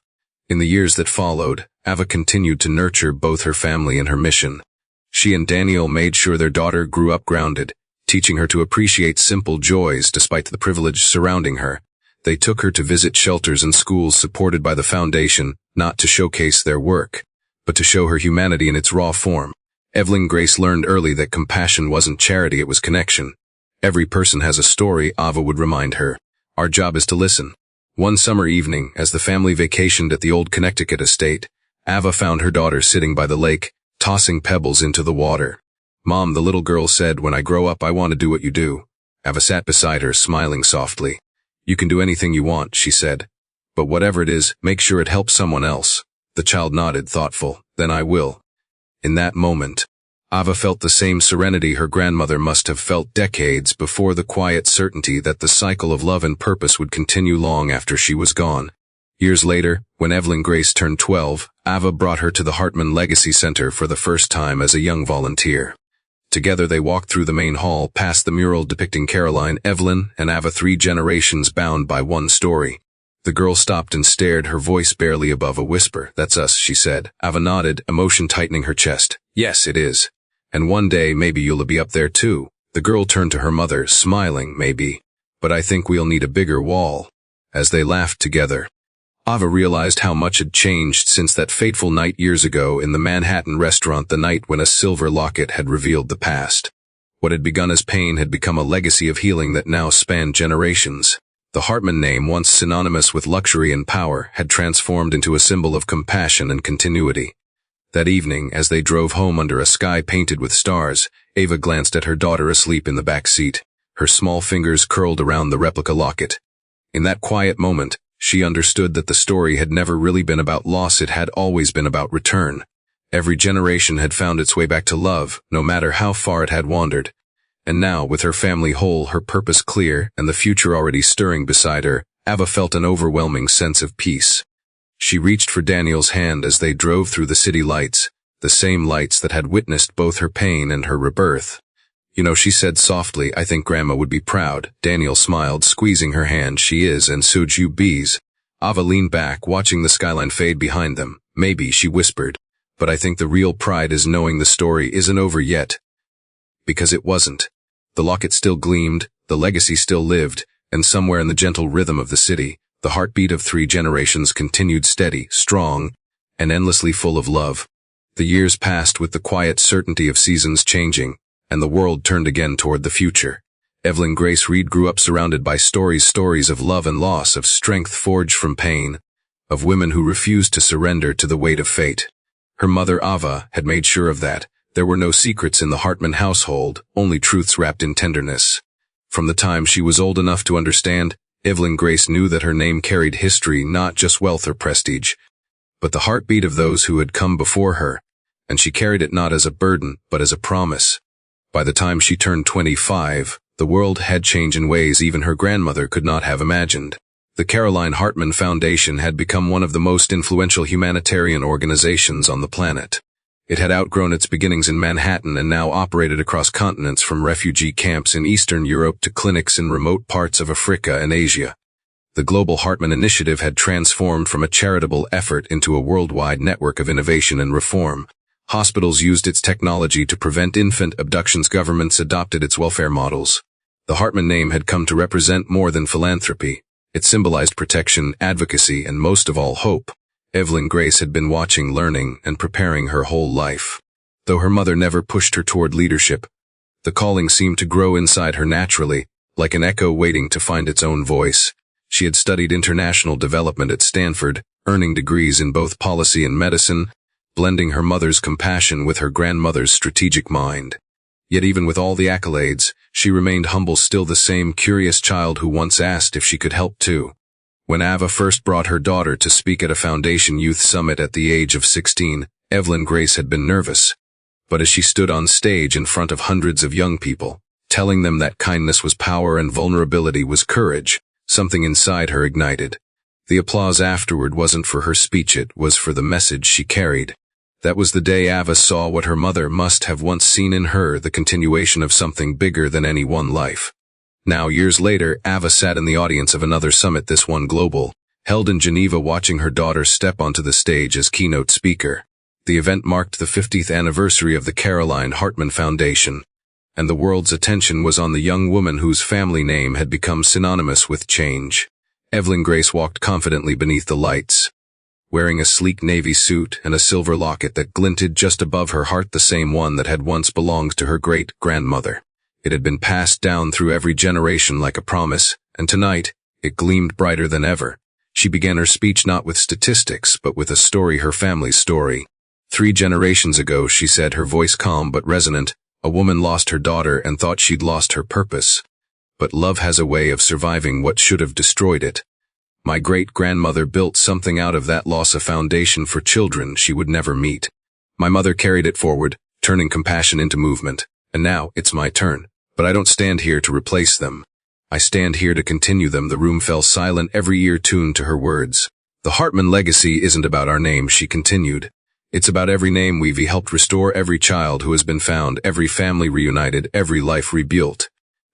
In the years that followed, Ava continued to nurture both her family and her mission. She and Daniel made sure their daughter grew up grounded, teaching her to appreciate simple joys despite the privilege surrounding her. They took her to visit shelters and schools supported by the foundation, not to showcase their work, but to show her humanity in its raw form. Evelyn Grace learned early that compassion wasn't charity, it was connection. Every person has a story, Ava would remind her. Our job is to listen. One summer evening, as the family vacationed at the old Connecticut estate, Ava found her daughter sitting by the lake, tossing pebbles into the water. "Mom," the little girl said, "when I grow up I want to do what you do." Ava sat beside her, smiling softly. "You can do anything you want," she said. "But whatever it is, make sure it helps someone else." The child nodded, thoughtful. "Then I will." In that moment, Ava felt the same serenity her grandmother must have felt decades before, the quiet certainty that the cycle of love and purpose would continue long after she was gone. Years later, when Evelyn Grace turned 12, Ava brought her to the Hartman Legacy Center for the first time as a young volunteer. Together they walked through the main hall, past the mural depicting Caroline, Evelyn, and Ava, 3 generations bound by one story. The girl stopped and stared, her voice barely above a whisper. "That's us," she said. Ava nodded, emotion tightening her chest. "Yes, it is. And one day maybe you'll be up there too." The girl turned to her mother, smiling. "Maybe. But I think we'll need a bigger wall." As they laughed together, Ava realized how much had changed since that fateful night years ago in the Manhattan restaurant, the night when a silver locket had revealed the past. What had begun as pain had become a legacy of healing that now spanned generations. The Hartman name, once synonymous with luxury and power, had transformed into a symbol of compassion and continuity. That evening, as they drove home under a sky painted with stars, Ava glanced at her daughter asleep in the back seat, her small fingers curled around the replica locket. In that quiet moment, she understood that the story had never really been about loss, it had always been about return. Every generation had found its way back to love, no matter how far it had wandered. And now, with her family whole, her purpose clear, and the future already stirring beside her, Ava felt an overwhelming sense of peace. She reached for Daniel's hand as they drove through the city lights, the same lights that had witnessed both her pain and her rebirth. "You know," she said softly, "I think Grandma would be proud." Daniel smiled, squeezing her hand. "She is, and so'd you bees." Ava leaned back, watching the skyline fade behind them. "Maybe," she whispered, "but I think the real pride is knowing the story isn't over yet." Because it wasn't. The locket still gleamed, the legacy still lived, and somewhere in the gentle rhythm of the city, the heartbeat of 3 generations continued steady, strong, and endlessly full of love. The years passed with the quiet certainty of seasons changing, and the world turned again toward the future. Evelyn Grace Reed grew up surrounded by stories of love and loss, of strength forged from pain, of women who refused to surrender to the weight of fate. Her mother, Ava, had made sure of that. There were no secrets in the Hartman household, only truths wrapped in tenderness. From the time she was old enough to understand, Evelyn Grace knew that her name carried history, not just wealth or prestige, but the heartbeat of those who had come before her, and she carried it not as a burden, but as a promise. By the time she turned 25, the world had changed in ways even her grandmother could not have imagined. The Caroline Hartman Foundation had become one of the most influential humanitarian organizations on the planet. It had outgrown its beginnings in Manhattan and now operated across continents, from refugee camps in Eastern Europe to clinics in remote parts of Africa and Asia. The Global Hartman Initiative had transformed from a charitable effort into a worldwide network of innovation and reform. Hospitals used its technology to prevent infant abductions. Governments adopted its welfare models. The Hartman name had come to represent more than philanthropy. It symbolized protection, advocacy, and most of all, hope. Evelyn Grace had been watching, learning, and preparing her whole life. Though her mother never pushed her toward leadership, the calling seemed to grow inside her naturally, like an echo waiting to find its own voice. She had studied international development at Stanford, earning degrees in both policy and medicine, blending her mother's compassion with her grandmother's strategic mind. Yet even with all the accolades, she remained humble, still the same curious child who once asked if she could help too. When Ava first brought her daughter to speak at a Foundation Youth Summit at the age of 16, Evelyn Grace had been nervous. But as she stood on stage in front of hundreds of young people, telling them that kindness was power and vulnerability was courage, something inside her ignited. The applause afterward wasn't for her speech, it was for the message she carried. That was the day Ava saw what her mother must have once seen in her, the continuation of something bigger than any one life. Now, years later, Ava sat in the audience of another summit, this one global, held in Geneva watching her daughter step onto the stage as keynote speaker. The event marked the 50th anniversary of the Caroline Hartman Foundation, and the world's attention was on the young woman whose family name had become synonymous with change. Evelyn Grace walked confidently beneath the lights, wearing a sleek navy suit and a silver locket that glinted just above her heart, the same one that had once belonged to her great-grandmother. It had been passed down through every generation like a promise, and tonight, it gleamed brighter than ever. She began her speech not with statistics, but with a story, her family's story. 3 generations ago, she said, her voice calm but resonant, a woman lost her daughter and thought she'd lost her purpose. But love has a way of surviving what should have destroyed it. My great-grandmother built something out of that loss, a foundation for children she would never meet. My mother carried it forward, turning compassion into movement. And now, it's my turn. But I don't stand here to replace them. I stand here to continue them. The room fell silent, every ear tuned to her words. The Hartman legacy isn't about our name, she continued. It's about every name we've helped restore, every child who has been found, every family reunited, every life rebuilt.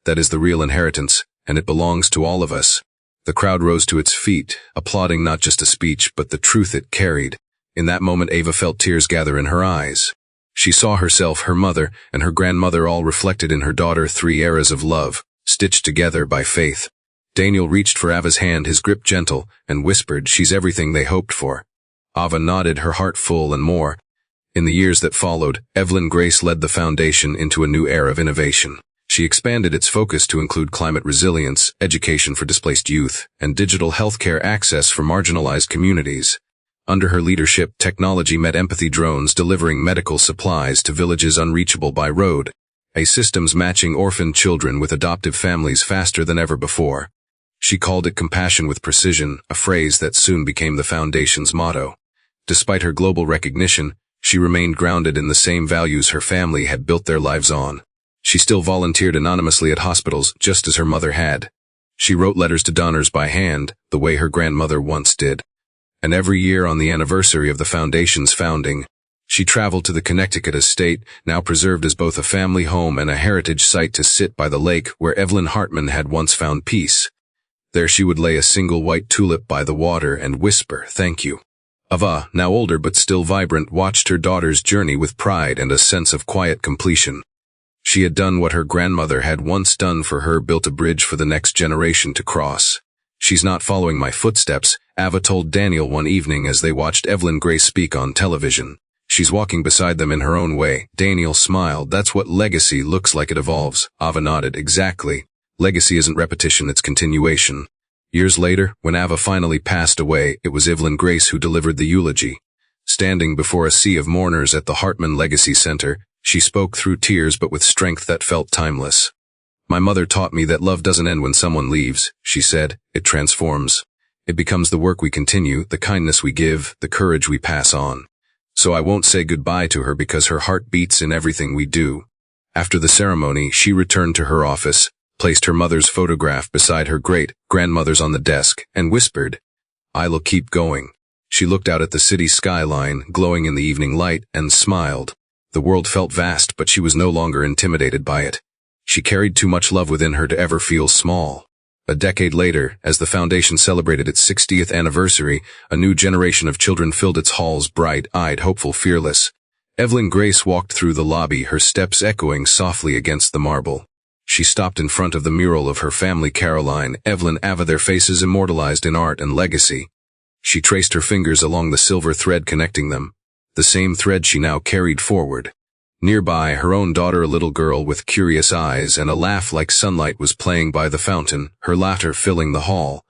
That is the real inheritance, and it belongs to all of us. The crowd rose to its feet, applauding not just a speech, but the truth it carried. In that moment, Ava felt tears gather in her eyes. She saw herself, her mother, and her grandmother all reflected in her daughter, 3 eras of love, stitched together by faith. Daniel reached for Ava's hand, his grip gentle, and whispered, "She's everything they hoped for." Ava nodded, her heart full and more. In the years that followed, Evelyn Grace led the foundation into a new era of innovation. She expanded its focus to include climate resilience, education for displaced youth, and digital healthcare access for marginalized communities. Under her leadership, technology met empathy, drones delivering medical supplies to villages unreachable by road, a systems matching orphaned children with adoptive families faster than ever before. She called it compassion with precision, a phrase that soon became the foundation's motto. Despite her global recognition, she remained grounded in the same values her family had built their lives on. She still volunteered anonymously at hospitals, just as her mother had. She wrote letters to donors by hand, the way her grandmother once did. And every year on the anniversary of the foundation's founding, she traveled to the Connecticut estate, now preserved as both a family home and a heritage site, to sit by the lake where Evelyn Hartman had once found peace. There she would lay a single white tulip by the water and whisper, "Thank you." Ava, now older but still vibrant, watched her daughter's journey with pride and a sense of quiet completion. She had done what her grandmother had once done for her, built a bridge for the next generation to cross. "She's not following my footsteps," Ava told Daniel one evening as they watched Evelyn Grace speak on television. "She's walking beside them in her own way." Daniel smiled. "That's what legacy looks like, it evolves." Ava nodded. "Exactly. Legacy isn't repetition, it's continuation." Years later, when Ava finally passed away, it was Evelyn Grace who delivered the eulogy. Standing before a sea of mourners at the Hartman Legacy Center, she spoke through tears but with strength that felt timeless. "My mother taught me that love doesn't end when someone leaves," she said. "It transforms. It becomes the work we continue, the kindness we give, the courage we pass on. So I won't say goodbye to her because her heart beats in everything we do." After the ceremony, she returned to her office, placed her mother's photograph beside her great-grandmother's on the desk, and whispered, "I'll keep going." She looked out at the city skyline, glowing in the evening light, and smiled. The world felt vast, but she was no longer intimidated by it. She carried too much love within her to ever feel small. A decade later, as the foundation celebrated its 60th anniversary, a new generation of children filled its halls, bright-eyed, hopeful, fearless. Evelyn Grace walked through the lobby, her steps echoing softly against the marble. She stopped in front of the mural of her family, Caroline, Evelyn, Ava, their faces immortalized in art and legacy. She traced her fingers along the silver thread connecting them, the same thread she now carried forward. Nearby, her own daughter, a little girl with curious eyes and a laugh like sunlight, was playing by the fountain, her laughter filling the hall.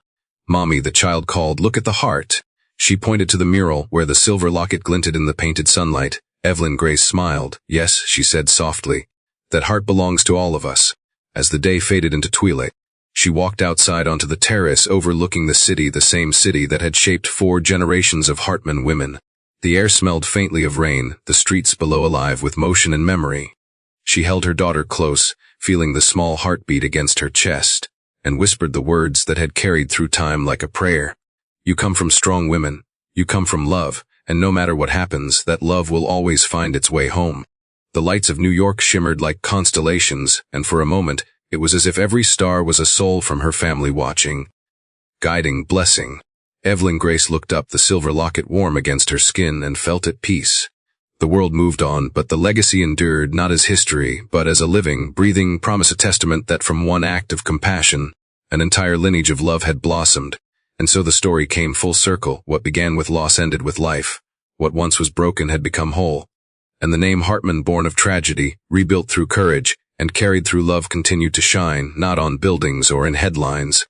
"Mommy," the child called, "look at the heart." She pointed to the mural where the silver locket glinted in the painted sunlight. Evelyn Grace smiled. "Yes," she said softly. "That heart belongs to all of us." As the day faded into twilight, she walked outside onto the terrace overlooking the city, the same city that had shaped 4 generations of Hartman women. The air smelled faintly of rain, the streets below alive with motion and memory. She held her daughter close, feeling the small heartbeat against her chest, and whispered the words that had carried through time like a prayer. "You come from strong women. You come from love, and no matter what happens, that love will always find its way home." The lights of New York shimmered like constellations, and for a moment, it was as if every star was a soul from her family watching, guiding, blessing. Evelyn Grace looked up, the silver locket warm against her skin, and felt at peace. The world moved on, but the legacy endured, not as history, but as a living, breathing promise, a testament that from one act of compassion, an entire lineage of love had blossomed. And so the story came full circle. What began with loss ended with life. What once was broken had become whole. And the name Hartman, born of tragedy, rebuilt through courage, and carried through love, continued to shine, not on buildings or in headlines,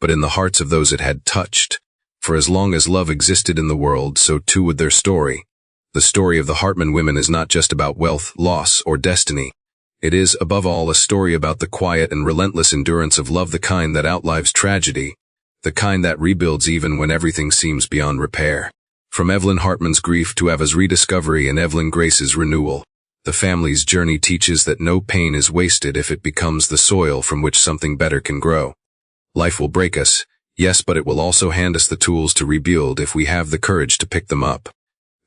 but in the hearts of those it had touched. For as long as love existed in the world, so too would their story. The story of the Hartman women is not just about wealth, loss, or destiny. It is, above all, a story about the quiet and relentless endurance of love, the kind that outlives tragedy, the kind that rebuilds even when everything seems beyond repair. From Evelyn Hartman's grief to Ava's rediscovery and Evelyn Grace's renewal, the family's journey teaches that no pain is wasted if it becomes the soil from which something better can grow. Life will break us, yes, but it will also hand us the tools to rebuild if we have the courage to pick them up.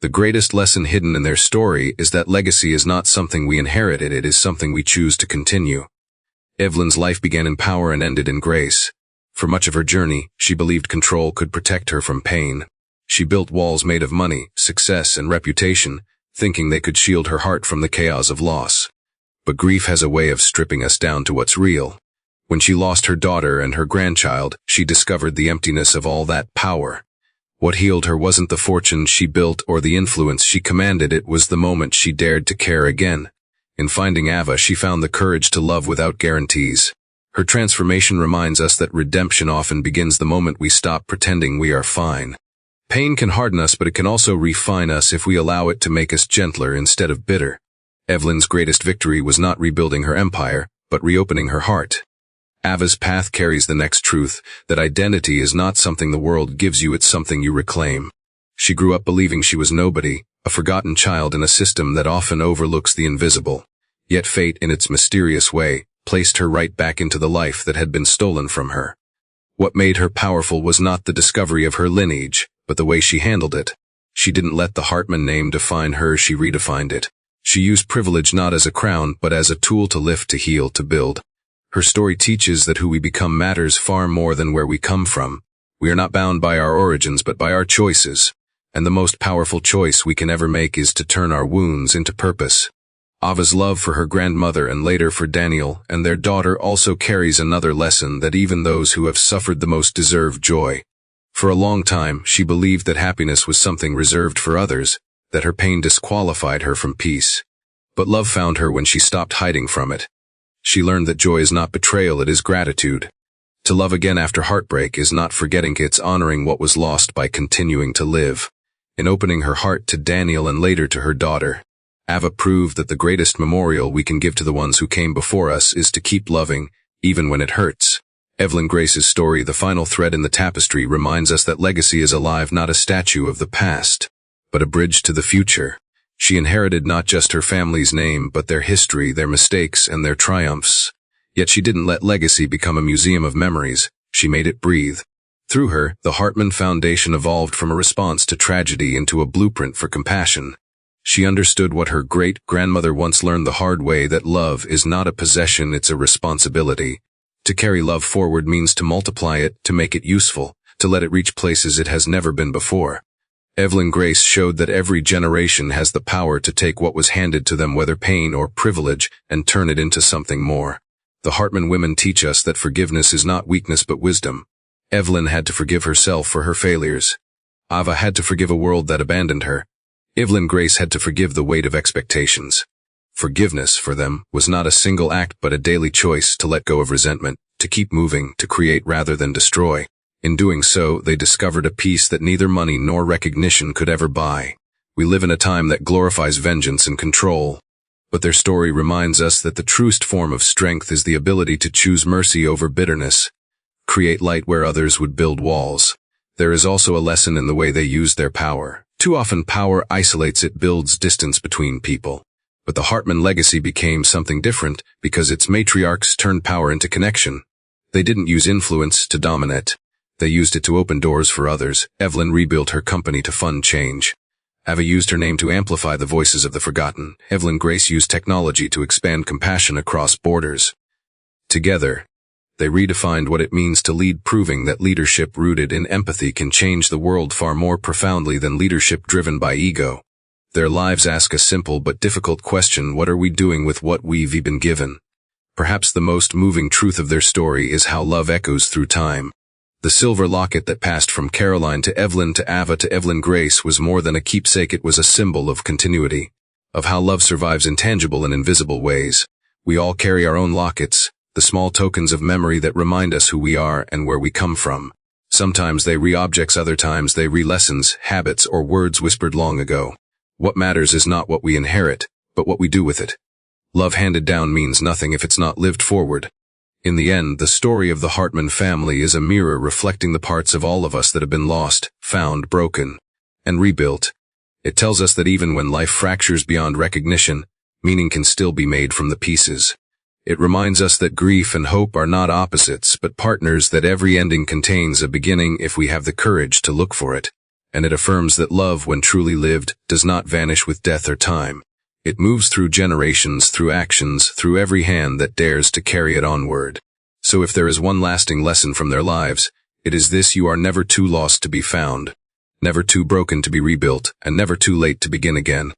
The greatest lesson hidden in their story is that legacy is not something we inherited, it is something we choose to continue. Evelyn's life began in power and ended in grace. For much of her journey, she believed control could protect her from pain. She built walls made of money, success, and reputation, thinking they could shield her heart from the chaos of loss. But grief has a way of stripping us down to what's real. When she lost her daughter and her grandchild, she discovered the emptiness of all that power. What healed her wasn't the fortune she built or the influence she commanded, it was the moment she dared to care again. In finding Ava, she found the courage to love without guarantees. Her transformation reminds us that redemption often begins the moment we stop pretending we are fine. Pain can harden us, but it can also refine us if we allow it to make us gentler instead of bitter. Evelyn's greatest victory was not rebuilding her empire, but reopening her heart. Ava's path carries the next truth, that identity is not something the world gives you, it's something you reclaim. She grew up believing she was nobody, a forgotten child in a system that often overlooks the invisible. Yet fate, in its mysterious way, placed her right back into the life that had been stolen from her. What made her powerful was not the discovery of her lineage, but the way she handled it. She didn't let the Hartman name define her, she redefined it. She used privilege not as a crown, but as a tool to lift, to heal, to build. Her story teaches that who we become matters far more than where we come from. We are not bound by our origins, but by our choices. And the most powerful choice we can ever make is to turn our wounds into purpose. Ava's love for her grandmother and later for Daniel and their daughter also carries another lesson, that even those who have suffered the most deserve joy. For a long time, she believed that happiness was something reserved for others, that her pain disqualified her from peace. But love found her when she stopped hiding from it. She learned that joy is not betrayal, it is gratitude. To love again after heartbreak is not forgetting, it's honoring what was lost by continuing to live. In opening her heart to Daniel and later to her daughter, Ava proved that the greatest memorial we can give to the ones who came before us is to keep loving, even when it hurts. Evelyn Grace's story, the final thread in the tapestry, reminds us that legacy is alive, not a statue of the past, but a bridge to the future. She inherited not just her family's name, but their history, their mistakes, and their triumphs. Yet she didn't let legacy become a museum of memories, she made it breathe. Through her, the Hartman Foundation evolved from a response to tragedy into a blueprint for compassion. She understood what her great-grandmother once learned the hard way, that love is not a possession, it's a responsibility. To carry love forward means to multiply it, to make it useful, to let it reach places it has never been before. Evelyn Grace showed that every generation has the power to take what was handed to them, whether pain or privilege, and turn it into something more. The Hartman women teach us that forgiveness is not weakness but wisdom. Evelyn had to forgive herself for her failures. Ava had to forgive a world that abandoned her. Evelyn Grace had to forgive the weight of expectations. Forgiveness, for them, was not a single act but a daily choice to let go of resentment, to keep moving, to create rather than destroy. In doing so, they discovered a peace that neither money nor recognition could ever buy. We live in a time that glorifies vengeance and control. But their story reminds us that the truest form of strength is the ability to choose mercy over bitterness, create light where others would build walls. There is also a lesson in the way they use their power. Too often power isolates, it builds distance between people. But the Hartman legacy became something different because its matriarchs turned power into connection. They didn't use influence to dominate. They used it to open doors for others. Evelyn rebuilt her company to fund change. Ava used her name to amplify the voices of the forgotten. Evelyn Grace used technology to expand compassion across borders. Together, They redefined what it means to lead, proving that leadership rooted in empathy can change the world far more profoundly than leadership driven by ego. Their lives ask a simple but difficult question: what are we doing with what we've been given? Perhaps the most moving truth of their story is how love echoes through time. The silver locket that passed from Caroline to Evelyn to Ava to Evelyn Grace was more than a keepsake. It was a symbol of continuity, of how love survives in tangible and invisible ways. We all carry our own lockets, the small tokens of memory that remind us who we are and where we come from. Sometimes they re-objects, other times they re-lessons, habits, or words whispered long ago. What matters is not what we inherit, but what we do with it. Love handed down means nothing if it's not lived forward. In the end, the story of the Hartman family is a mirror reflecting the parts of all of us that have been lost, found, broken, and rebuilt. It tells us that even when life fractures beyond recognition, meaning can still be made from the pieces. It reminds us that grief and hope are not opposites, but partners, that every ending contains a beginning if we have the courage to look for it. And it affirms that love, when truly lived, does not vanish with death or time. It moves through generations, through actions, through every hand that dares to carry it onward. So if there is one lasting lesson from their lives, it is this: you are never too lost to be found, never too broken to be rebuilt, and never too late to begin again.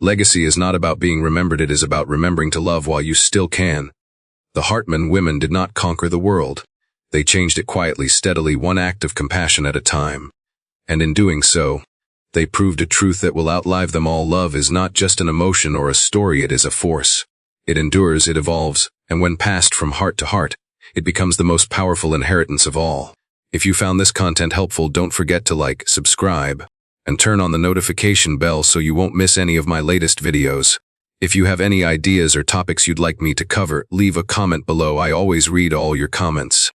Legacy is not about being remembered, it is about remembering to love while you still can. The Hartman women did not conquer the world. They changed it quietly, steadily, one act of compassion at a time. And in doing so, they proved a truth that will outlive them all. Love is not just an emotion or a story, it is a force. It endures, it evolves, and when passed from heart to heart, it becomes the most powerful inheritance of all. If you found this content helpful, don't forget to like, subscribe, and turn on the notification bell so you won't miss any of my latest videos. If you have any ideas or topics you'd like me to cover, leave a comment below. I always read all your comments.